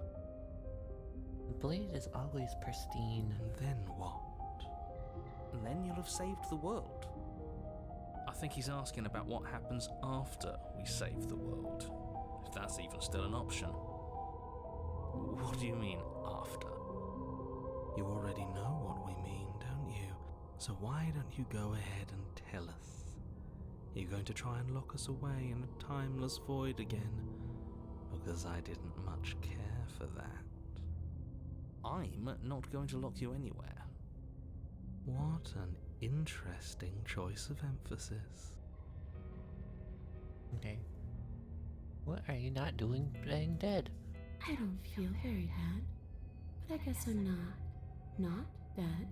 The blade is always pristine. And then what? And then you'll have saved the world. I think he's asking about what happens after we save the world, if that's even still an option. What do you mean, after? You already know what we mean, don't you? So why don't you go ahead and tell us? Are you going to try and lock us away in a timeless void again? Because I didn't much care for that. I'm not going to lock you anywhere. What an interesting choice of emphasis. Okay. What are you not doing playing dead? I don't feel very bad, but I guess I'm not dead.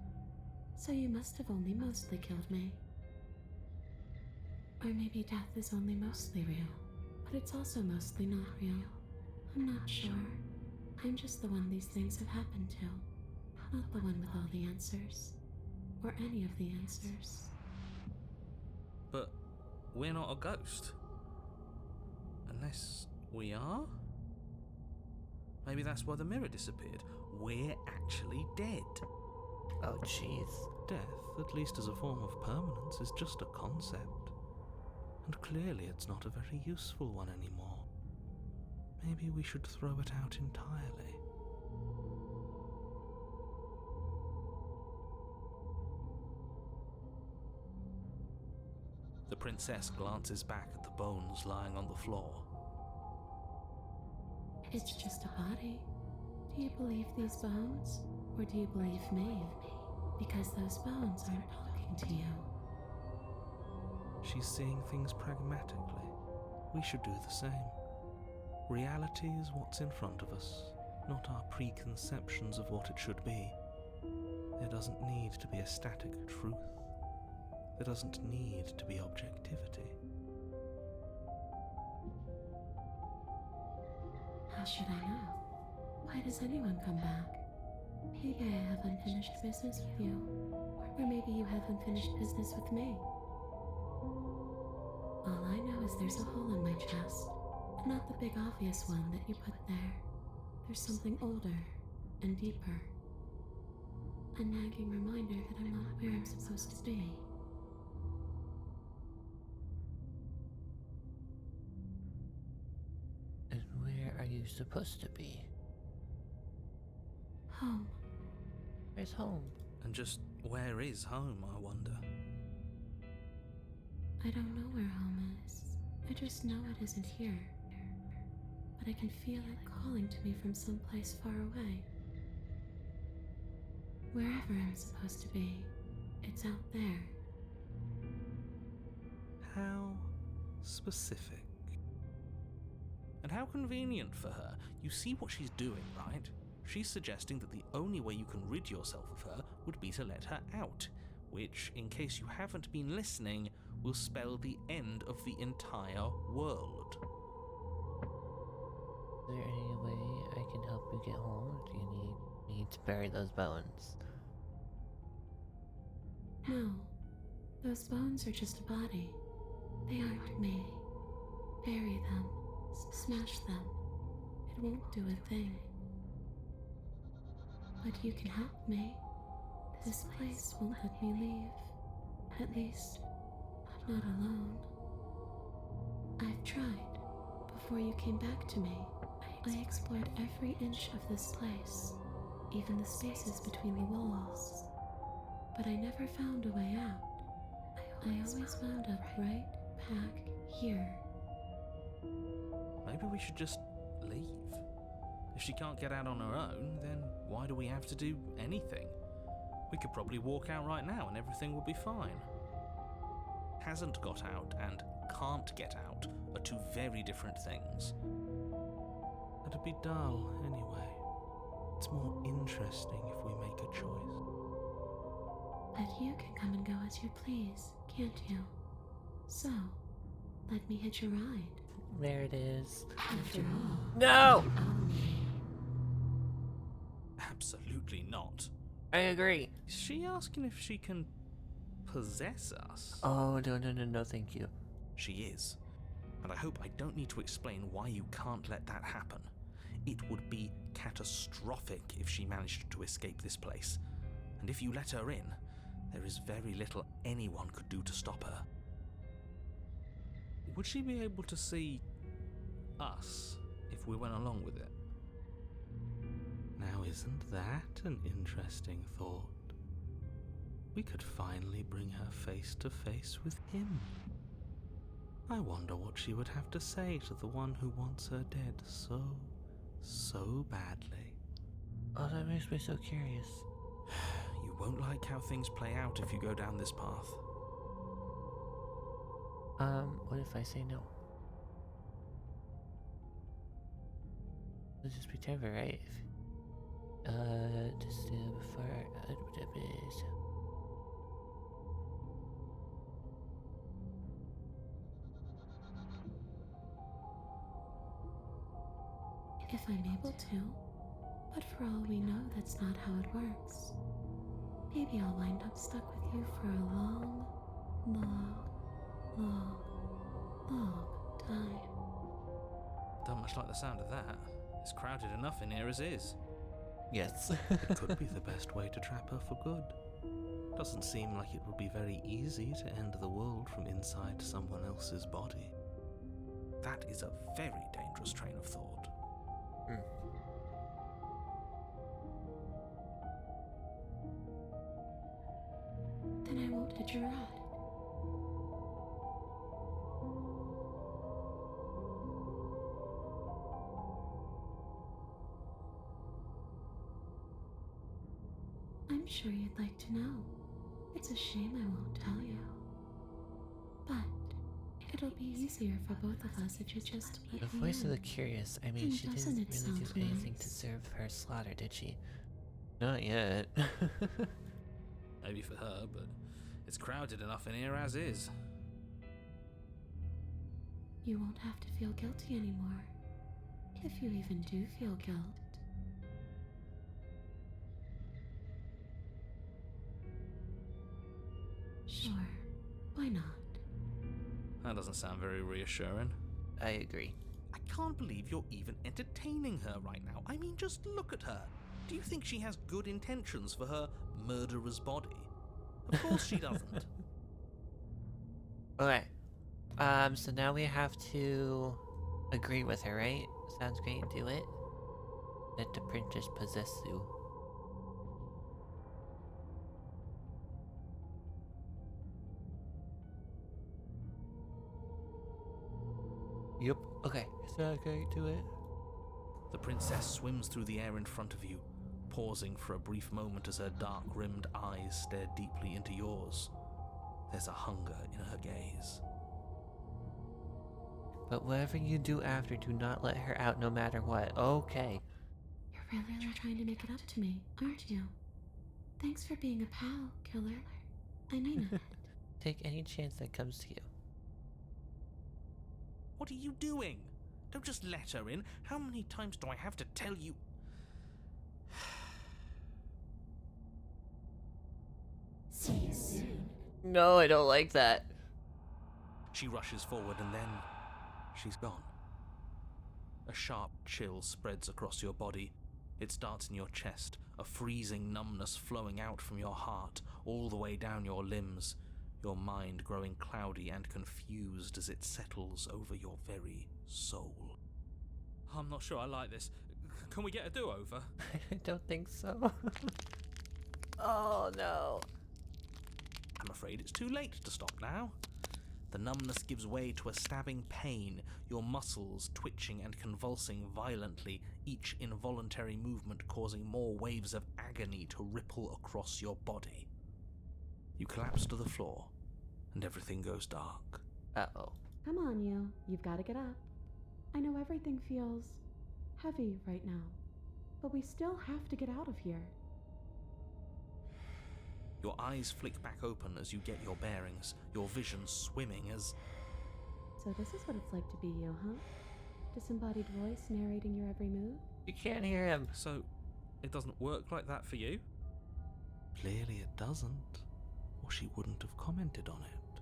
So you must have only mostly killed me. Or maybe death is only mostly real, but it's also mostly not real. I'm not sure. I'm just the one these things have happened to, not the one with all the answers, or any of the answers. But we're not a ghost. Unless we are? Maybe that's why the mirror disappeared. We're actually dead. Oh, jeez. Death, at least as a form of permanence, is just a concept. And clearly it's not a very useful one anymore. Maybe we should throw it out entirely. The princess glances back at the bones lying on the floor. It's just a body. Do you believe these bones? Or do you believe me? Because those bones aren't talking to you. She's seeing things pragmatically. We should do the same. Reality is what's in front of us, not our preconceptions of what it should be. There doesn't need to be a static truth. There doesn't need to be objectivity. How should I know? Why does anyone come back? Maybe I have unfinished business with you. Or maybe you have unfinished business with me. All I know is there's a hole in my chest. Not the big obvious one that you put there. There's something older and deeper. A nagging reminder that I'm not where I'm supposed to be. And where are you supposed to be? Home. Where's home? And just where is home, I wonder? I don't know where home is. I just know it isn't here. But I can feel it calling to me from someplace far away. Wherever I'm supposed to be, it's out there. How specific. And how convenient for her. You see what she's doing, right? She's suggesting that the only way you can rid yourself of her would be to let her out, which, in case you haven't been listening, will spell the end of the entire world. Is there any way I can help you get home, or do you need me to bury those bones? No, those bones are just a body. They aren't me. Bury them. Smash them. It won't do a thing. But you can help me. This place won't let me leave. At least, not alone. I've tried. Before you came back to me, I explored every inch of this place, even the spaces between the walls. But I never found a way out. I always wound up right back here. Maybe we should just leave. If she can't get out on her own, then why do we have to do anything? We could probably walk out right now and everything will be fine. Hasn't got out and can't get out are two very different things. It'd be dull anyway. It's more interesting if we make a choice. But you can come and go as you please, can't you? So, let me hitch a ride. There it is. After all, No! Absolutely not. I agree. Is she asking if she can possess us? Oh, no, thank you. She is. And I hope I don't need to explain why you can't let that happen. It would be catastrophic if she managed to escape this place. And if you let her in, there is very little anyone could do to stop her. Would she be able to see us if we went along with it? Now, isn't that an interesting thought? We could finally bring her face to face with him. I wonder what she would have to say to the one who wants her dead so badly. Oh, that makes me so curious. You won't like how things play out if you go down this path. What if I say no? It'll just be temporary, right? Just before if I'm able to. But for all we know, that's not how it works. Maybe I'll wind up stuck with you for a long time. Don't much like the sound of that. It's crowded enough in here as is. Yes. It could be the best way to trap her for good. Doesn't seem like it would be very easy to end the world from inside someone else's body. That is a very dangerous train of thought. Then I won't hitch a ride. I'm sure you'd like to know. It's a shame I won't tell you. But it'll be easier for both of us if you just let The me voice of in. the curious. I mean, And she doesn't didn't it really do sound anything to nice? deserve her slaughter, did she? Not yet. Maybe for her, but it's crowded enough in here as is. You won't have to feel guilty anymore. If you even do feel guilt. Sure, why not? That doesn't sound very reassuring. I agree. I can't believe you're even entertaining her right now. I mean, just look at her. Do you think she has good intentions for her murderer's body? Of course she doesn't. Okay. So now we have to agree with her, right? Sounds great, do it. Let the princess possess you. Yep. Okay. Sounds great, do it. The princess swims through the air in front of you, pausing for a brief moment as her dark-rimmed eyes stare deeply into yours. There's a hunger in her gaze. But whatever you do after, do not let her out no matter what. Okay. You're really trying to make it up to me, aren't you? Thanks for being a pal, killer. I mean it. Take any chance that comes to you. What are you doing? Don't just let her in. How many times do I have to tell you? See you soon. No, I don't like that. She rushes forward and then she's gone. A sharp chill spreads across your body. It starts in your chest, a freezing numbness flowing out from your heart, all the way down your limbs, your mind growing cloudy and confused as it settles over your very soul. I'm not sure I like this. Can we get a do-over? I don't think so. Oh no. I'm afraid it's too late to stop now. The numbness gives way to a stabbing pain, your muscles twitching and convulsing violently, each involuntary movement causing more waves of agony to ripple across your body. You collapse to the floor, and everything goes dark. Uh-oh. Come on, you. You've got to get up. I know everything feels heavy right now, but we still have to get out of here. Your eyes flick back open as you get your bearings, your vision swimming as... So this is what it's like to be you, huh? Disembodied voice narrating your every move? You can't hear him. So, it doesn't work like that for you? Clearly it doesn't, or she wouldn't have commented on it.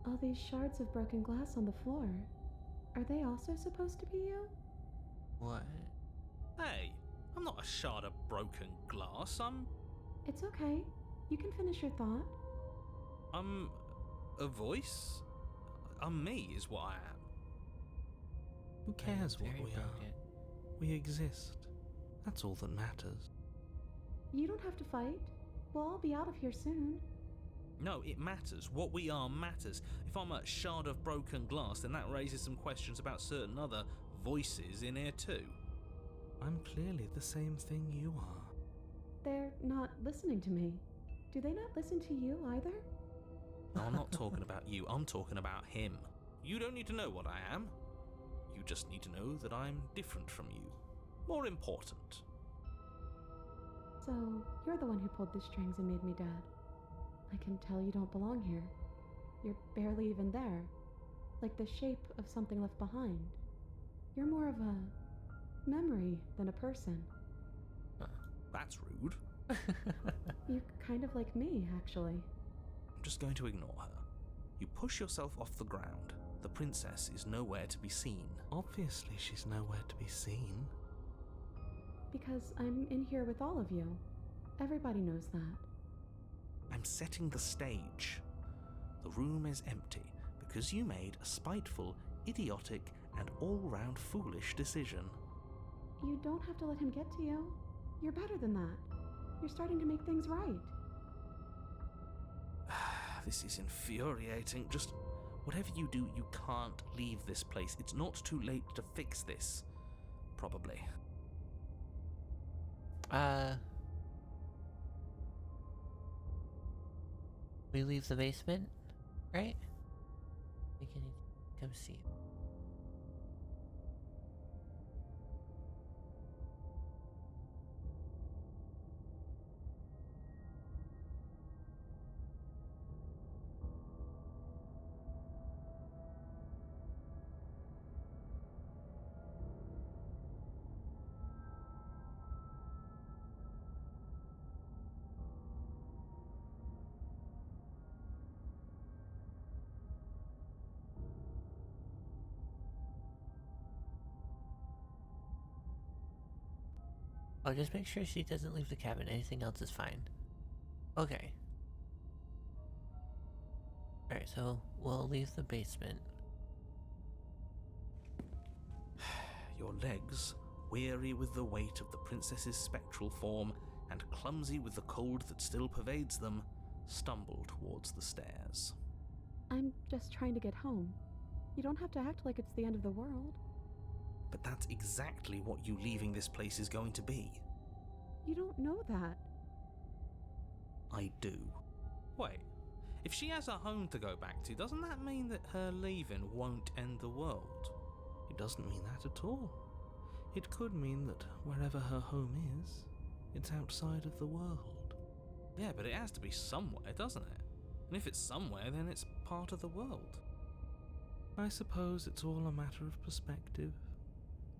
All these shards of broken glass on the floor. Are they also supposed to be you? What? Hey, I'm not a shard of broken glass, It's okay. You can finish your thought. I'm a voice? I'm me is what I am. Who cares what Very we broken. are? We exist. That's all that matters. You don't have to fight. We'll all be out of here soon. No, it matters. What we are matters. If I'm a shard of broken glass, then that raises some questions about certain other voices in here too. I'm clearly the same thing you are. They're not listening to me. Do they not listen to you either? No, I'm not talking about you. I'm talking about him. You don't need to know what I am. You just need to know that I'm different from you. More important. So, you're the one who pulled the strings and made me dead. I can tell you don't belong here. You're barely even there. Like the shape of something left behind. You're more of a memory than a person. That's rude. You kind of like me, actually. I'm just going to ignore her. You push yourself off the ground. The princess is nowhere to be seen. Obviously she's nowhere to be seen. Because I'm in here with all of you. Everybody knows that. I'm setting the stage. The room is empty because you made a spiteful, idiotic, and all-round foolish decision. You don't have to let him get to you. You're better than that. You're starting to make things right. This is infuriating. Just whatever you do, you can't leave this place. It's not too late to fix this. Probably. We leave the basement, right? We can come see. Oh, just make sure she doesn't leave the cabin. Anything else is fine. Okay. Alright, so we'll leave the basement. Your legs, weary with the weight of the princess's spectral form and clumsy with the cold that still pervades them, stumble towards the stairs. I'm just trying to get home. You don't have to act like it's the end of the world. But that's exactly what you leaving this place is going to be. You don't know that. I do. Wait, if she has a home to go back to, doesn't that mean that her leaving won't end the world? It doesn't mean that at all. It could mean that wherever her home is, it's outside of the world. Yeah, but it has to be somewhere, doesn't it? And if it's somewhere, then it's part of the world. I suppose it's all a matter of perspective.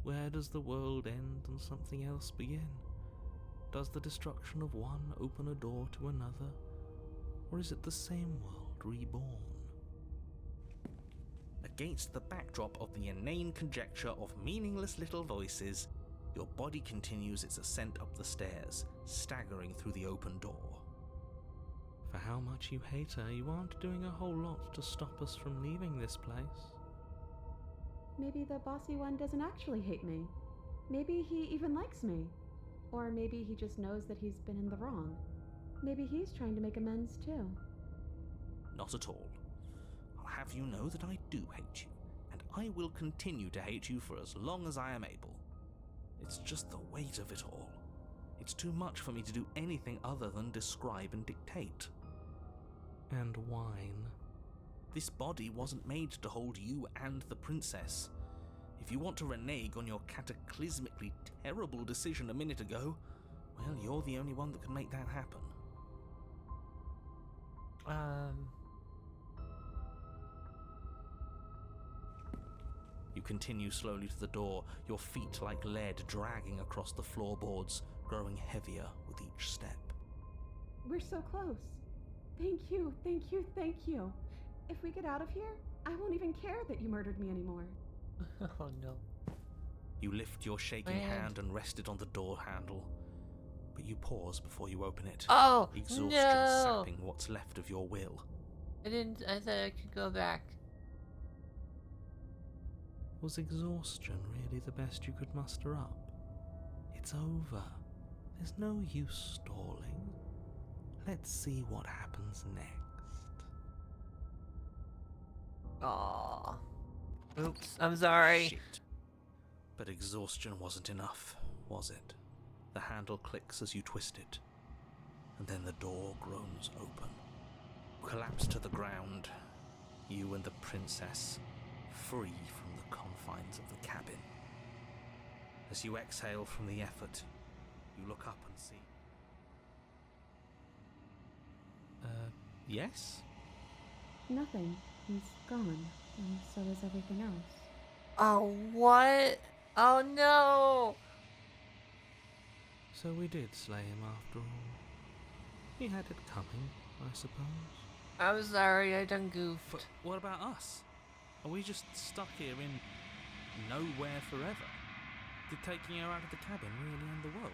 Where does the world end and something else begin? Does the destruction of one open a door to another? Or is it the same world reborn? Against the backdrop of the inane conjecture of meaningless little voices, your body continues its ascent up the stairs, staggering through the open door. For how much you hate her, you aren't doing a whole lot to stop us from leaving this place. Maybe the bossy one doesn't actually hate me. Maybe he even likes me. Or maybe he just knows that he's been in the wrong. Maybe he's trying to make amends too. Not at all. I'll have you know that I do hate you, and I will continue to hate you for as long as I am able. It's just the weight of it all. It's too much for me to do anything other than describe and dictate. And whine. This body wasn't made to hold you and the princess. If you want to renege on your cataclysmically terrible decision a minute ago, well, you're the only one that can make that happen. You continue slowly to the door, your feet like lead dragging across the floorboards, growing heavier with each step. We're so close. Thank you, thank you, thank you. If we get out of here, I won't even care that you murdered me anymore. Oh no. You lift your shaking Man. hand and rest it on the door handle, but you pause before you open it. Oh, Exhaustion no! sapping what's left of your will. I thought I could go back. Was exhaustion really the best you could muster up? It's over. There's no use stalling. Let's see what happens next. Aww. Oops, I'm sorry. Shit. But exhaustion wasn't enough, was it? The handle clicks as you twist it, and then the door groans open. Collapse to the ground, you and the princess, free from the confines of the cabin. As you exhale from the effort, you look up and see. Yes? Nothing. He's gone, and so is everything else. Oh, what? Oh no! So we did slay him after all. He had it coming, I suppose. I'm sorry, I done goofed. But what about us? Are we just stuck here in nowhere forever? Did taking her out of the cabin really end the world?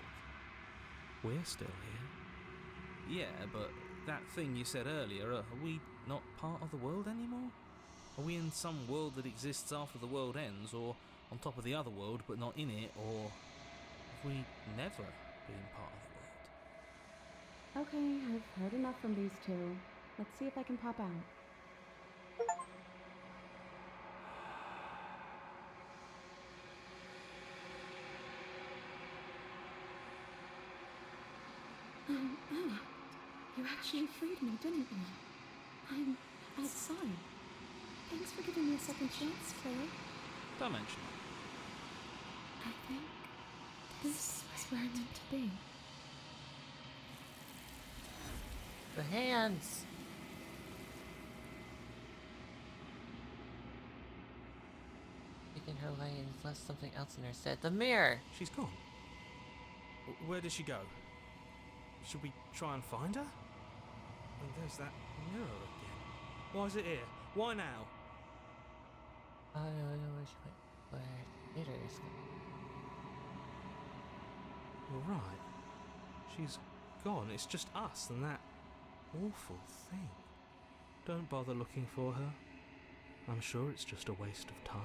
We're still here. Yeah, but that thing you said earlier, are we not part of the world anymore? Are we in some world that exists after the world ends, or on top of the other world but not in it, or have we never been part of the world? Okay, I've heard enough from these two. Let's see if I can pop out. You actually freed me, didn't you? I'm sorry. Thanks for giving me a second chance, Claire. Don't mention it. I think this is where I'm meant to be. The hands! Taking her away and left something else in her stead. The mirror! She's gone. Where did she go? Should we try and find her? And there's that mirror again. Why is it here? Why now? I don't know where she went. Where did her? You're right. She's gone. It's just us and that awful thing. Don't bother looking for her. I'm sure it's just a waste of time.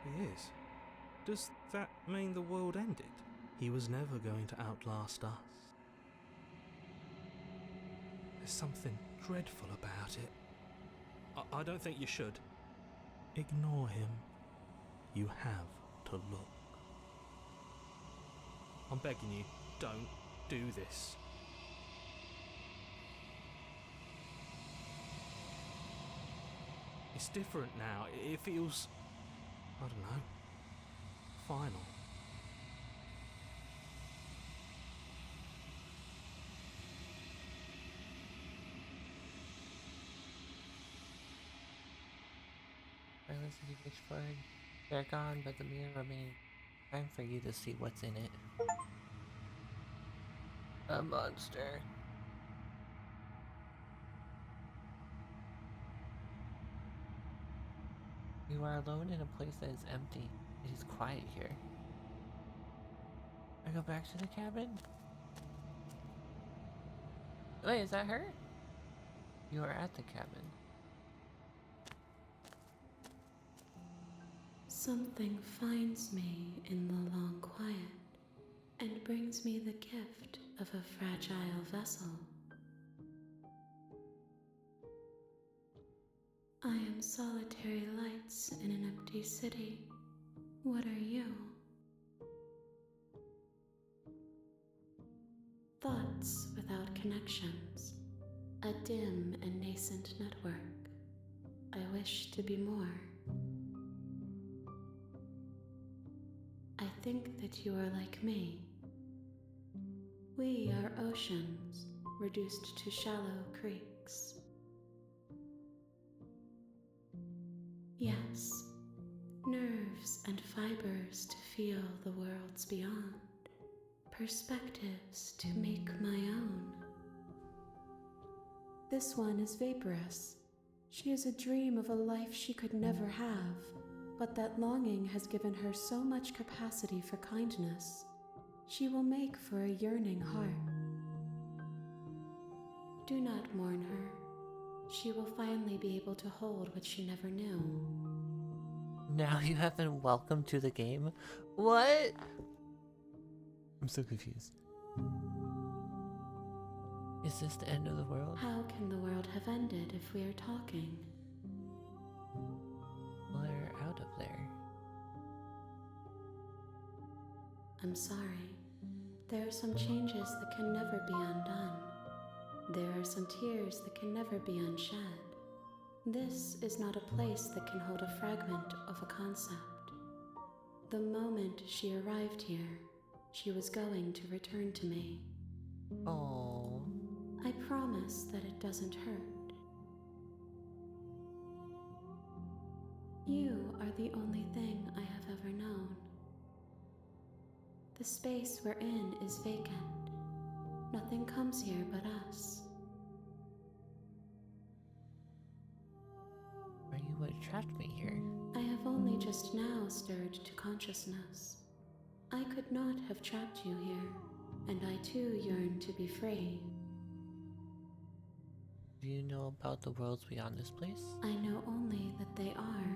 He is. Does that mean the world ended? He was never going to outlast us. There's something dreadful about it. I don't think you should. Ignore him. You have to look. I'm begging you, don't do this. It's different now. It feels, I don't know, final. Silence as you reach forward. They're gone, but the mirror remains. Time for you to see what's in it. A monster. You are alone in a place that is empty. It is quiet here. I go back to the cabin? Wait, is that her? You are at the cabin. Something finds me in the long quiet and brings me the gift of a fragile vessel. I am solitary lights in an empty city. What are you? Thoughts without connections, a dim and nascent network. I wish to be more. I think that you are like me. We are oceans, reduced to shallow creeks. Yes, nerves and fibers to feel the worlds beyond, perspectives to make my own. This one is vaporous. She is a dream of a life she could never have, but that longing has given her so much capacity for kindness. She will make for a yearning heart. Do not mourn her. She will finally be able to hold what she never knew. Now you have been welcomed to the game? What? I'm so confused. Is this the end of the world? How can the world have ended if we are talking? We're out of there. I'm sorry. There are some changes that can never be undone. There are some tears that can never be unshed. This is not a place that can hold a fragment of a concept. The moment she arrived here, she was going to return to me. Oh. I promise that it doesn't hurt. You are the only thing I have ever known. The space we're in is vacant. Nothing comes here but us. Are you what trapped me here? I have only just now stirred to consciousness. I could not have trapped you here, and I too yearn to be free. Do you know about the worlds beyond this place? I know only that they are.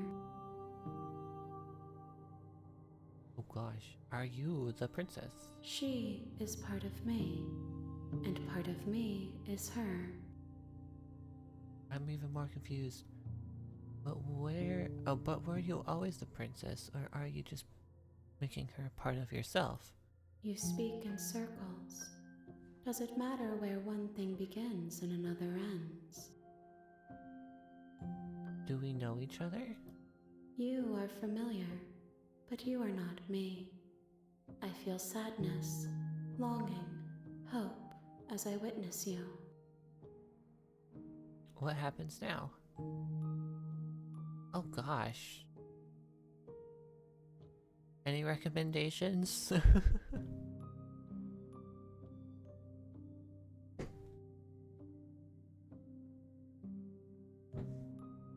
Oh gosh, are you the princess? She is part of me, and part of me is her. I'm even more confused. But were you always the princess, or are you just making her a part of yourself? You speak in circles. Does it matter where one thing begins and another ends? Do we know each other? You are familiar, but you are not me. I feel sadness, longing, hope as I witness you. What happens now? Oh gosh. Any recommendations?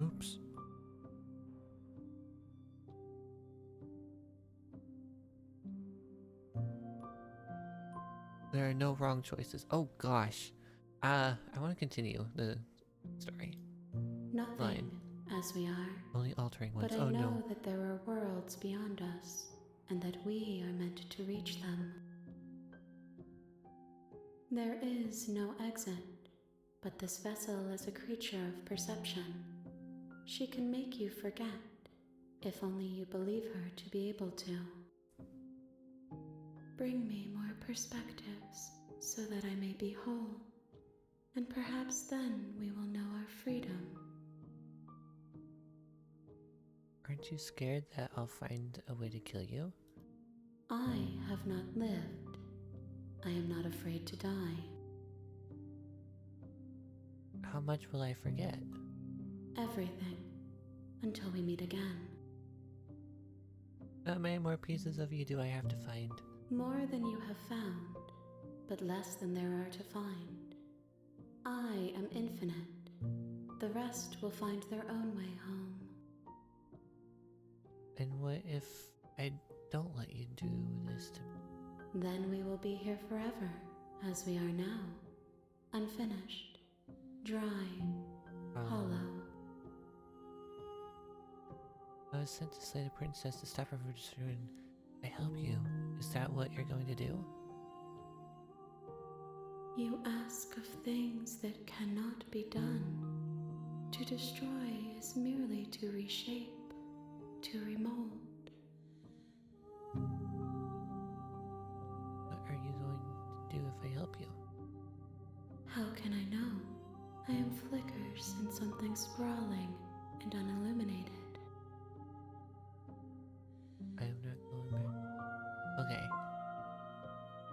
Oops. There are no wrong choices. Oh gosh. I want to continue the story. Nothing Fine. as we are, Only altering ones. but I Oh know no. that there are worlds beyond us, and that we are meant to reach them. There is no exit, but this vessel is a creature of perception. She can make you forget, if only you believe her to be able to. Bring me more perspectives, so that I may be whole, and perhaps then we will know our freedom. Aren't you scared that I'll find a way to kill you? I have not lived. I am not afraid to die. How much will I forget? Everything, until we meet again. How many more pieces of you do I have to find? More than you have found, but less than there are to find. I am infinite. The rest will find their own way home. And what if I don't let you do this to me? Then we will be here forever, as we are now. Unfinished, dry, hollow. I was sent to slay the princess to stop her from destroying. I help you. Is that what you're going to do? You ask of things that cannot be done. To destroy is merely to reshape, to remold. What are you going to do if I help you? How can I know? I am flickers in something sprawling and unilluminated. I am not going back. Okay.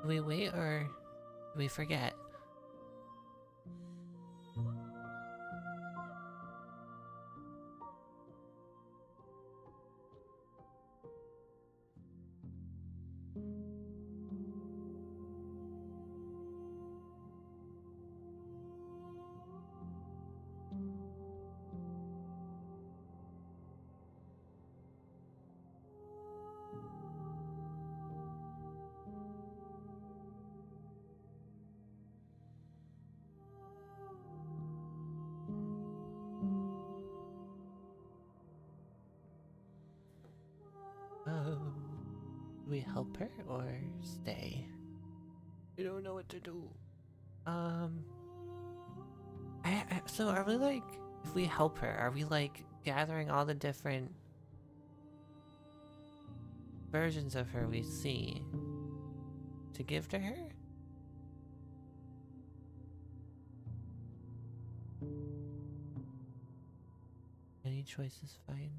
Do we wait or do we forget? Do we help her or stay? We don't know what to do. So are we like, if we help her, are we like gathering all the different versions of her we see to give to her? Any choice is fine.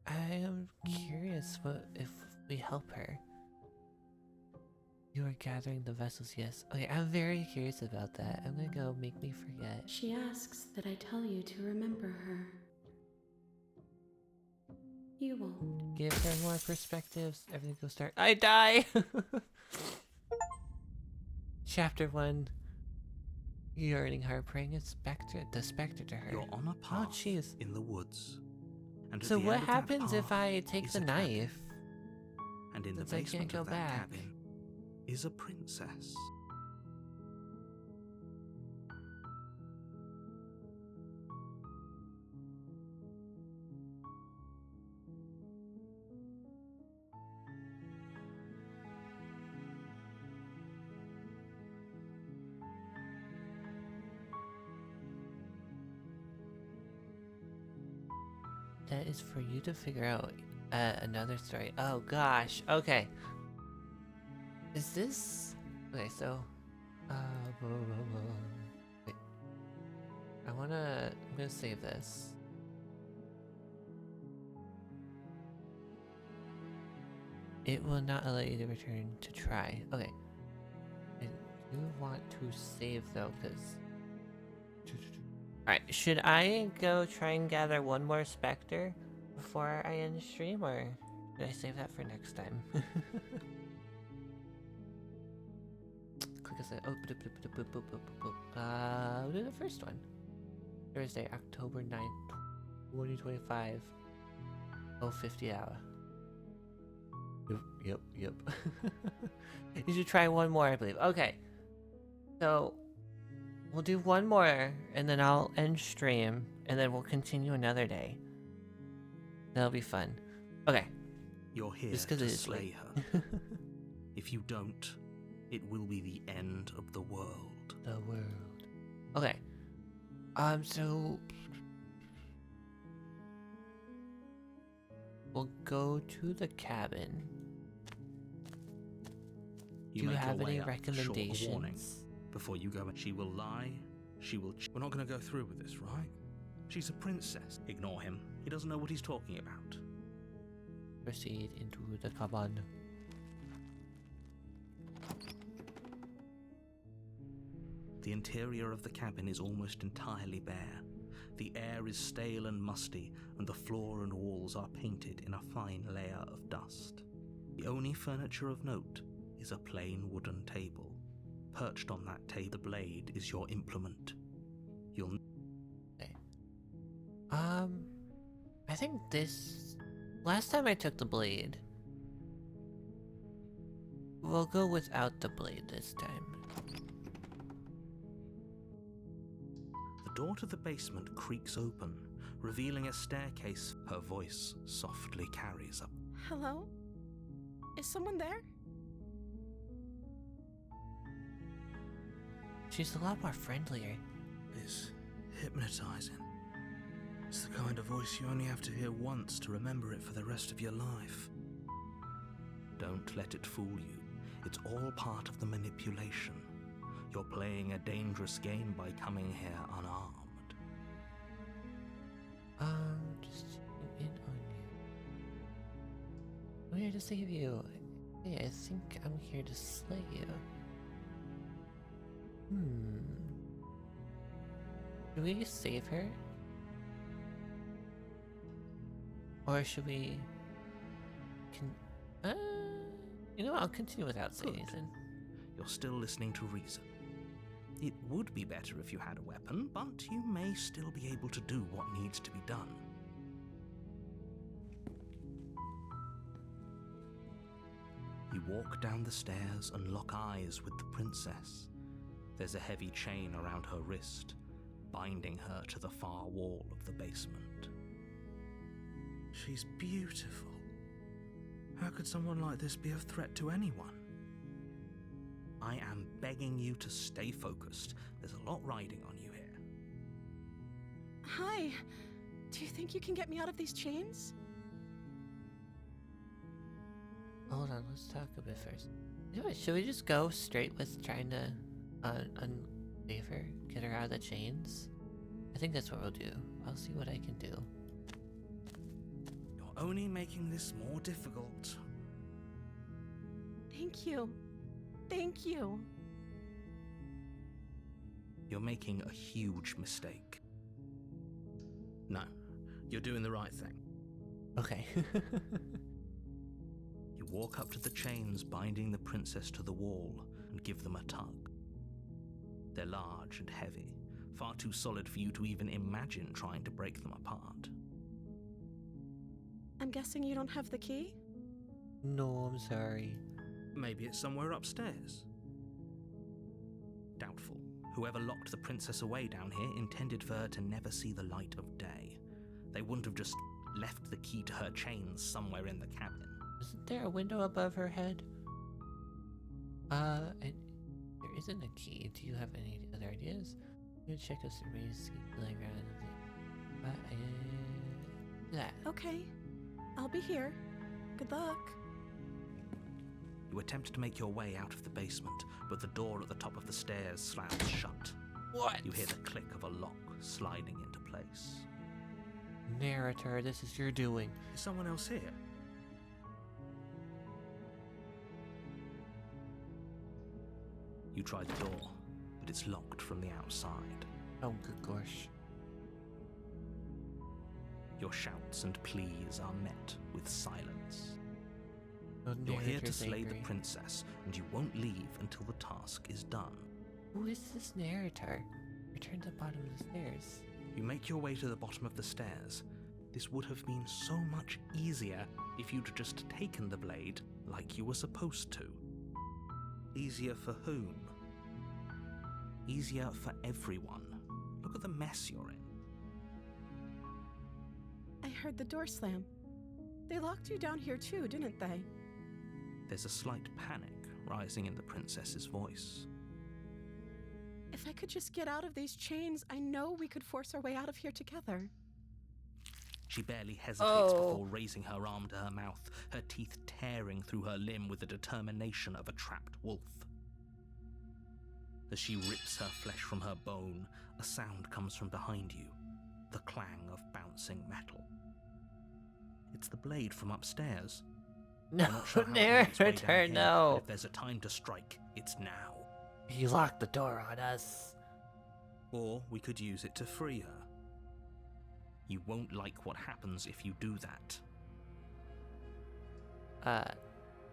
I am curious what if we help her. You are gathering the vessels, yes. Okay, I'm very curious about that. I'm gonna go make me forget. She asks that I tell you to remember her. You won't. Give her more perspectives. Everything goes dark. I die! Chapter 1. Yearning her, praying the spectre to her. You're on a path jeez. in the woods. And at So the what end of that happens if path I take is the a cabin. knife? And in the Since I can't basement go of that back. cabin is a princess. That is for you to figure out. Another story. Oh gosh. Okay. Is this... Okay, so Blah, blah, blah. Wait. I'm gonna save this. It will not allow you to return to try. Okay. I do want to save though, because... Alright, should I go try and gather one more specter before I end the stream, or should I save that for next time? Click a oh, we'll do the first one. Thursday, October 9th, 2025. 0:50 hour. Yep. You should try one more, I believe. Okay. So, we'll do one more, and then I'll end stream, and then we'll continue another day. That'll be fun. Okay. You're here Just 'cause to it is slay her. If you don't, it will be the end of the world. The world. Okay. So... We'll go to the cabin. Do you make have your way any up, short of warning. recommendations? Before you go, she will lie. She will. We're not going to go through with this, right? She's a princess. Ignore him. He doesn't know what he's talking about. Proceed into the cabin. The interior of the cabin is almost entirely bare. The air is stale and musty, and the floor and walls are painted in a fine layer of dust. The only furniture of note is a plain wooden table. Perched on that table, the blade is your implement. You'll... Okay. I think this... Last time I took the blade. We'll go without the blade this time. The door to the basement creaks open, revealing a staircase. Her voice softly carries up. Hello? Is someone there? She's a lot more friendlier. It's hypnotizing. It's the kind of voice you only have to hear once to remember it for the rest of your life. Don't let it fool you. It's all part of the manipulation. You're playing a dangerous game by coming here unarmed. Just checking in on you. I'm here to save you. Hey, I think I'm here to slay you. Should we save her? Or should we... You know what, I'll continue without saving. You're still listening to reason. It would be better if you had a weapon, but you may still be able to do what needs to be done. You walk down the stairs and lock eyes with the princess. There's a heavy chain around her wrist, binding her to the far wall of the basement. She's beautiful. How could someone like this be a threat to anyone? I am begging you to stay focused. There's a lot riding on you here. Hi. Do you think you can get me out of these chains? Hold on, let's talk a bit first. You know what, should we just go straight with trying to unsave her? Get her out of the chains? I think that's what we'll do. I'll see what I can do. You're only making this more difficult. Thank you. Thank you. You're making a huge mistake. No, you're doing the right thing. Okay. You walk up to the chains binding the princess to the wall and give them a tug. They're large and heavy, far too solid for you to even imagine trying to break them apart. I'm guessing you don't have the key? No, I'm sorry. Maybe it's somewhere upstairs. Doubtful. Whoever locked the princess away down here intended for her to never see the light of day. They wouldn't have just left the key to her chains somewhere in the cabin. Isn't there a window above her head? There isn't a key. Do you have any other ideas? You check us the race, feeling around that. Okay. I'll be here. Good luck. You attempt to make your way out of the basement, but the door at the top of the stairs slams shut. What? You hear the click of a lock sliding into place. Narrator, this is your doing. Is someone else here? You try the door, but it's locked from the outside. Oh, good gosh. Your shouts and pleas are met with silence. The You're here to narrator's slay angry. the princess, and you won't leave until the task is done. Who is this narrator? Return to the bottom of the stairs. You make your way to the bottom of the stairs. This would have been so much easier if you'd just taken the blade like you were supposed to. Easier for whom? Easier for everyone. Look at the mess you're in. I heard the door slam. They locked you down here too, didn't they? There's a slight panic rising in the princess's voice. If I could just get out of these chains, I know we could force our way out of here together. She barely hesitates Oh. before raising her arm to her mouth, her teeth tearing through her limb with the determination of a trapped wolf. As she rips her flesh from her bone, a sound comes from behind you, the clang of bouncing metal. It's the blade from upstairs. No, You're not sure how it made its way down narrator, here, but no. if there's a time to strike, it's now. He locked the door on us. Or we could use it to free her. You won't like what happens if you do that.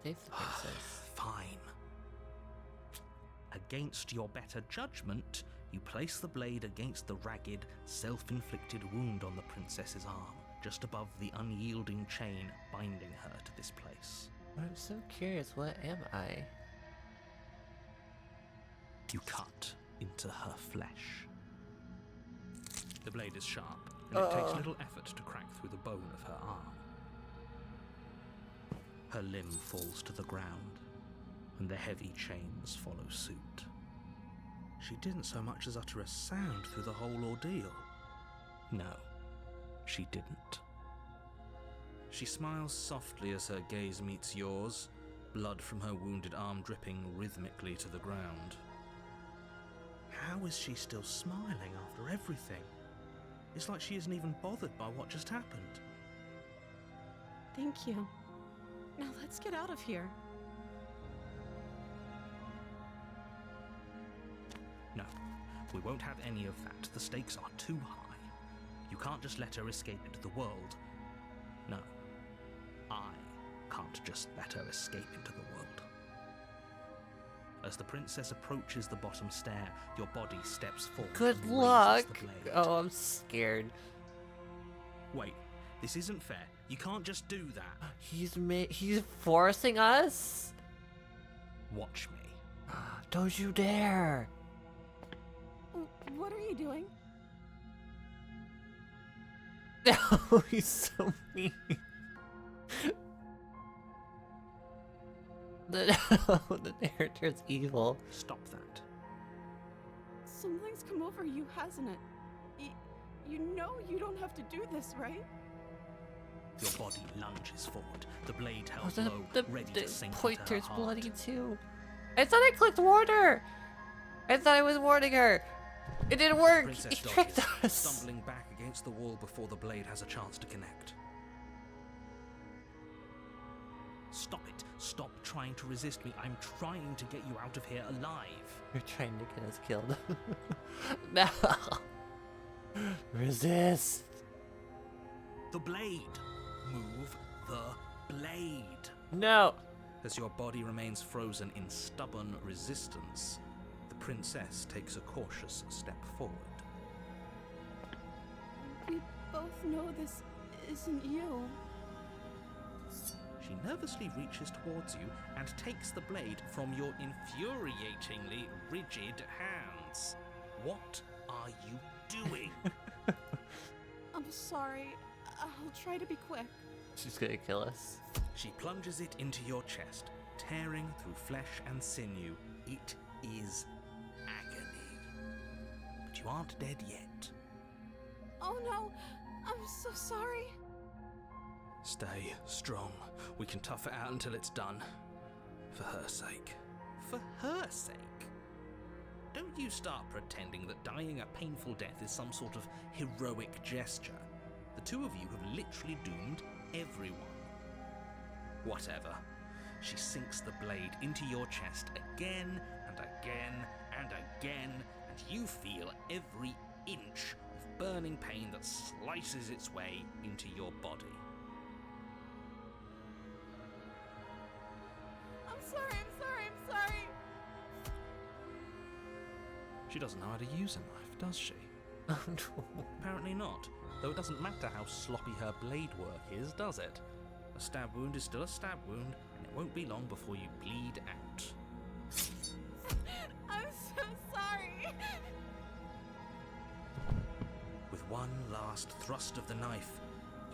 Save the princess. Fine. Against your better judgment, you place the blade against the ragged, self-inflicted wound on the princess's arm, just above the unyielding chain binding her to this place. I'm so curious, what am I? You cut into her flesh. The blade is sharp, and it takes little effort to crack through the bone of her arm. Her limb falls to the ground, and the heavy chains follow suit. She didn't so much as utter a sound through the whole ordeal. No, she didn't. She smiles softly as her gaze meets yours, blood from her wounded arm dripping rhythmically to the ground. How is she still smiling after everything? It's like she isn't even bothered by what just happened. Thank you. Now let's get out of here. No, we won't have any of that. The stakes are too high. You can't just let her escape into the world. No, I can't just let her escape into the world. As the princess approaches the bottom stair, your body steps forward. Good and luck. raises the blade. Oh, I'm scared. Wait, this isn't fair. You can't just do that. He's forcing us? Watch me. Don't you dare. What are you doing? No, he's so mean. The narrator's evil. Stop that. Something's come over you, hasn't it? You know you don't have to do this, right? Your body lunges forward, the blade Oh, held low, ready to sink into her pointer's heart. bloody too. I thought I clicked warn her. I thought I was warning her. It didn't work. Princess He tricked dodges, us. stumbling back against the wall before the blade has a chance to connect. Stop it. Stop trying to resist me. I'm trying to get you out of here alive. You're trying to get us killed. No. Resist. The blade. Move the blade. No. As your body remains frozen in stubborn resistance, the princess takes a cautious step forward. We both know this isn't you. She nervously reaches towards you and takes the blade from your infuriatingly rigid hands. What are you doing? I'm sorry. I'll try to be quick. She's gonna kill us. She plunges it into your chest, tearing through flesh and sinew. It is agony. But you aren't dead yet. Oh no! I'm so sorry. Stay strong. We can tough it out until it's done. For her sake. For her sake? Don't you start pretending that dying a painful death is some sort of heroic gesture. The two of you have literally doomed everyone. Whatever. She sinks the blade into your chest again and again and again, and you feel every inch of burning pain that slices its way into your body. I'm sorry. She doesn't know how to use a knife, does she? Oh no. Apparently not, though it doesn't matter how sloppy her blade work is, does it? A stab wound is still a stab wound, and it won't be long before you bleed out. I'm so sorry. With one last thrust of the knife,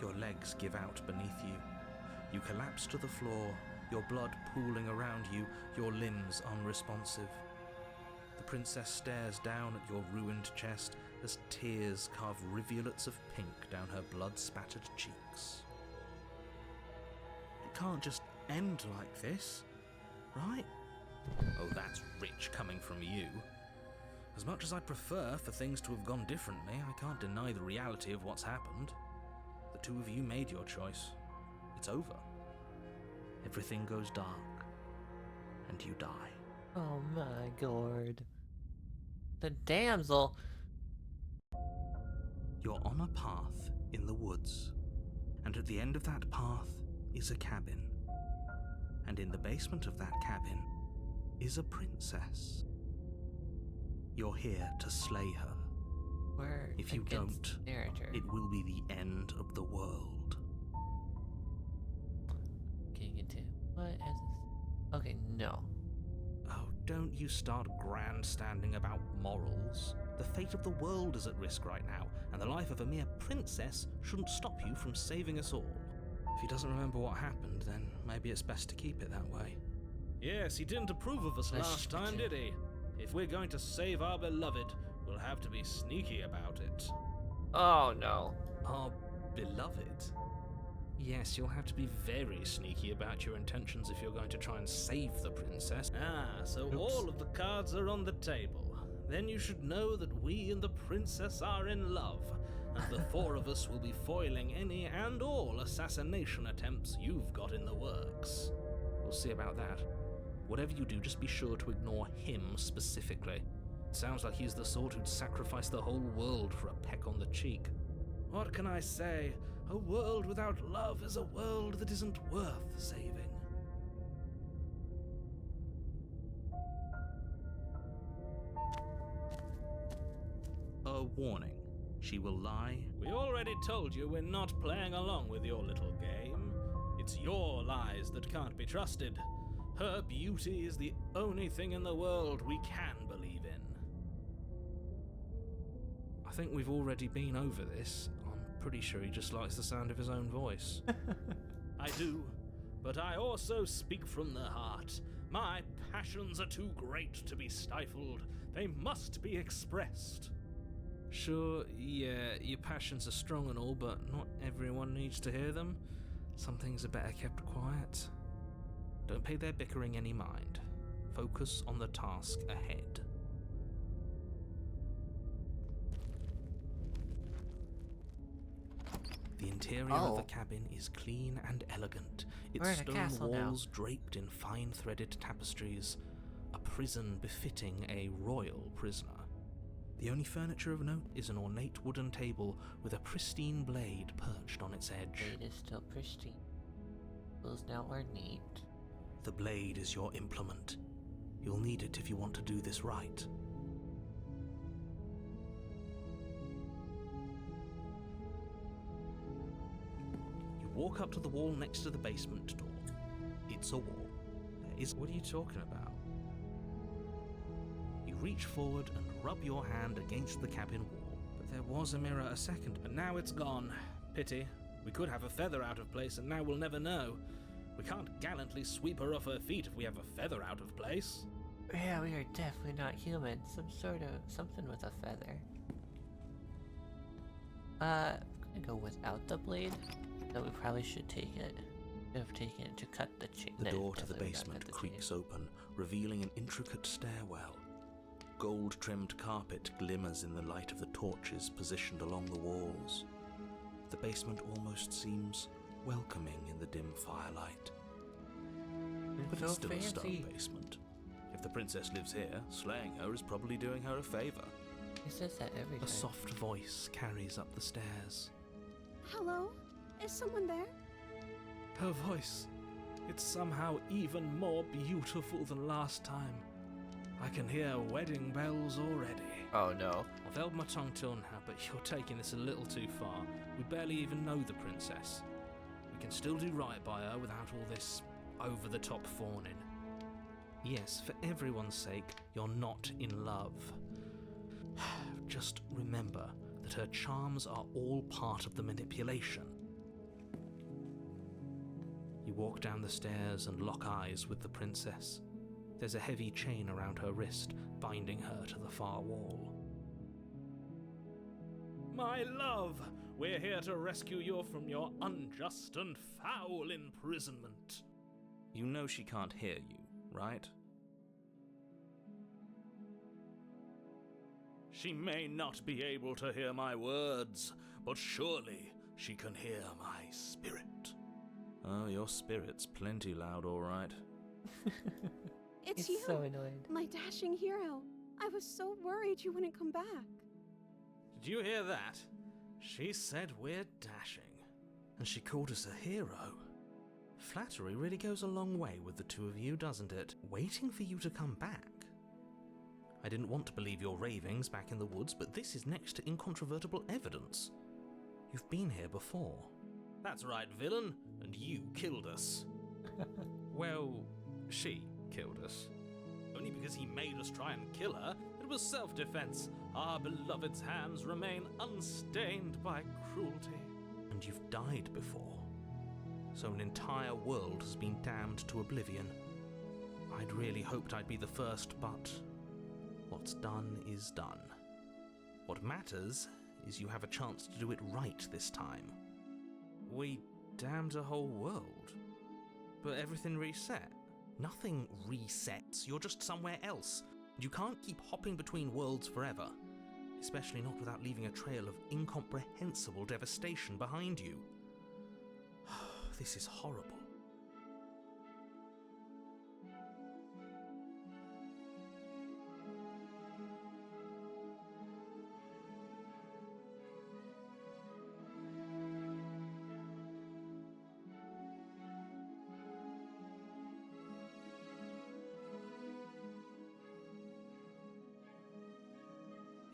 your legs give out beneath you. You collapse to the floor, your blood pooling around you, your limbs unresponsive. The princess stares down at your ruined chest as tears carve rivulets of pink down her blood-spattered cheeks. It can't just end like this, right? Oh, that's rich coming from you. As much as I prefer for things to have gone differently, I can't deny the reality of what's happened. The two of you made your choice. It's over. Everything goes dark, and you die. Oh my god. The damsel. You're on a path in the woods, and at the end of that path is a cabin. And in the basement of that cabin is a princess. You're here to slay her. We're If you against don't, narrator. it will be the end of the world. Getting into what is this? Okay, no. Oh, don't you start grandstanding about morals. The fate of the world is at risk right now, and the life of a mere princess shouldn't stop you from saving us all. If he doesn't remember what happened, then maybe it's best to keep it that way. Yes, he didn't approve of us last time, did he? If we're going to save our beloved, we'll have to be sneaky about it. Oh no. Our beloved? Yes, you'll have to be very sneaky about your intentions if you're going to try and save the princess. Ah, so all of the cards are on the table. Then you should know that we and the princess are in love, and the four of us will be foiling any and all assassination attempts you've got in the works. We'll see about that. Whatever you do, just be sure to ignore him specifically. It sounds like he's the sort who'd sacrifice the whole world for a peck on the cheek. What can I say? A world without love is a world that isn't worth saving. A warning. She will lie. We already told you we're not playing along with your little game. It's your lies that can't be trusted. Her beauty is the only thing in the world we can believe in. I think we've already been over this. I'm pretty sure he just likes the sound of his own voice. I do, but I also speak from the heart. My passions are too great to be stifled. They must be expressed. Sure, yeah, your passions are strong and all, but not everyone needs to hear them. Some things are better kept quiet. Don't pay their bickering any mind. Focus on the task ahead. The interior of the cabin is clean and elegant, We're its in a stone castle now. walls draped in fine-threaded tapestries, a prison befitting a royal prisoner. The only furniture of note is an ornate wooden table with a pristine blade perched on its edge. Blade is still pristine. Tools now ornate. The blade is your implement. You'll need it if you want to do this right. You walk up to the wall next to the basement door. It's a wall. There is... What are you talking about? You reach forward and rub your hand against the cabin wall. But there was a mirror a second, but now it's gone. Pity. We could have a feather out of place, and now we'll never know. We can't gallantly sweep her off her feet if we have a feather out of place. Yeah, we are definitely not human. Something with a feather. I'm gonna go without the blade, though we probably should take it. have taken it to cut the chain. The door to the basement creaks open, revealing an intricate stairwell. Gold-trimmed carpet glimmers in the light of the torches positioned along the walls. The basement almost seems welcoming in the dim firelight. But it's still a stone basement. If the princess lives here, slaying her is probably doing her a favor. He says that every time. A soft voice carries up the stairs. Hello? Is someone there? Her voice, it's somehow even more beautiful than last time. I can hear wedding bells already. Oh no. I've held my tongue till now, but you're taking this a little too far. We barely even know the princess. We can still do right by her without all this over-the-top fawning. Yes, for everyone's sake, you're not in love. Just remember that her charms are all part of the manipulation. You walk down the stairs and lock eyes with the princess. There's a heavy chain around her wrist, binding her to the far wall. My love, we're here to rescue you from your unjust and foul imprisonment. You know she can't hear you, right? She may not be able to hear my words, but surely she can hear my spirit. Oh, your spirit's plenty loud, all right. It's He's you, so annoyed. my dashing hero. I was so worried you wouldn't come back. Did you hear that? She said we're dashing. And she called us a hero. Flattery really goes a long way with the two of you, doesn't it? Waiting for you to come back. I didn't want to believe your ravings back in the woods, but this is next to incontrovertible evidence. You've been here before. That's right, villain, and you killed us. Well, she killed us. Only because he made us try and kill her. It was self-defense. Our beloved's hands remain unstained by cruelty. And you've died before. So an entire world has been damned to oblivion. I'd really hoped I'd be the first, but what's done is done. What matters is you have a chance to do it right this time. We damned a whole world, but everything reset. Nothing resets, you're just somewhere else. You can't keep hopping between worlds forever, especially not without leaving a trail of incomprehensible devastation behind you. This is horrible.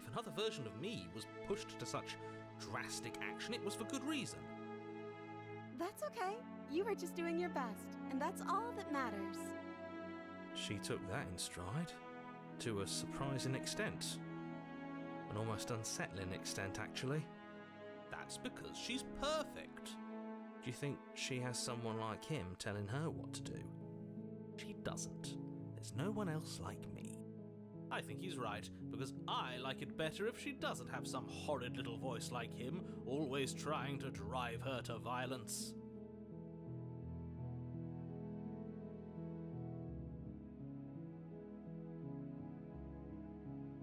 If another version of me was pushed to such drastic action, it was for good reason. That's okay. You were just doing your best, and that's all that matters. She took that in stride, to a surprising extent. An almost unsettling extent, actually. That's because she's perfect. Do you think she has someone like him telling her what to do? She doesn't. There's no one else like me. I think he's right, because I like it better if she doesn't have some horrid little voice like him, always trying to drive her to violence.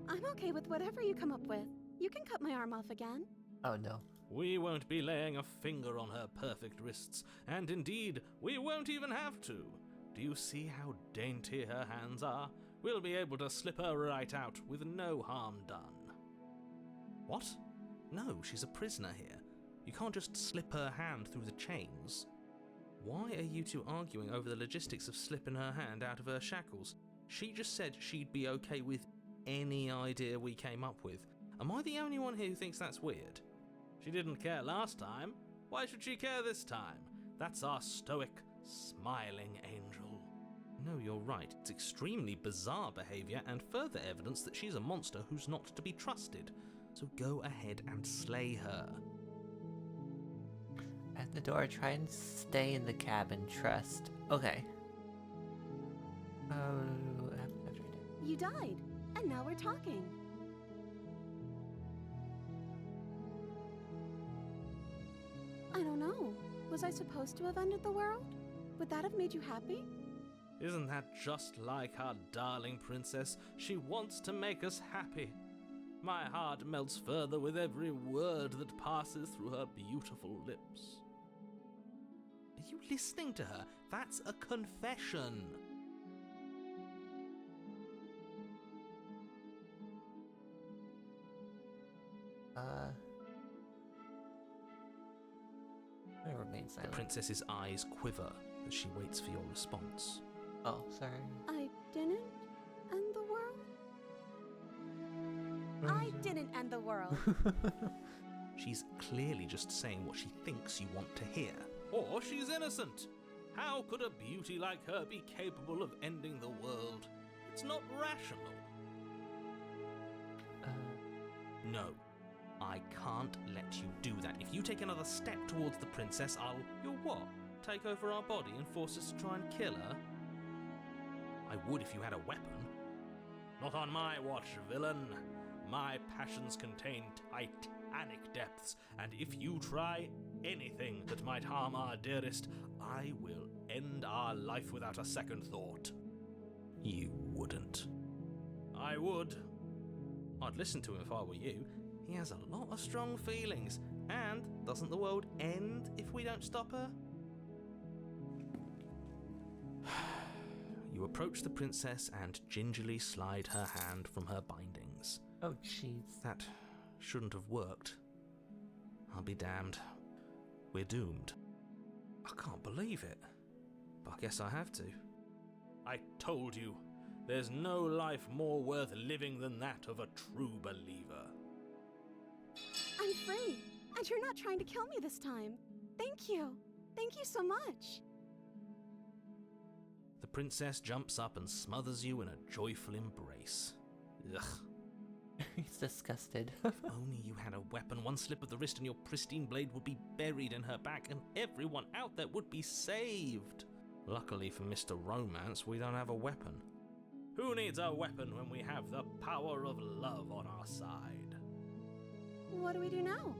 I'm okay with whatever you come up with. You can cut my arm off again. Oh no. We won't be laying a finger on her perfect wrists, and indeed, we won't even have to. Do you see how dainty her hands are? We'll be able to slip her right out with no harm done. What? No, she's a prisoner here. You can't just slip her hand through the chains. Why are you two arguing over the logistics of slipping her hand out of her shackles? She just said she'd be okay with any idea we came up with. Am I the only one here who thinks that's weird? She didn't care last time. Why should she care this time? That's our stoic, smiling angel. No, you're right. It's extremely bizarre behaviour and further evidence that she's a monster who's not to be trusted. So go ahead and slay her. At the door, try and stay in the cabin. Trust. Okay. After You died, and now we're talking. I don't know. Was I supposed to have ended the world? Would that have made you happy? Isn't that just like our darling princess? She wants to make us happy. My heart melts further with every word that passes through her beautiful lips. Are you listening to her? That's a confession. I remain The silent. princess's eyes quiver as she waits for your response. Oh, sorry. I didn't end the world? I didn't end the world. She's clearly just saying what she thinks you want to hear. Or she's innocent. How could a beauty like her be capable of ending the world? It's not rational. No, I can't let you do that. If you take another step towards the princess, You'll what? Take over our body and force us to try and kill her? I would if you had a weapon. Not on my watch, villain. My passions contain titanic depths, and if you try anything that might harm our dearest, I will end our life without a second thought. You wouldn't. I would. I'd listen to him if I were you. He has a lot of strong feelings. And doesn't the world end if we don't stop her? You approach the princess and gingerly slide her hand from her bindings. Oh, jeez. That shouldn't have worked. I'll be damned. We're doomed. I can't believe it. But I guess I have to. I told you. There's no life more worth living than that of a true believer. I'm free, and you're not trying to kill me this time. Thank you. Thank you so much. The princess jumps up and smothers you in a joyful embrace. Ugh. He's disgusted. If only you had a weapon, one slip of the wrist and your pristine blade would be buried in her back and everyone out there would be saved. Luckily for Mr. Romance, we don't have a weapon. Who needs a weapon when we have the power of love on our side? What do we do now?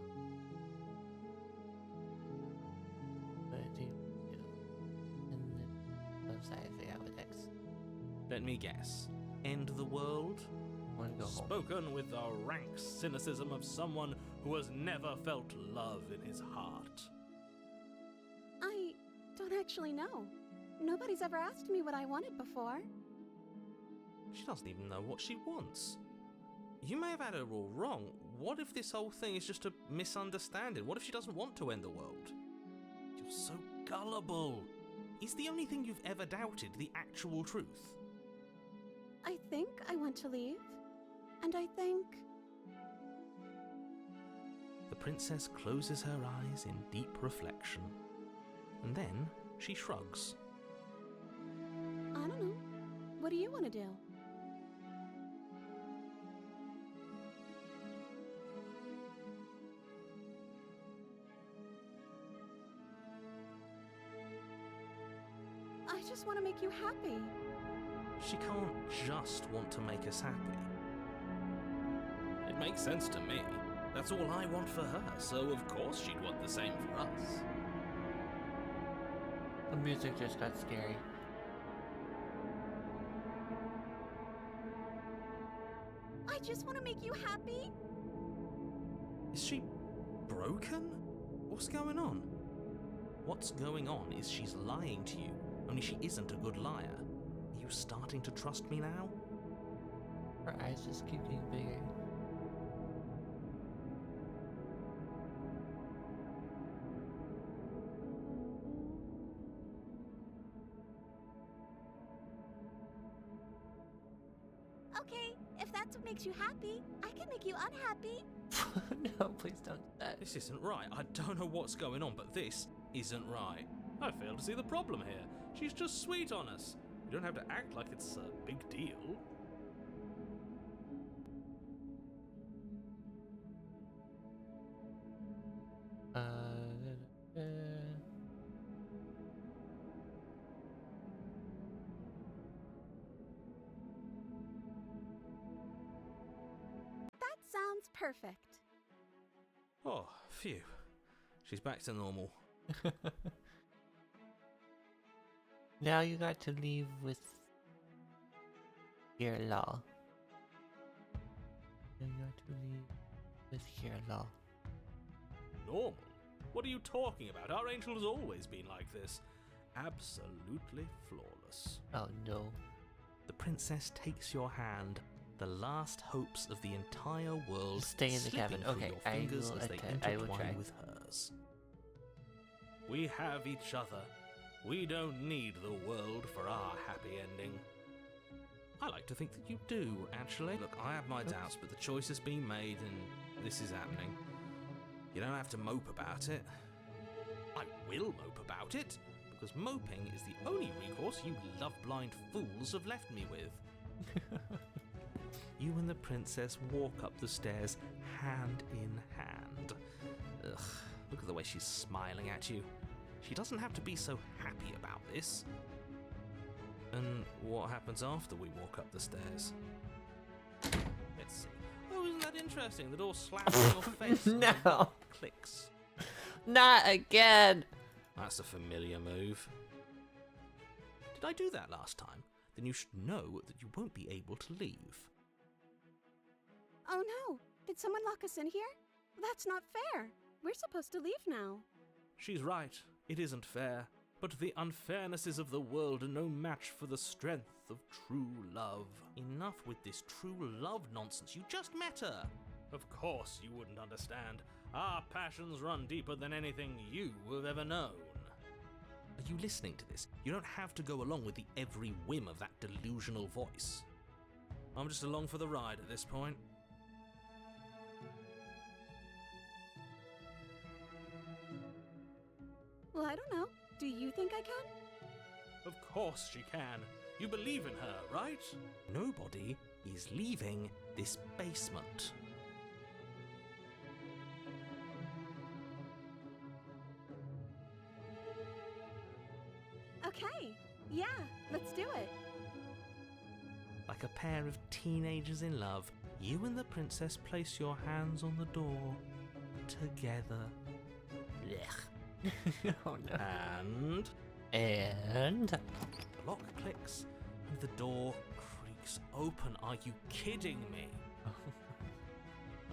What do you do? And then I figure out what next. Let me guess. End the world? Wanna go home? Spoken with the rank cynicism of someone who has never felt love in his heart. I don't actually know. Nobody's ever asked me what I wanted before. She doesn't even know what she wants. You may have had her all wrong. What if this whole thing is just a misunderstanding? What if she doesn't want to end the world? You're so gullible. Is the only thing you've ever doubted the actual truth? I think I want to leave. And I think... The princess closes her eyes in deep reflection. And then she shrugs. I don't know. What do you want to do? I just want to make you happy. She can't just want to make us happy. It makes sense to me. That's all I want for her, so of course she'd want the same for us. The music just got scary. I just want to make you happy. Is she broken? What's going on? What's going on is she's lying to you, only she isn't a good liar. Are you starting to trust me now? Her eyes just keep getting bigger. Okay, if that's what makes you happy, I can make you unhappy. No, please don't do that. This isn't right. I don't know what's going on, but this isn't right. I fail to see the problem here. She's just sweet on us. You don't have to act like it's a big deal. That sounds perfect. Oh, phew. She's back to normal. Now you got to leave with your law. You got to leave with your law. Normal? What are you talking about? Our angel has always been like this. Absolutely flawless. Oh no. The princess takes your hand, the last hopes of the entire world Stay in the slipping cabin. through Okay, your I fingers will as they attempt. I will try. intertwine with hers. We have each other. We don't need the world for our happy ending. I like to think that you do, actually. Look, I have my doubts, but the choice has been made and this is happening. You don't have to mope about it. I will mope about it, because moping is the only recourse you love-blind fools have left me with. You and the princess walk up the stairs hand in hand. Ugh, look at the way she's smiling at you. She doesn't have to be so happy about this. And what happens after we walk up the stairs? Let's see. Oh, isn't that interesting? The door slaps in your face. and the No. lock clicks. Not again! That's a familiar move. Did I do that last time? Then you should know that you won't be able to leave. Oh no! Did someone lock us in here? That's not fair. We're supposed to leave now. She's right. It isn't fair. But the unfairnesses of the world are no match for the strength of true love. Enough with this true love nonsense. You just met her. Of course you wouldn't understand. Our passions run deeper than anything you have ever known. Are you listening to this? You don't have to go along with the every whim of that delusional voice. I'm just along for the ride at this point. Well, I don't know. Do you think I can? Of course she can. You believe in her, right? Nobody is leaving this basement. Okay. Yeah, let's do it. Like a pair of teenagers in love, you and the princess place your hands on the door together. Blech. Oh no. And And... the lock clicks and the door creaks open. Are you kidding me?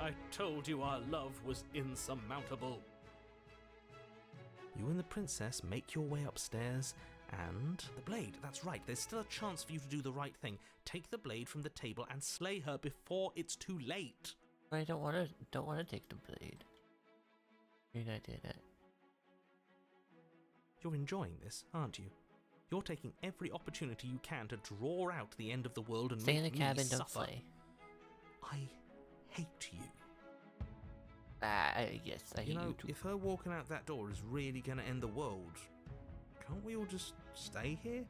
I told you our love was insurmountable. You and the princess make your way upstairs, and the blade, that's right, there's still a chance for you to do the right thing. Take the blade from the table and slay her before it's too late. I don't want to take the blade. I mean, I did it. You're enjoying this, aren't you? You're taking every opportunity you can to draw out the end of the world and Stay in the make me cabin, don't suffer. slay. I hate you. Yes, I hate You know, you too. if her walking out that door is really going to end the world, can't we all just stay here?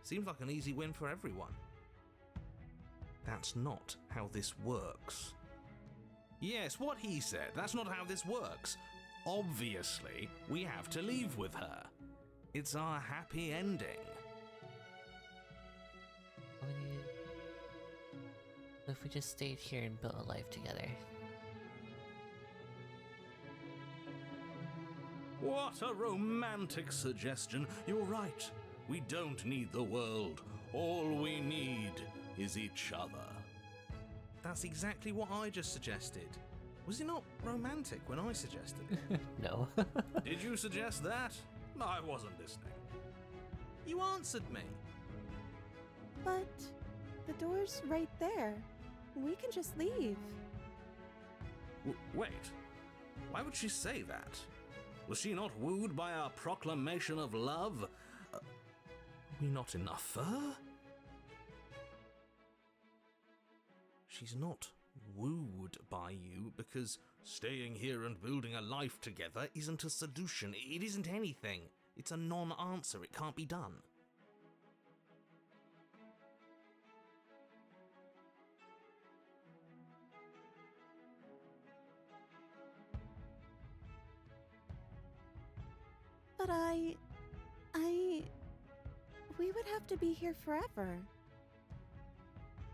Seems like an easy win for everyone. That's not how this works. Yes, what he said. That's not how this works. Obviously, we have to leave with her. It's our happy ending. What if we just stayed here and built a life together? What a romantic suggestion. You're right. We don't need the world. All we need is each other. That's exactly what I just suggested. Was it not romantic when I suggested it? No. Did you suggest that? I wasn't listening. You answered me. But the door's right there. We can just leave. Wait. Why would she say that? Was she not wooed by our proclamation of love? Are we not enough for her? She's not wooed by you because staying here and building a life together isn't a solution. It isn't anything. It's a non-answer. It can't be done. But we would have to be here forever.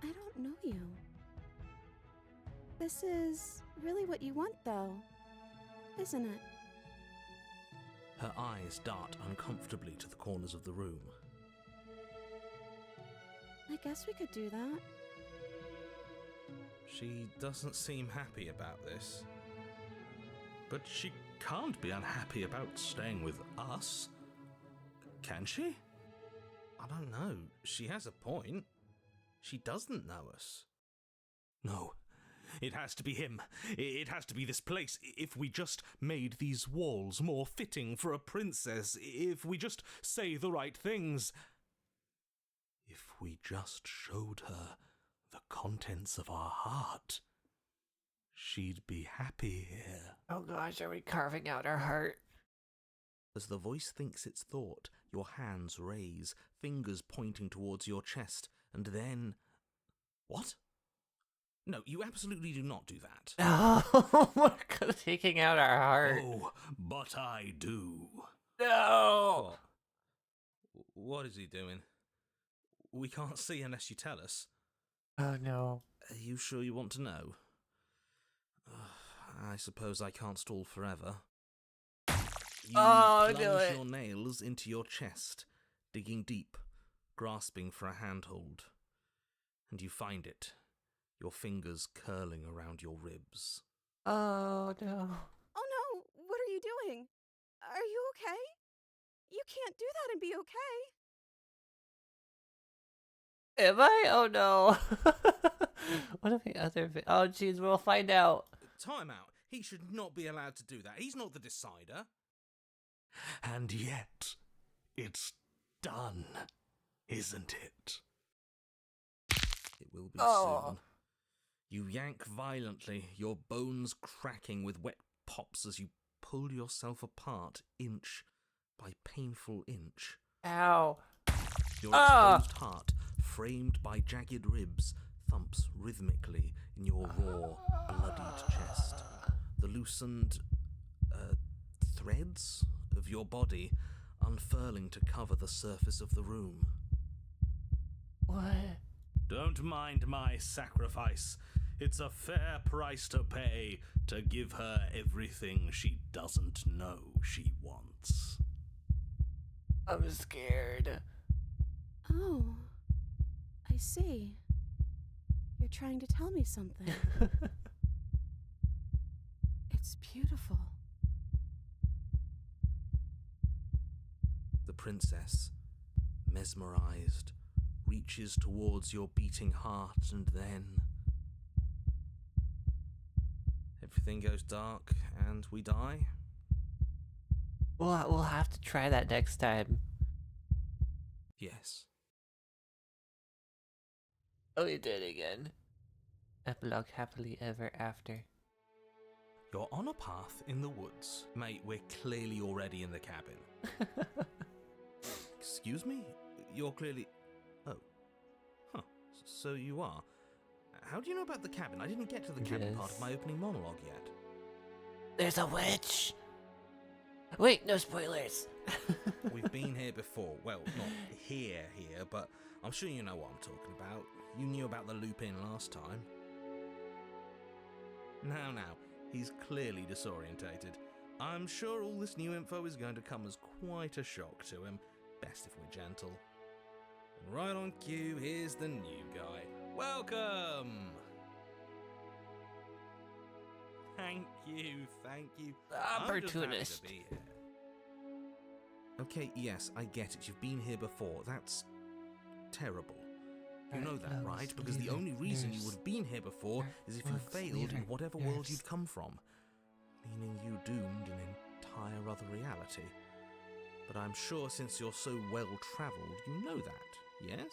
I don't know you. This is really what you want, though, isn't it? Her eyes dart uncomfortably to the corners of the room. guess we could do that. She doesn't seem happy about this. But she can't be unhappy about staying with us. Can she? I don't know. She has a point. She doesn't know us. No. It has to be him. It has to be this place. If we just made these walls more fitting for a princess, if we just say the right things, if we just showed her the contents of our heart, she'd be happy here. Oh gosh, are we carving out our heart? As the voice thinks its thought, your hands raise, fingers pointing towards your chest, and then... What? No, you absolutely do not do that. No, we're taking out our heart. Oh, but I do. No! What is he doing? We can't see unless you tell us. Oh no. Are you sure you want to know? I suppose I can't stall forever. You plunge your nails into your chest, digging deep, grasping for a handhold. And you find it, your fingers curling around your ribs. Oh no. Oh no, what are you doing? Are you okay? You can't do that and be okay. Am I? Oh no. What are the other... Oh jeez, we'll find out. Time out. He should not be allowed to do that. He's not the decider. And yet, it's done, isn't it? It will be soon. You yank violently, your bones cracking with wet pops as you pull yourself apart inch by painful inch. Ow. Your exposed heart, framed by jagged ribs, thumps rhythmically in your raw, bloodied chest. The loosened threads of your body unfurling to cover the surface of the room. What? Don't mind my sacrifice. It's a fair price to pay to give her everything she doesn't know she wants. I'm scared. Oh, I see. You're trying to tell me something. It's beautiful. The princess, mesmerized, reaches towards your beating heart, and then... everything goes dark, and we die? We'll have to try that next time. Yes. Oh, we did it again. Epilogue happily ever after. You're on a path in the woods. Mate, we're clearly already in the cabin. Excuse me? You're clearly... Oh. Huh. So you are. How do you know about the cabin? I didn't get to the cabin part of my opening monologue yet. There's a witch! Wait, no spoilers! We've been here before. Well, not here, but I'm sure you know what I'm talking about. You knew about the loop-in last time. Now, he's clearly disorientated. I'm sure all this new info is going to come as quite a shock to him. Best if we're gentle. And right on cue, here's the new guy. Welcome! Thank you. Opportunist. I'm just happy to be here. Okay, yes, I get it. You've been here before. That's terrible. You know that, right? Because the only reason you would have been here before is if you failed in whatever world you'd come from. Meaning you doomed an entire other reality. But I'm sure since you're so well-travelled, you know that, yes?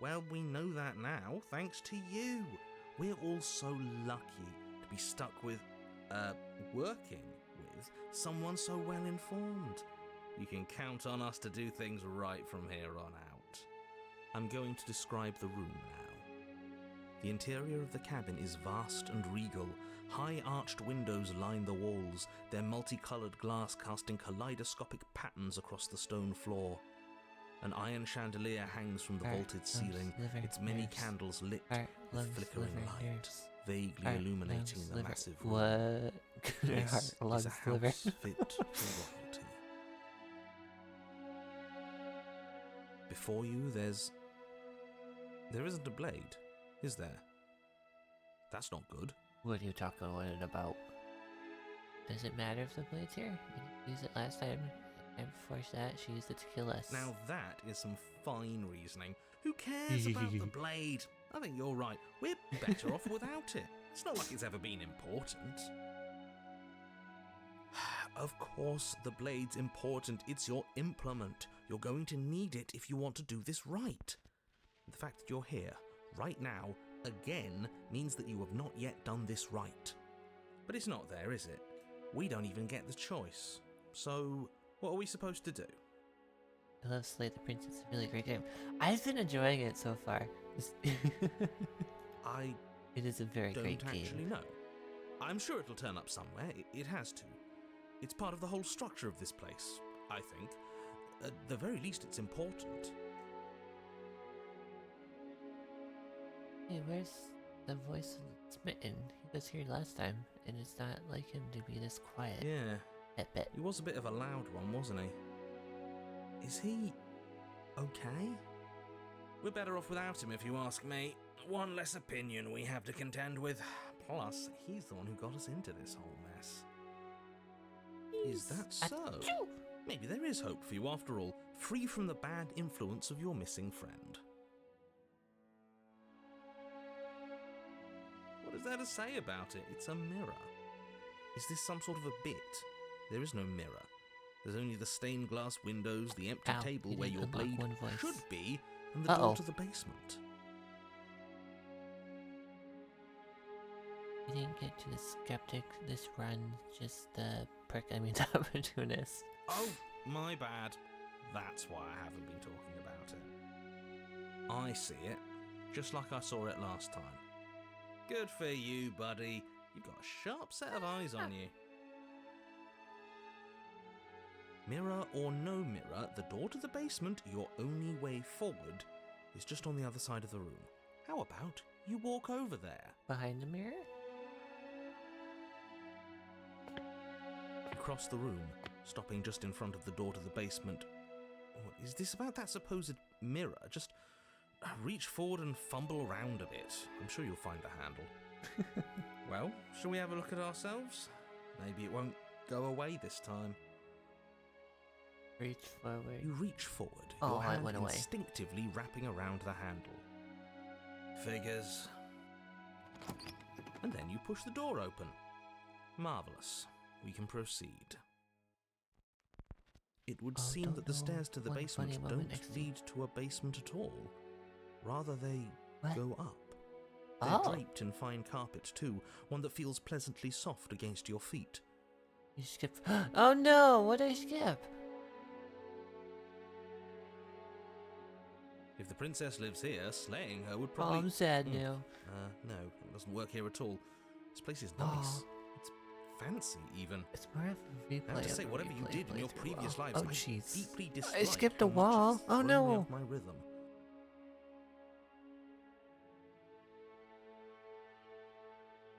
Well, we know that now, thanks to you. We're all so lucky to be stuck with, working with someone so well-informed. You can count on us to do things right from here on out. I'm going to describe the room now. The interior of the cabin is vast and regal. High arched windows line the walls, their multicolored glass casting kaleidoscopic patterns across the stone floor. An iron chandelier hangs from the vaulted ceiling, its many candles lit with flickering light, vaguely illuminating the massive room. What? This is a house fit for royalty. Before you, there's There isn't a blade, is there? That's not good. What are you talking about? Does it matter if the blade's here? We didn't use it last time, and before that, she used it to kill us. Now that is some fine reasoning. Who cares about the blade? I think you're right. We're better off without it. It's not like it's ever been important. Of course, the blade's important. It's your implement. You're going to need it if you want to do this right. The fact that you're here, right now, again, means that you have not yet done this right. But it's not there, is it? We don't even get the choice. So, what are we supposed to do? I love Slay the Prince. It's a really great game. I've been enjoying it so far. It is a very great don't game. actually know. I'm sure it'll turn up somewhere. It has to. It's part of the whole structure of this place, I think. At the very least, it's important. Hey, where's the voice of Smitten? He was here last time, and it's not like him to be this quiet. Yeah, I bet. he was a bit of a loud one, wasn't he? Is he okay? We're better off without him, if you ask me. One less opinion we have to contend with. Plus, he's the one who got us into this whole mess. Is that so? Maybe there is hope for you after all, free from the bad influence of your missing friend. What is there to say about it? It's a mirror. Is this some sort of a bit? There is no mirror. There's only the stained glass windows, the empty table you where didn't your unlock blade one voice. should be, and the door to the basement. We didn't get to the skeptic this run, just the the opportunist. Oh, my bad. That's why I haven't been talking about it. I see it, just like I saw it last time. Good for you, buddy. You've got a sharp set of eyes on you. Mirror or no mirror, the door to the basement, your only way forward, is just on the other side of the room. How about you walk over there? Behind the mirror? You cross the room, stopping just in front of the door to the basement. What is this about that supposed mirror? Just reach forward and fumble around a bit. I'm sure you'll find the handle. Well, shall we have a look at ourselves? Maybe it won't go away this time. Reach forward. You reach forward, Oh, your it hand went away. instinctively wrapping around the handle. Figures. And then you push the door open. Marvellous. We can proceed. It would seem don't that the know stairs to the one basement funny moment don't next to- lead to a basement at all. Rather, they What? go up. They're Oh, draped in fine carpet too, one that feels pleasantly soft against your feet. you skipped. Oh no, what did I skip? If the princess lives here, slaying her would Oh, probably... I'm sad Mm. now. No, it doesn't work here at all. This place is nice. It's fancy, even. It's more of a replay. I have to of say, a whatever you replay did in your playthrough. previous lives, Oh I jeez. deeply I dislike skipped a how much wall. it's Oh thrown me no. off my rhythm.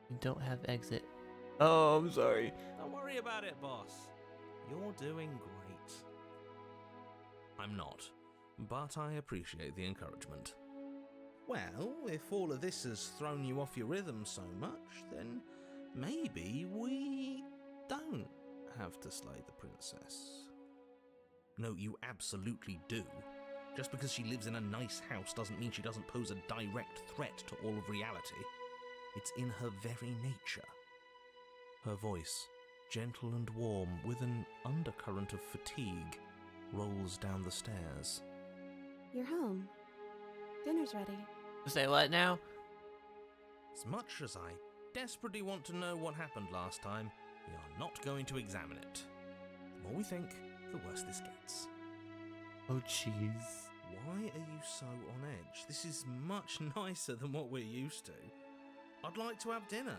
You don't have exit. Oh, I'm sorry. Don't worry about it, boss. You're doing great. I'm not, but I appreciate the encouragement. Well, if all of this has thrown you off your rhythm so much, then maybe we don't have to slay the princess. No, you absolutely do. Just because she lives in a nice house doesn't mean she doesn't pose a direct threat to all of reality. It's in her very nature. Her voice, gentle and warm, with an undercurrent of fatigue, rolls down the stairs. You're home. Dinner's ready. Say what now? As much as I desperately want to know what happened last time, we are not going to examine it. The more we think, the worse this gets. Oh jeez. Why are you so on edge? This is much nicer than what we're used to. I'd like to have dinner.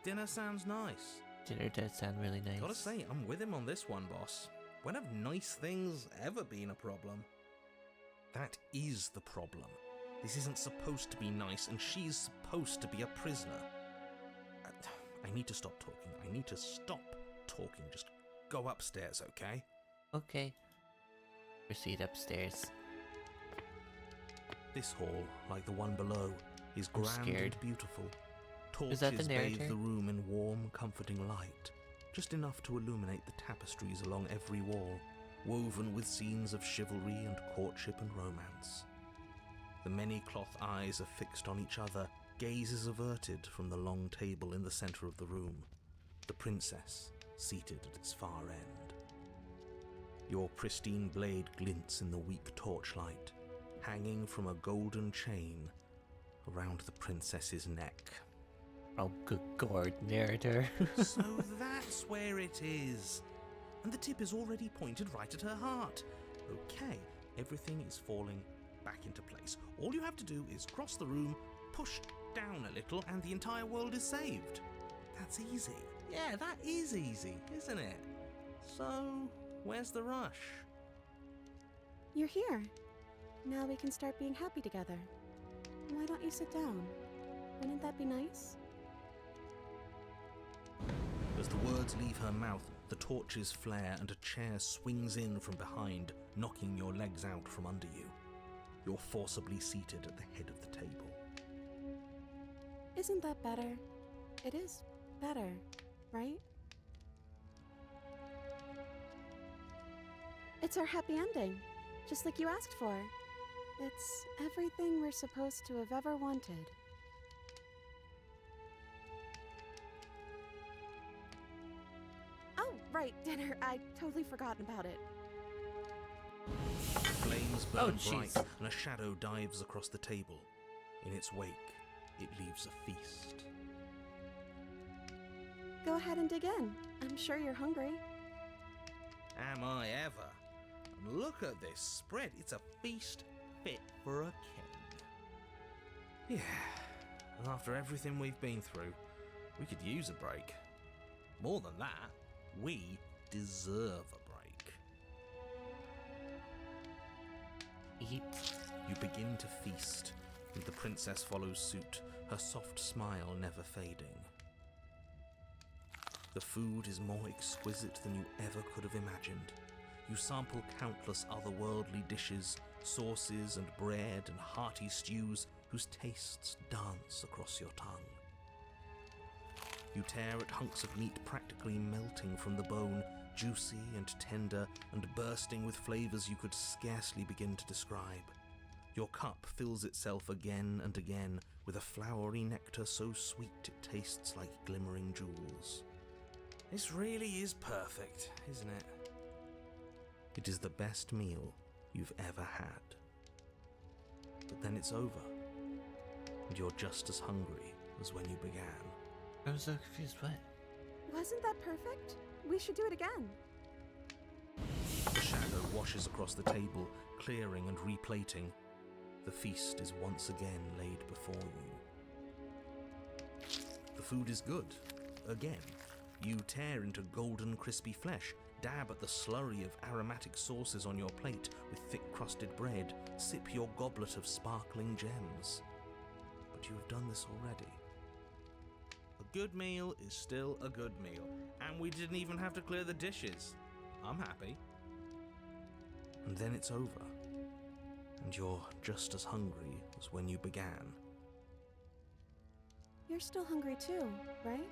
Dinner sounds nice. Dinner does sound really nice. Gotta say, I'm with him on this one, boss. When have nice things ever been a problem? That is the problem. This isn't supposed to be nice, and she's supposed to be a prisoner. I need to stop talking. I need to stop talking. Just go upstairs, okay? Okay. Proceed upstairs. This hall, like the one below, is I'm grand scared. and beautiful. Is that the Torches bathe narrator? the room in warm, comforting light, just enough to illuminate the tapestries along every wall, woven with scenes of chivalry and courtship and romance. The many cloth eyes are fixed on each other, gazes averted from the long table in the centre of the room, the princess seated at its far end. Your pristine blade glints in the weak torchlight, hanging from a golden chain around the princess's neck. Oh, good god, narrator. So that's where it is. And the tip is already pointed right at her heart. Okay, everything is falling back into place. All you have to do is cross the room, push down a little, and the entire world is saved. That's easy. Yeah, that is easy, isn't it? So, where's the rush? You're here. Now we can start being happy together. Why don't you sit down? Wouldn't that be nice? As the words leave her mouth, the torches flare and a chair swings in from behind, knocking your legs out from under you. You're forcibly seated at the head of the table. Isn't that better? It is better, right? It's our happy ending, just like you asked for. It's everything we're supposed to have ever wanted. Oh, right, dinner. I totally forgotten about it. Flames Oh, burn jeez. bright and a shadow dives across the table. In its wake, it leaves a feast. Go ahead and dig in. I'm sure you're hungry. Am I ever? And look at this spread. It's a feast fit for a king. Yeah, and after everything we've been through, we could use a break. More than that, we deserve a break. Eat. You begin to feast, and the princess follows suit, her soft smile never fading. The food is more exquisite than you ever could have imagined. You sample countless otherworldly dishes, sauces and bread and hearty stews whose tastes dance across your tongue. You tear at hunks of meat practically melting from the bone, juicy and tender and bursting with flavors you could scarcely begin to describe. Your cup fills itself again and again with a flowery nectar so sweet it tastes like glimmering jewels. This really is perfect, isn't it? It is the best meal you've ever had. But then it's over, and you're just as hungry as when you began. I'm so confused. What? Wasn't that perfect? We should do it again. The shadow washes across the table, clearing and replating. The feast is once again laid before you. The food is good. Again. You tear into golden crispy flesh, dab at the slurry of aromatic sauces on your plate with thick-crusted bread, sip your goblet of sparkling gems. But you have done this already. A good meal is still a good meal, and we didn't even have to clear the dishes. I'm happy. And then it's over, and you're just as hungry as when you began. You're still hungry too, right?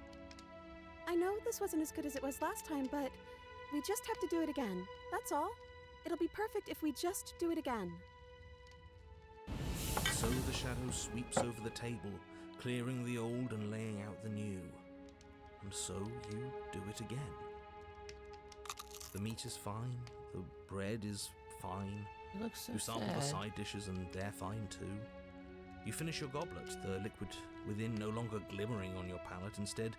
I know this wasn't as good as it was last time, but we just have to do it again. That's all. It'll be perfect if we just do it again. So the shadow sweeps over the table, clearing the old and laying out the new. And so you do it again. The meat is fine, the bread is fine. It looks so You sample sad. the side dishes and they're fine too. You finish your goblet, the liquid within no longer glimmering on your palate, instead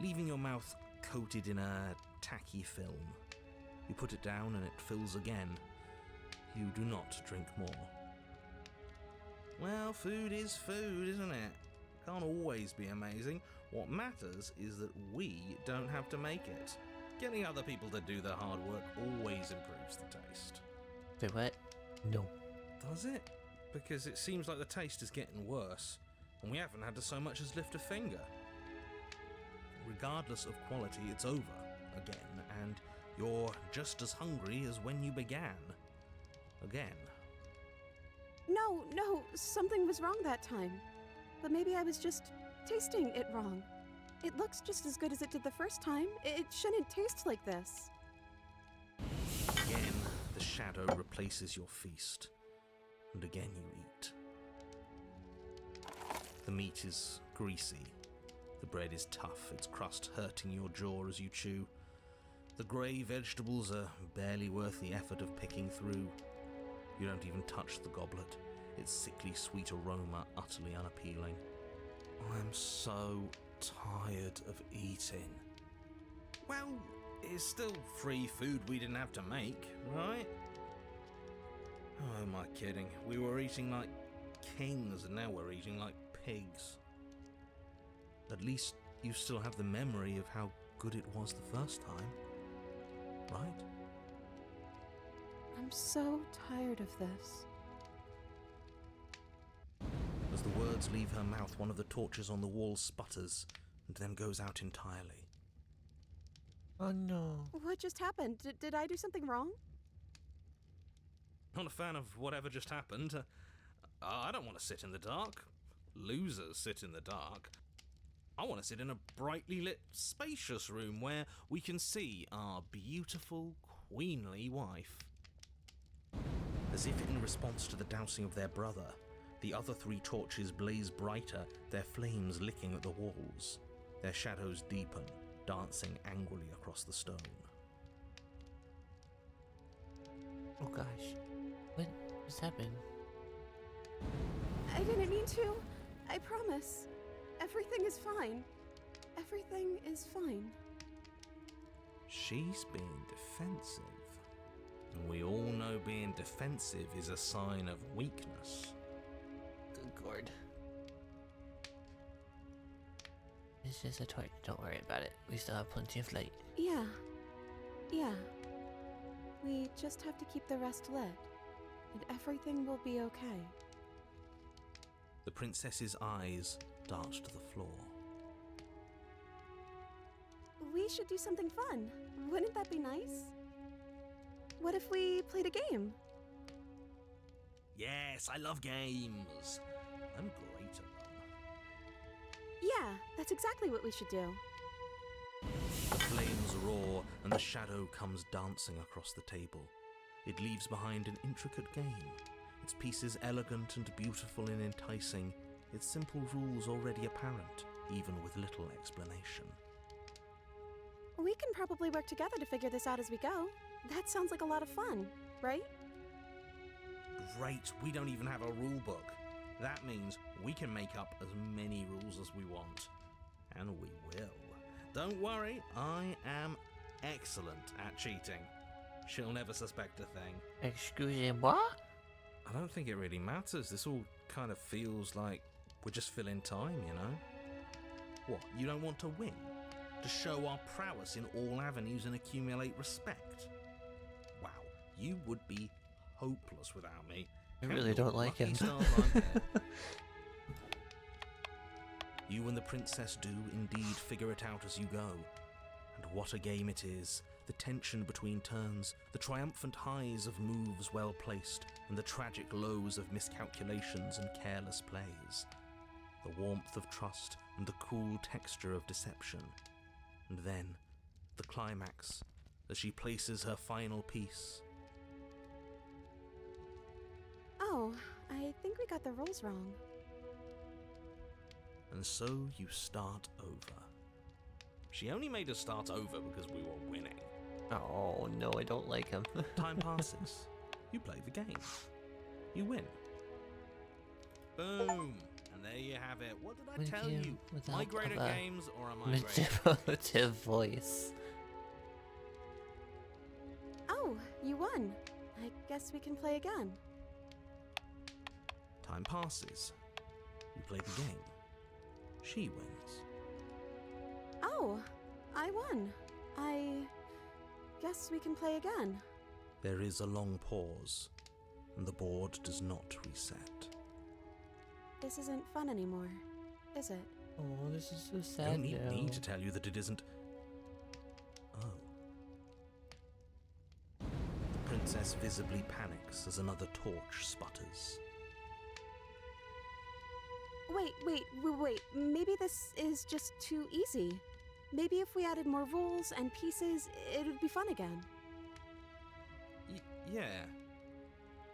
leaving your mouth coated in a tacky film. You put it down and it fills again. You do not drink more. Well, food is food, isn't it? Can't always be amazing. What matters is that we don't have to make it. Getting other people to do the hard work always improves the taste. Wait, what? No. Does it? Because it seems like the taste is getting worse, and we haven't had to so much as lift a finger. Regardless of quality, it's over again, and you're just as hungry as when you began. Again. No, no, something was wrong that time. But maybe I was just tasting it wrong. It looks just as good as it did the first time. It shouldn't taste like this. Again, the shadow replaces your feast, and again you eat. The meat is greasy, the bread is tough, its crust hurting your jaw as you chew. The grey vegetables are barely worth the effort of picking through. You don't even touch the goblet, its sickly sweet aroma utterly unappealing. I'm so tired of eating. Well, it's still free food we didn't have to make, right? Oh, am I kidding? We were eating like kings and now we're eating like pigs. At least you still have the memory of how good it was the first time, right? I'm so tired of this. As the words leave her mouth, one of the torches on the wall sputters and then goes out entirely. Oh no. What just happened? Did I do something wrong? Not a fan of whatever just happened. I don't want to sit in the dark. Losers sit in the dark. I want to sit in a brightly lit, spacious room where we can see our beautiful, queenly wife. As if in response to the dousing of their brother, the other 3 torches blaze brighter, their flames licking at the walls. Their shadows deepen, dancing angrily across the stone. Oh gosh. What just happened? I didn't mean to. I promise. Everything is fine. Everything is fine. She's being defensive. And we all know being defensive is a sign of weakness. Good lord. It's just a torch. Don't worry about it. We still have plenty of light. Yeah. We just have to keep the rest lit, and everything will be okay. The princess's eyes dart to the floor. We should do something fun. Wouldn't that be nice? What if we played a game? Yes, I love games. I'm great at them. Yeah, that's exactly what we should do. The flames roar and the shadow comes dancing across the table. It leaves behind an intricate game, its pieces elegant and beautiful and enticing, its simple rules already apparent, even with little explanation. We can probably work together to figure this out as we go. That sounds like a lot of fun, right? Great, we don't even have a rule book. That means we can make up as many rules as we want. And we will. Don't worry, I am excellent at cheating. She'll never suspect a thing. Excusez-moi? I don't think it really matters. This all kind of feels like we're just filling time, you know? What, you don't want to win? To show our prowess in all avenues and accumulate respect? Wow, you would be hopeless without me. I really don't like him. You and the princess do indeed figure it out as you go. And what a game it is. The tension between turns, the triumphant highs of moves well placed, and the tragic lows of miscalculations and careless plays. The warmth of trust and the cool texture of deception. And then, the climax, as she places her final piece. Oh, I think we got the rules wrong. And so you start over. She only made us start over because we were winning. Oh no, I don't like him. Time passes. You play the game. You win. Boom! And there you have it. What did I tell you? Am I great at games or am I great? Manipulative voice. Oh, you won. I guess we can play again. Time passes. You play the game. She wins. Oh, I won. I guess we can play again. There is a long pause, and the board does not reset. This isn't fun anymore, is it? Oh, this is so I sad don't need now. me to tell you that it isn't. Oh. The princess visibly panics as another torch sputters. Wait. Maybe this is just too easy. Maybe if we added more rules and pieces, it would be fun again. Yeah.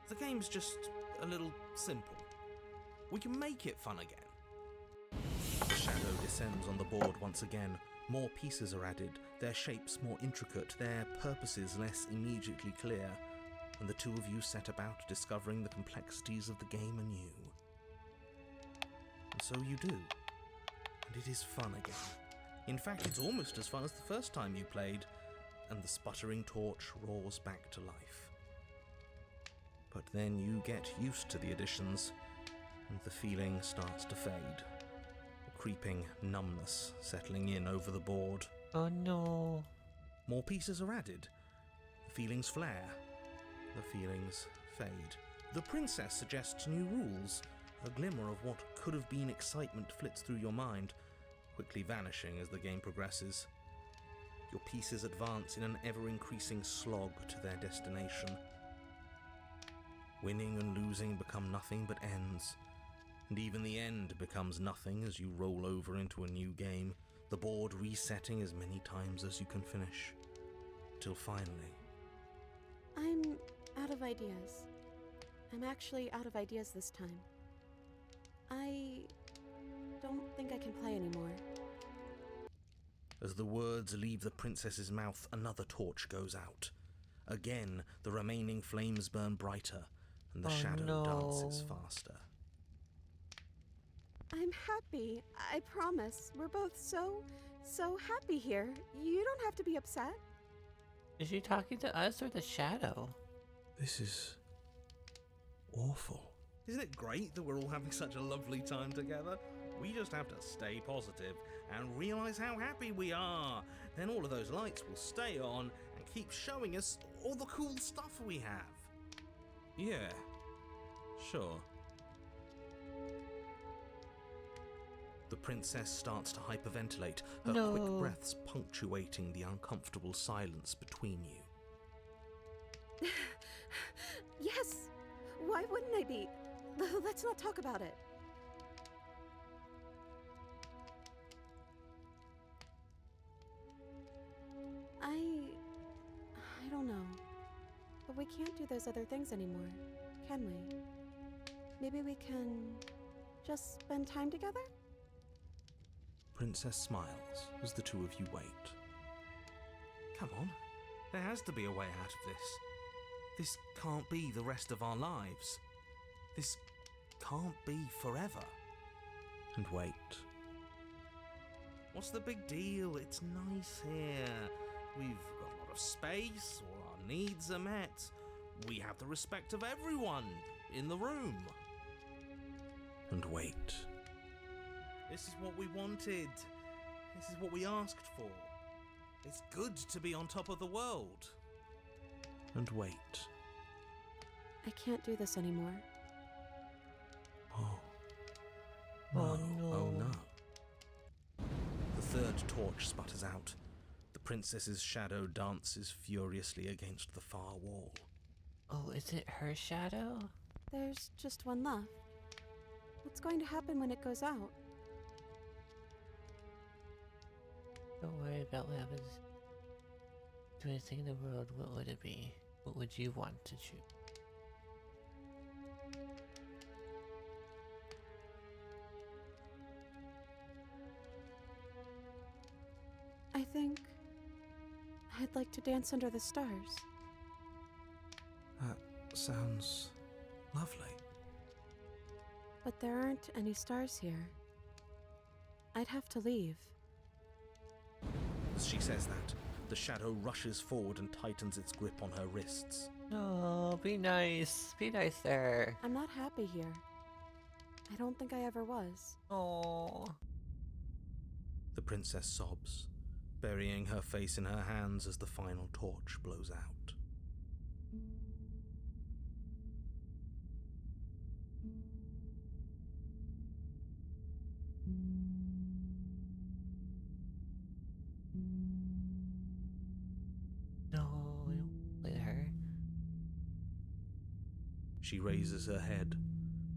The game's just a little simple. We can make it fun again. The shadow descends on the board once again. More pieces are added, their shapes more intricate, their purposes less immediately clear, and the two of you set about discovering the complexities of the game anew. And so you do, and it is fun again. In fact, it's almost as fun as the first time you played, and the sputtering torch roars back to life. But then you get used to the additions, and the feeling starts to fade. A creeping numbness settling in over the board. Oh no. More pieces are added. The feelings flare. The feelings fade. The princess suggests new rules. A glimmer of what could have been excitement flits through your mind, quickly vanishing as the game progresses. Your pieces advance in an ever-increasing slog to their destination. Winning and losing become nothing but ends, and even the end becomes nothing as you roll over into a new game, the board resetting as many times as you can finish, till finally... I'm out of ideas. I'm actually out of ideas this time. I don't think I can play anymore. As the words leave the princess's mouth, another torch goes out. Again, the remaining flames burn brighter, and the shadow dances faster. I'm happy. I promise. We're both so happy here. You don't have to be upset. Is she talking to us or the shadow? This is awful. Isn't it great that we're all having such a lovely time together? We just have to stay positive and realize how happy we are. Then all of those lights will stay on and keep showing us all the cool stuff we have. Yeah, sure. The princess starts to hyperventilate, her quick breaths punctuating the uncomfortable silence between you. Yes! Why wouldn't I be? Let's not talk about it. I don't know. But we can't do those other things anymore, can we? Maybe we can just spend time together? Princess smiles as the two of you wait. Come on, there has to be a way out of this. This can't be the rest of our lives. This can't be forever. And wait. What's the big deal? It's nice here. We've got a lot of space, all our needs are met. We have the respect of everyone in the room. And wait. This is what we wanted. This is what we asked for. It's good to be on top of the world. And wait. I can't do this anymore. Oh. Oh no. Oh no. The third torch sputters out. The princess's shadow dances furiously against the far wall. Oh, is it her shadow? There's just one left. What's going to happen when it goes out? Don't worry about what happens to anything in the world. What would it be? What would you want to choose? I think I'd like to dance under the stars. That sounds lovely. But there aren't any stars here. I'd have to leave. As she says that, the shadow rushes forward and tightens its grip on her wrists. No, be nice. Be nice there. I'm not happy here. I don't think I ever was. Oh. The princess sobs, burying her face in her hands as the final torch blows out. No, don't play her. She raises her head,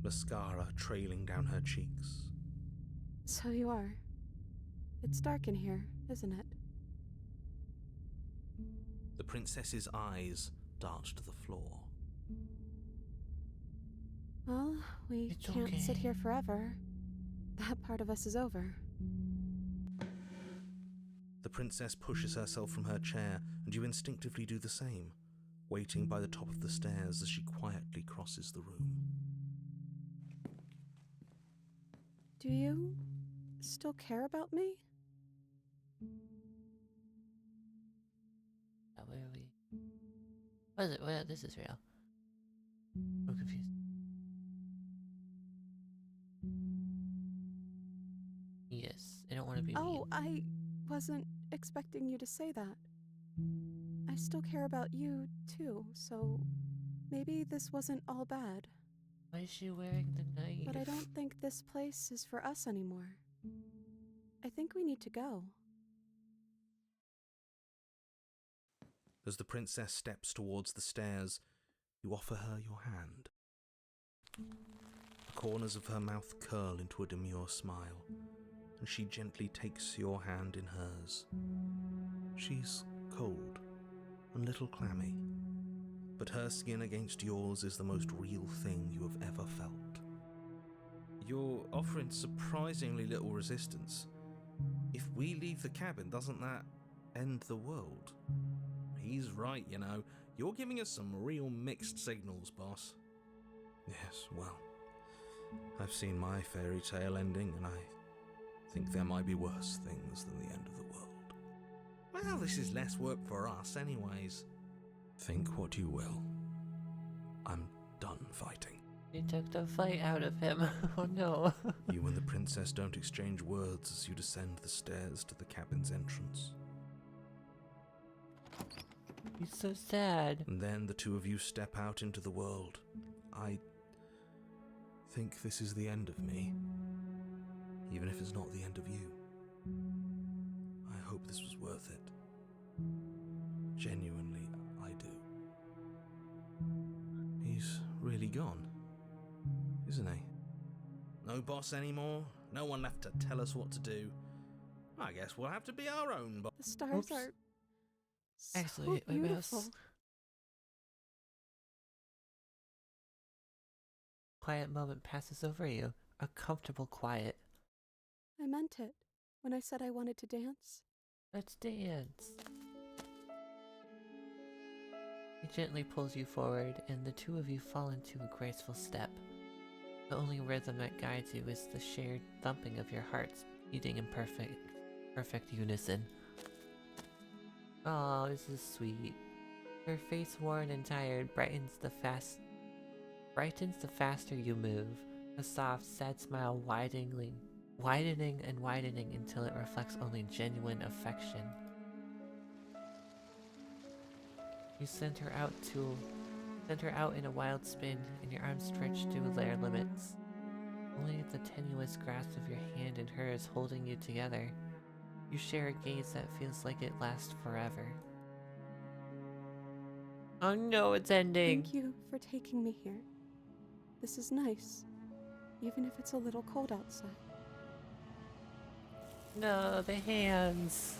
mascara trailing down her cheeks. So you are. It's dark in here, isn't it? The princess's eyes dart to the floor. Well, we It's can't sit okay. here forever. That part of us is over. The princess pushes herself from her chair, and you instinctively do the same, waiting by the top of the stairs as she quietly crosses the room. Do you still care about me? Where are we? What is it? Well, this is real. I'm confused. Yes, I don't want to be mean. Oh, I wasn't expecting you to say that. I still care about you, too, so maybe this wasn't all bad. Why is she wearing the knife? But I don't think this place is for us anymore. I think we need to go. As the princess steps towards the stairs, you offer her your hand. The corners of her mouth curl into a demure smile, and she gently takes your hand in hers. She's cold and a little clammy, but her skin against yours is the most real thing you have ever felt. You're offering surprisingly little resistance. If we leave the cabin, doesn't that end the world? He's right, you know. You're giving us some real mixed signals, boss. Yes, well, I've seen my fairy tale ending, and I think there might be worse things than the end of the world. Well, this is less work for us anyways. Think what you will. I'm done fighting. You took the fight out of him. Oh no. You and the princess don't exchange words as you descend the stairs to the cabin's entrance. He's so sad. And then the two of you step out into the world. I think this is the end of me, even if it's not the end of you. I hope this was worth it. Genuinely, I do. He's really gone, isn't he? No boss anymore, no one left to tell us what to do. I guess we'll have to be our own boss. The stars Oops. are so Actually, hit my beautiful. mouse. Quiet moment passes over you. A comfortable quiet. I meant it when I said I wanted to dance. Let's dance. He gently pulls you forward, and the two of you fall into a graceful step. The only rhythm that guides you is the shared thumping of your hearts, beating in perfect unison. Oh, this is sweet. Her face, worn and tired, brightens the faster you move. A soft, sad smile widening and widening until it reflects only genuine affection. You send her out in a wild spin, and your arms stretch to their limits. Only the tenuous grasp of your hand in hers holding you together. You share a gaze that feels like it lasts forever. Oh no, it's ending! Thank you for taking me here. This is nice, even if it's a little cold outside. No, the hands!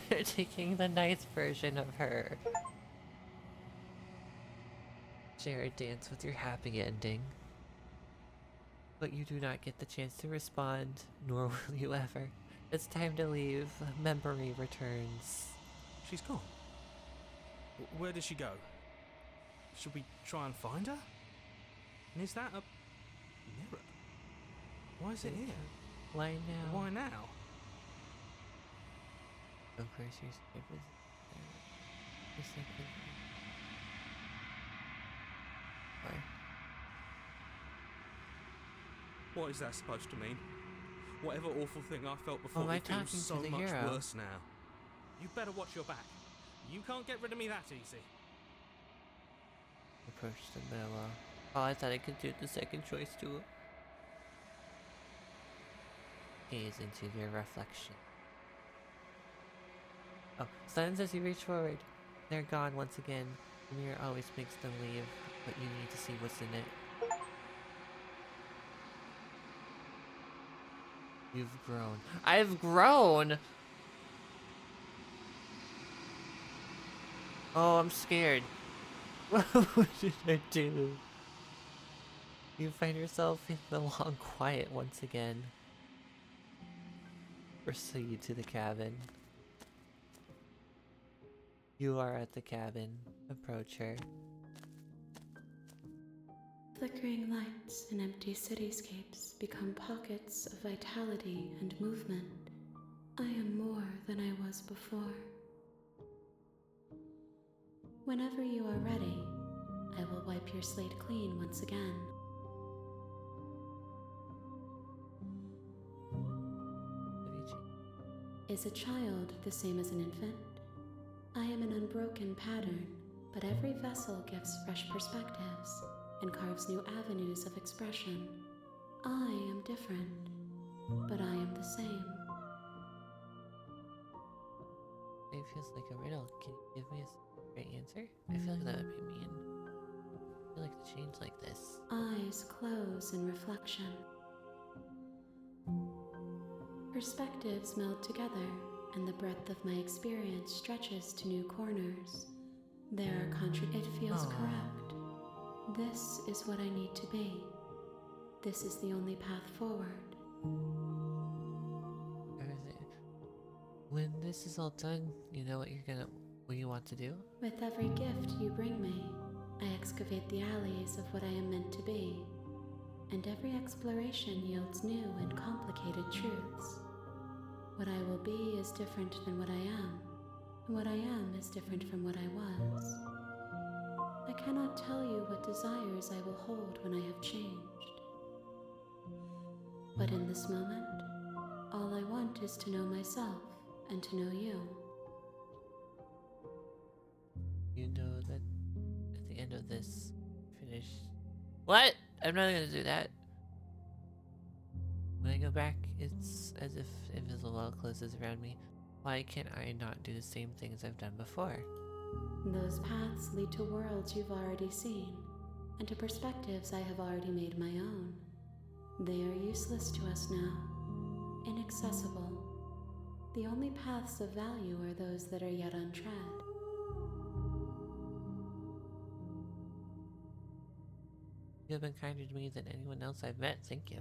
They're taking the nice version of her. Share a dance with your happy ending. But you do not get the chance to respond, nor will you ever. It's time to leave. Memory returns. She's gone. Where did she go? Should we try and find her? And is that a mirror? Why is it here? Why now? Why now? Of course, your script is there. The second. Why? What is that supposed to mean? Whatever awful thing I felt before am I feels talking so to the much hero? worse now. You better watch your back. You can't get rid of me that easy. Approach the mirror. Oh, I thought I could do the second choice too. Gaze into your reflection. Oh, suddenly as you reach forward, they're gone once again. The mirror always makes them leave, but you need to see what's in it. You've grown. I've grown! Oh, I'm scared. What did I do? You find yourself in the long quiet once again. Proceed to the cabin. You are at the cabin. Approach her. Flickering lights and empty cityscapes become pockets of vitality and movement. I am more than I was before. Whenever you are ready, I will wipe your slate clean once again. Is a child the same as an infant? I am an unbroken pattern, but every vessel gives fresh perspectives and carves new avenues of expression. I am different, but I am the same. It feels like a riddle. Can you give me a straight answer? I feel like that would be mean. I feel like to change like this. Eyes close in reflection. Perspectives meld together, and the breadth of my experience stretches to new corners. There are It feels correct. This is what I need to be. This is the only path forward. When this is all done, you know what you want to do? With every gift you bring me, I excavate the alleys of what I am meant to be, and every exploration yields new and complicated truths. What I will be is different than what I am, and what I am is different from what I was. I cannot tell you what desires I will hold when I have changed. But in this moment, all I want is to know myself and to know you. You know that at the end of this finish. What? I'm not gonna do that. When I go back, it's as if invisible wall closes around me. Why can't I not do the same things I've done before? Those paths lead to worlds you've already seen, and to perspectives I have already made my own. They are useless to us now, inaccessible. The only paths of value are those that are yet untread. You have been kinder to me than anyone else I've met, thank you.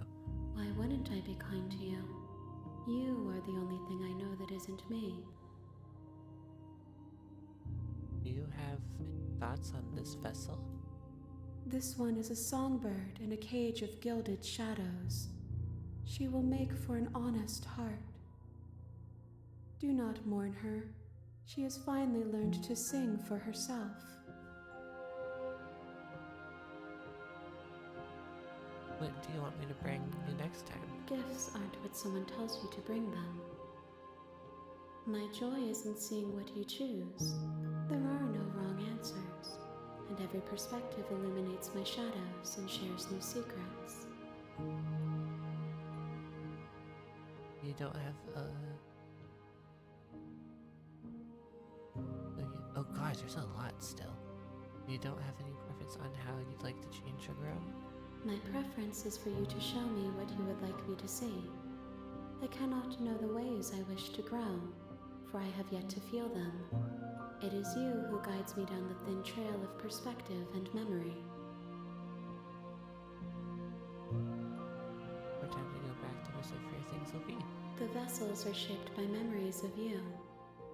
Why wouldn't I be kind to you? You are the only thing I know that isn't me. Do you have any thoughts on this vessel? This one is a songbird in a cage of gilded shadows. She will make for an honest heart. Do not mourn her. She has finally learned to sing for herself. What do you want me to bring you next time? Gifts aren't what someone tells you to bring them. My joy is in seeing what you choose. There are no wrong answers, and every perspective illuminates my shadows and shares new secrets. You don't have oh gosh, there's a lot still. You don't have any preference on how you'd like to change or grow? My preference is for you to show me what you would like me to see. I cannot know the ways I wish to grow, for I have yet to feel them. It is you who guides me down the thin trail of perspective and memory. What time to go back to where so fair things will be? The vessels are shaped by memories of you,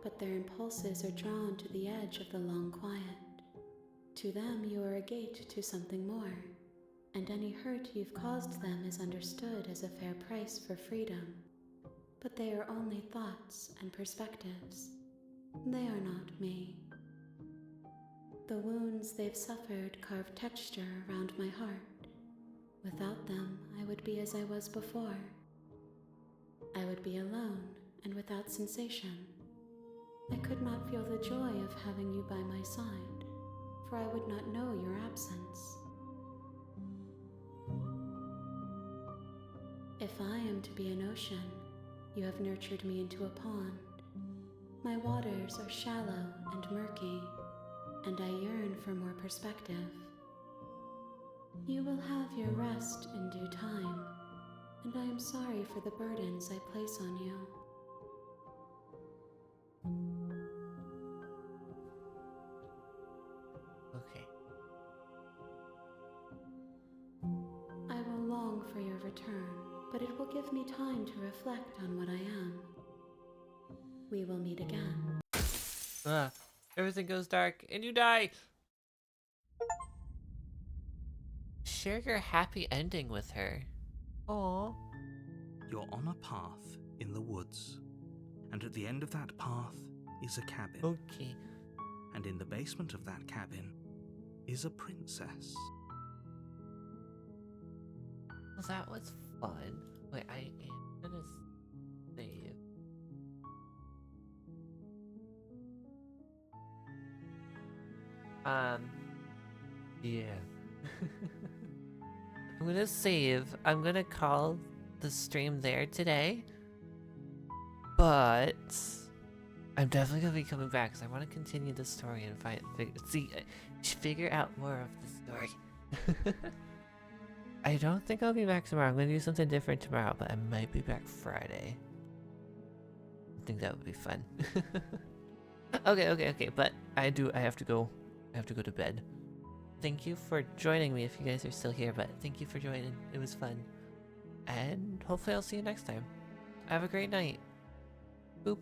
but their impulses are drawn to the edge of the long quiet. To them you are a gate to something more, and any hurt you've caused them is understood as a fair price for freedom. But they are only thoughts and perspectives. They are not me. The wounds they've suffered carve texture around my heart. Without them, I would be as I was before. I would be alone and without sensation. I could not feel the joy of having you by my side, for I would not know your absence. If I am to be an ocean, you have nurtured me into a pond. My waters are shallow and murky, and I yearn for more perspective. You will have your rest in due time. and I am sorry for the burdens I place on you. Okay. I will long for your return, but it will give me time to reflect on what I am. We will meet again. Everything goes dark and you die. Share your happy ending with her. Aww. You're on a path in the woods, and at the end of that path is a cabin. Okay. And in the basement of that cabin is a princess. Well, that was fun. Wait, I am gonna save. Yeah. I'm gonna save. I'm gonna call the stream there today. But I'm definitely gonna be coming back because I want to continue the story and figure out more of the story. I don't think I'll be back tomorrow. I'm gonna do something different tomorrow, but I might be back Friday. I think that would be fun. Okay. But I have to go. I have to go to bed. Thank you for joining me if you guys are still here, but thank you for joining. It was fun. And hopefully I'll see you next time. Have a great night. Boop.